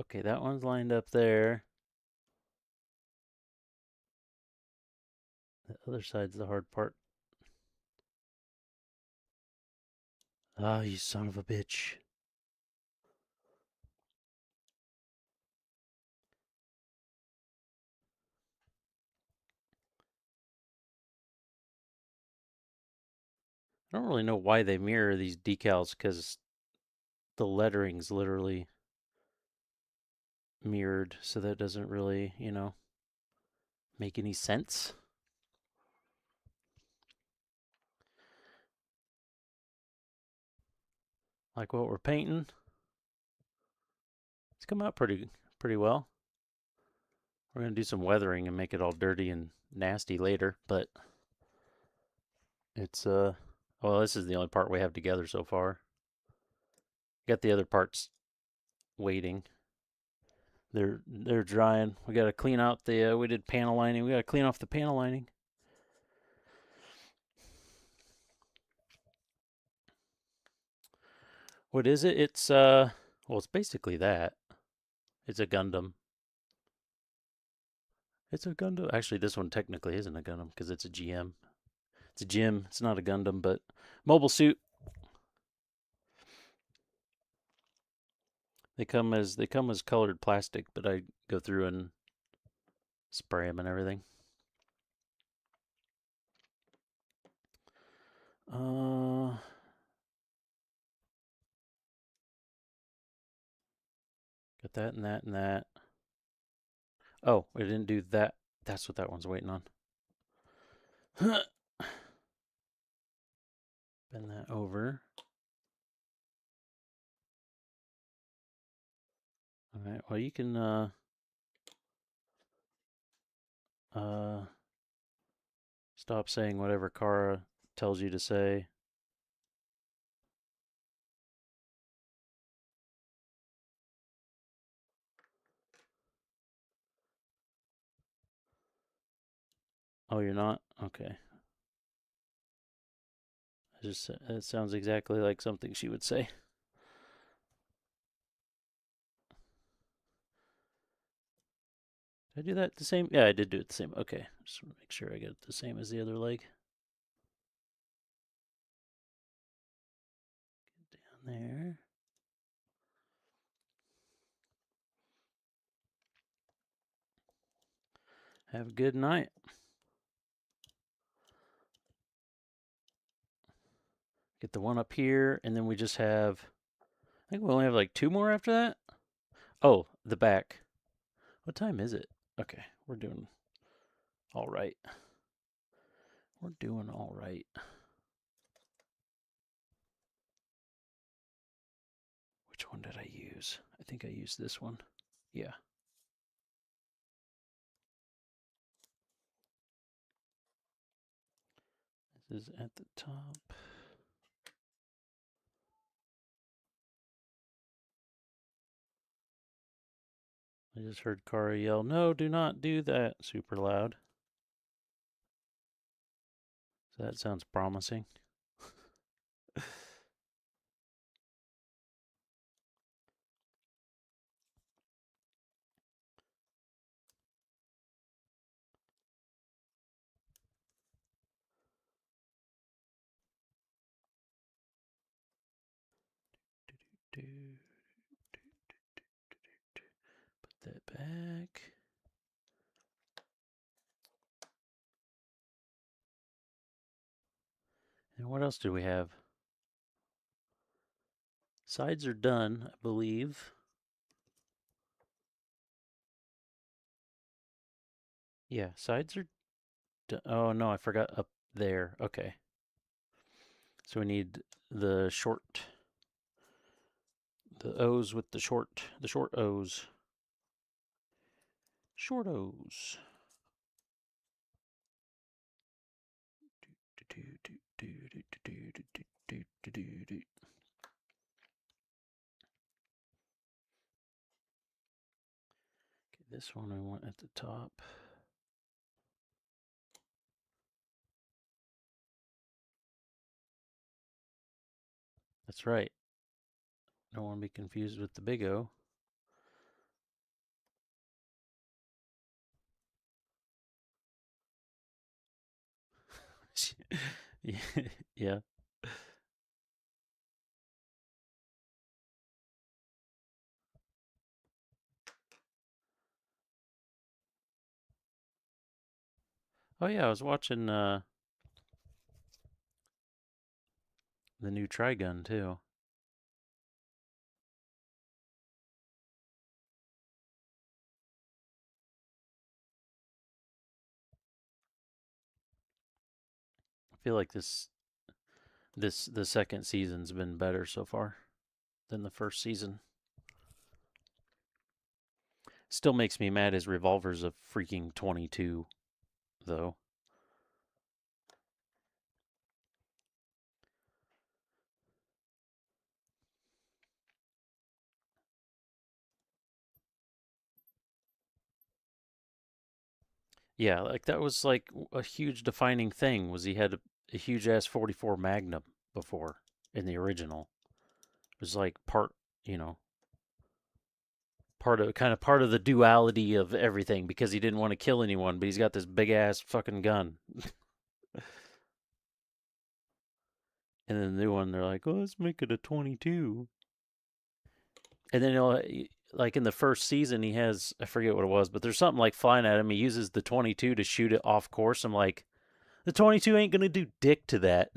S2: Okay, that one's lined up there. The other side's the hard part. Ah, you son of a bitch. I don't really know why they mirror these decals, because the lettering's literally mirrored, so that doesn't really, make any sense. Like what we're painting. It's come out pretty well. We're gonna do some weathering and make it all dirty and nasty later, but it's well, this is the only part we have together so far. Got the other parts waiting. They're drying. We got to clean out the we did panel lining. We got to clean off the panel lining. What is it? It's well, it's basically that. It's a Gundam. It's a Gundam. Actually, this one technically isn't a Gundam because it's a GM. It's a GM. It's not a Gundam, but mobile suit. They come as colored plastic, but I go through and spray them and everything. Got that and that and that. Oh, we didn't do that. That's what that one's waiting on. Bend that over. All right. Well, you can stop saying whatever Kara tells you to say. Oh, you're not? Okay. It sounds exactly like something she would say. Did I do that the same? Yeah, I did do it the same. Okay. Just want to make sure I get it the same as the other leg. Get down there. Have a good night. Get the one up here, and then we just have, I think we only have like 2 more after that. Oh, the back. What time is it? Okay, we're doing all right. We're doing all right. Which one did I use? I think I used this one. Yeah. This is at the top. I just heard Kara yell, "No, do not do that," super loud. So that sounds promising. Put that back. And what else do we have? Sides are done, I believe. Yeah, sides are done. Oh no, I forgot up there. Okay. So we need the short, the O's with the short O's. Short O's. Okay, this one I want at the top. That's right. Don't want to be confused with the big O. Yeah. Oh yeah, I was watching the new Trigun too. I feel like the second season's been better so far than the first season. Still makes me mad his revolver's a freaking 22 though. Yeah, like that was like a huge defining thing was he had a huge ass 44 Magnum before in the original. It was like you know, part of the duality of everything because he didn't want to kill anyone, but he's got this big ass fucking gun. And then the new one, they're like, "Oh, let's make it a 22." And then like in the first season, he has I forget what it was, but there's something like flying at him. He uses the 22 to shoot it off course. I'm like, the 22 ain't gonna do dick to that.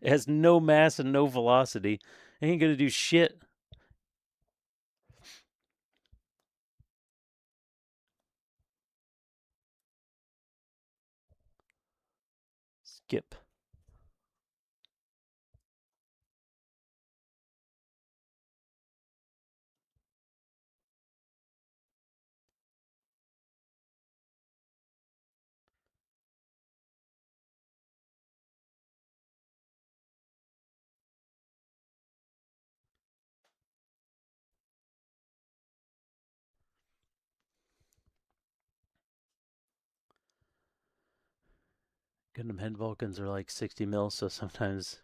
S2: It has no mass and no velocity. It ain't gonna do shit. Skip. Gundam head Vulcans are like 60 mil, so sometimes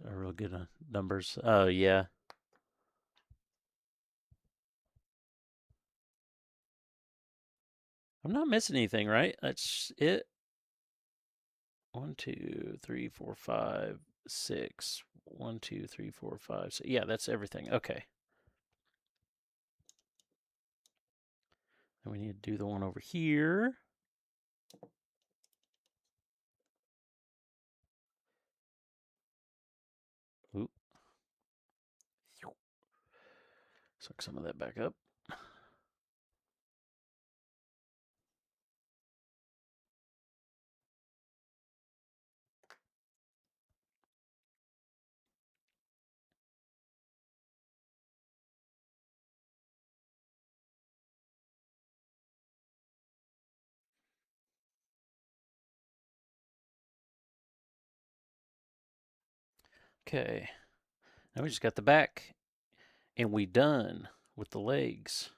S2: are real good on numbers. Oh yeah. I'm not missing anything, right? That's it. 1, 2, 3, 4, 5, 6. 1, 2, 3, 4, 5, 6. Yeah, that's everything. Okay. And we need to do the one over here. Oop. Suck some of that back up. Okay. Now we just got the back and we done. with the legs.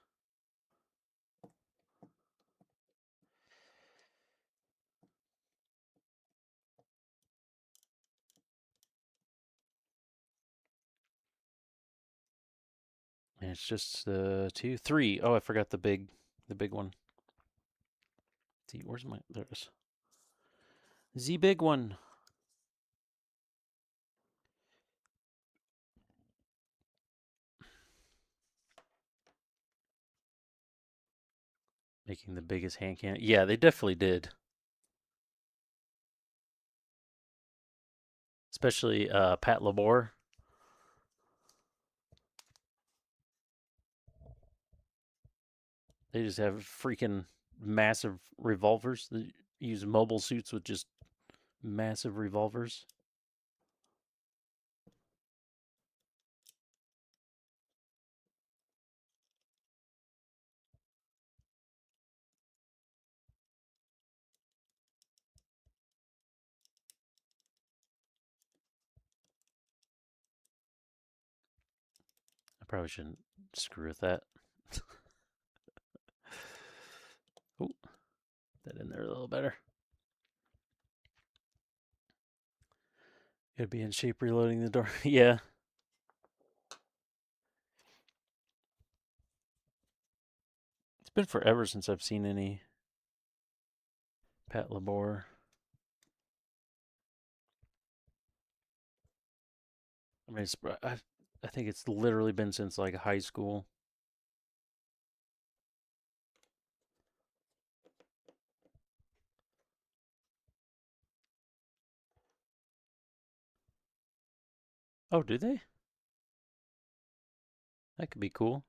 S2: And it's just 2, 3. Oh, I forgot the big one. See, where's my? There's the big one. Making the biggest hand cannon. Yeah, they definitely did. Especially Pat Labor. They just have freaking massive revolvers. They use mobile suits with just massive revolvers. I probably shouldn't screw with that. Oh, that in there a little better. It'd be in shape reloading the door. Yeah. It's been forever since I've seen any Pat Labor. I mean, I think it's literally been since like high school. Oh, do they? That could be cool.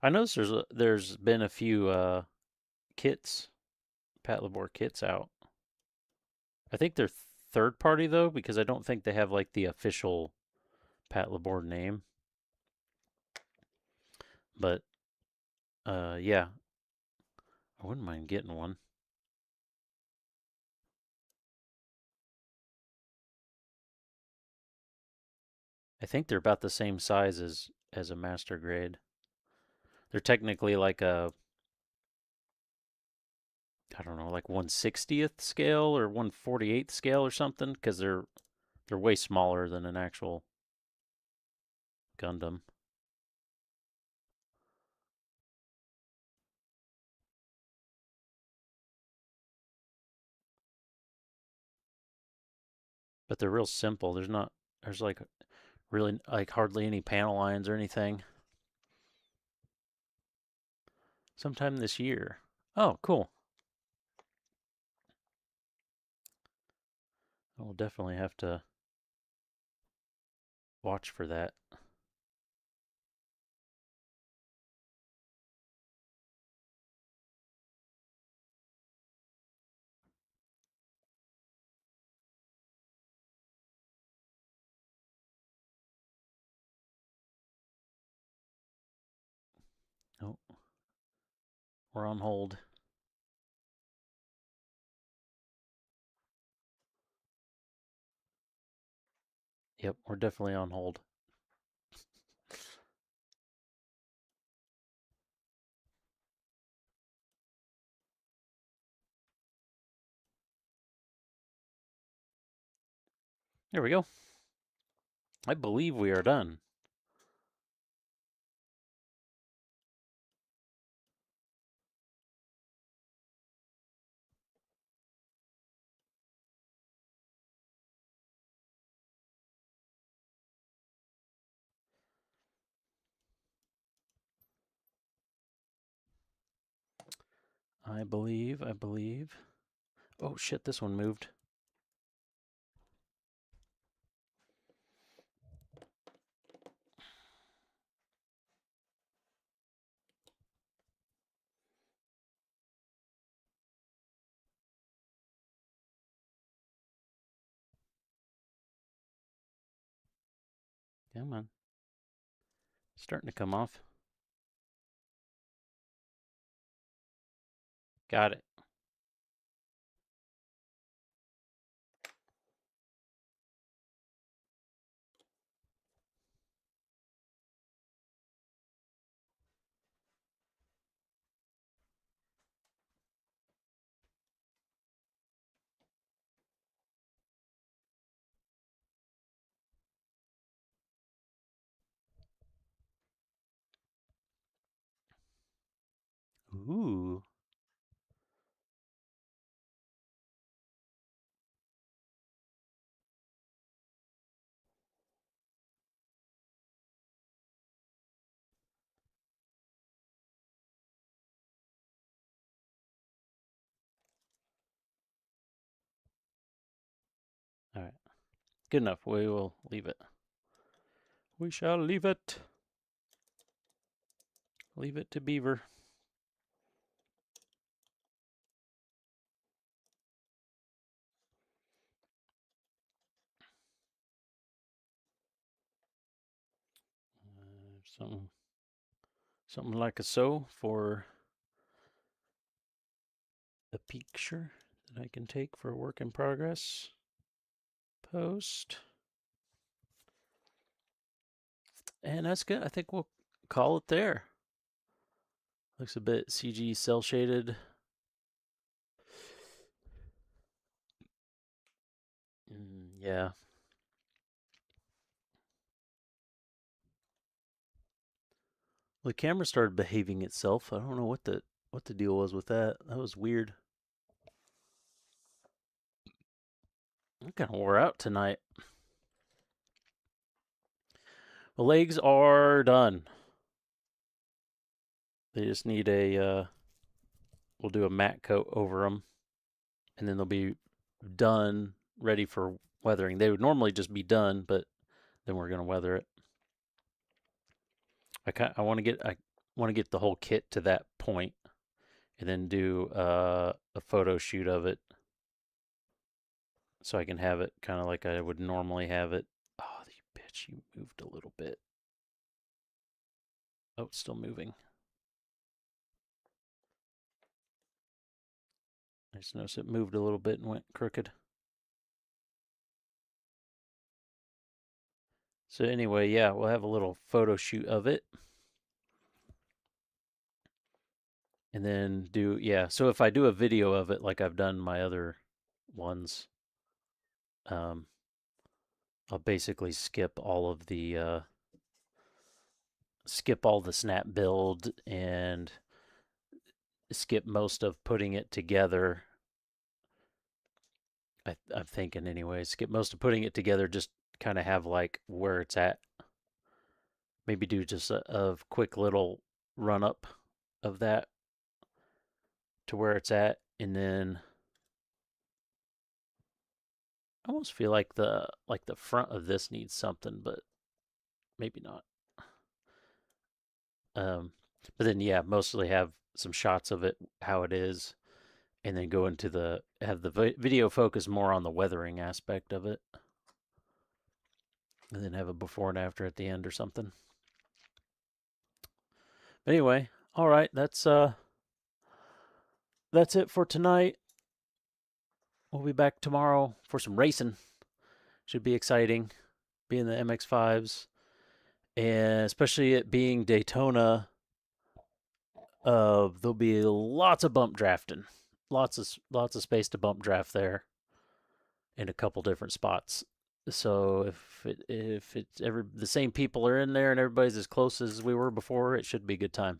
S2: I noticed there's been a few kits, Pat Labor kits out. I think they're third party though, because I don't think they have like the official Pat Labor name. But yeah, I wouldn't mind getting one. I think they're about the same size as a master grade. They're technically like a, I don't know, like 1/60th scale or 1/48th scale or something, because they're way smaller than an actual Gundam. But they're real simple. There's like really like hardly any panel lines or anything. Sometime this year. Oh, cool. I will definitely have to watch for that. Oh, we're on hold. Yep, we're definitely on hold. There we go. I believe we are done. I believe. Oh shit, this one moved. Come on. Starting to come off. Got it. Ooh. All right. Good enough. We will leave it. We shall leave it. Leave it to Beaver. Something like a so for a picture that I can take for a work in progress. Post. And that's good. I think we'll call it there. Looks a bit CG cell shaded. Yeah. The camera started behaving itself. I don't know what the deal was with that. That was weird. I kind of wore out tonight. The legs are done. They just need a. We'll do a matte coat over them, and then they'll be done, ready for weathering. They would normally just be done, but then we're gonna weather it. I want to get the whole kit to that point, and then do a photo shoot of it, so I can have it kind of like I would normally have it. Oh, you bitch! You moved a little bit. Oh, it's still moving. I just noticed it moved a little bit and went crooked. So anyway, yeah, we'll have a little photo shoot of it. And then do, yeah, so if I do a video of it like I've done my other ones, I'll basically skip all the snap build and skip most of putting it together. I'm thinking anyway, skip most of putting it together, just kind of have like where it's at. Maybe do just a quick little run up of that to where it's at, and then I almost feel like the front of this needs something, but maybe not. But then yeah, mostly have some shots of it how it is, and then go into have the video focus more on the weathering aspect of it, and then have a before and after at the end or something. But anyway, all right, that's it for tonight. We'll be back tomorrow for some racing. Should be exciting, being the MX-5s, and especially it being Daytona. There'll be lots of bump drafting, lots of space to bump draft there, in a couple different spots. So if it's the same people are in there and everybody's as close as we were before, it should be a good time.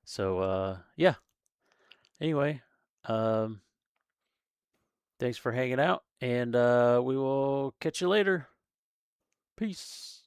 S2: So yeah. Anyway, thanks for hanging out, and we will catch you later. Peace.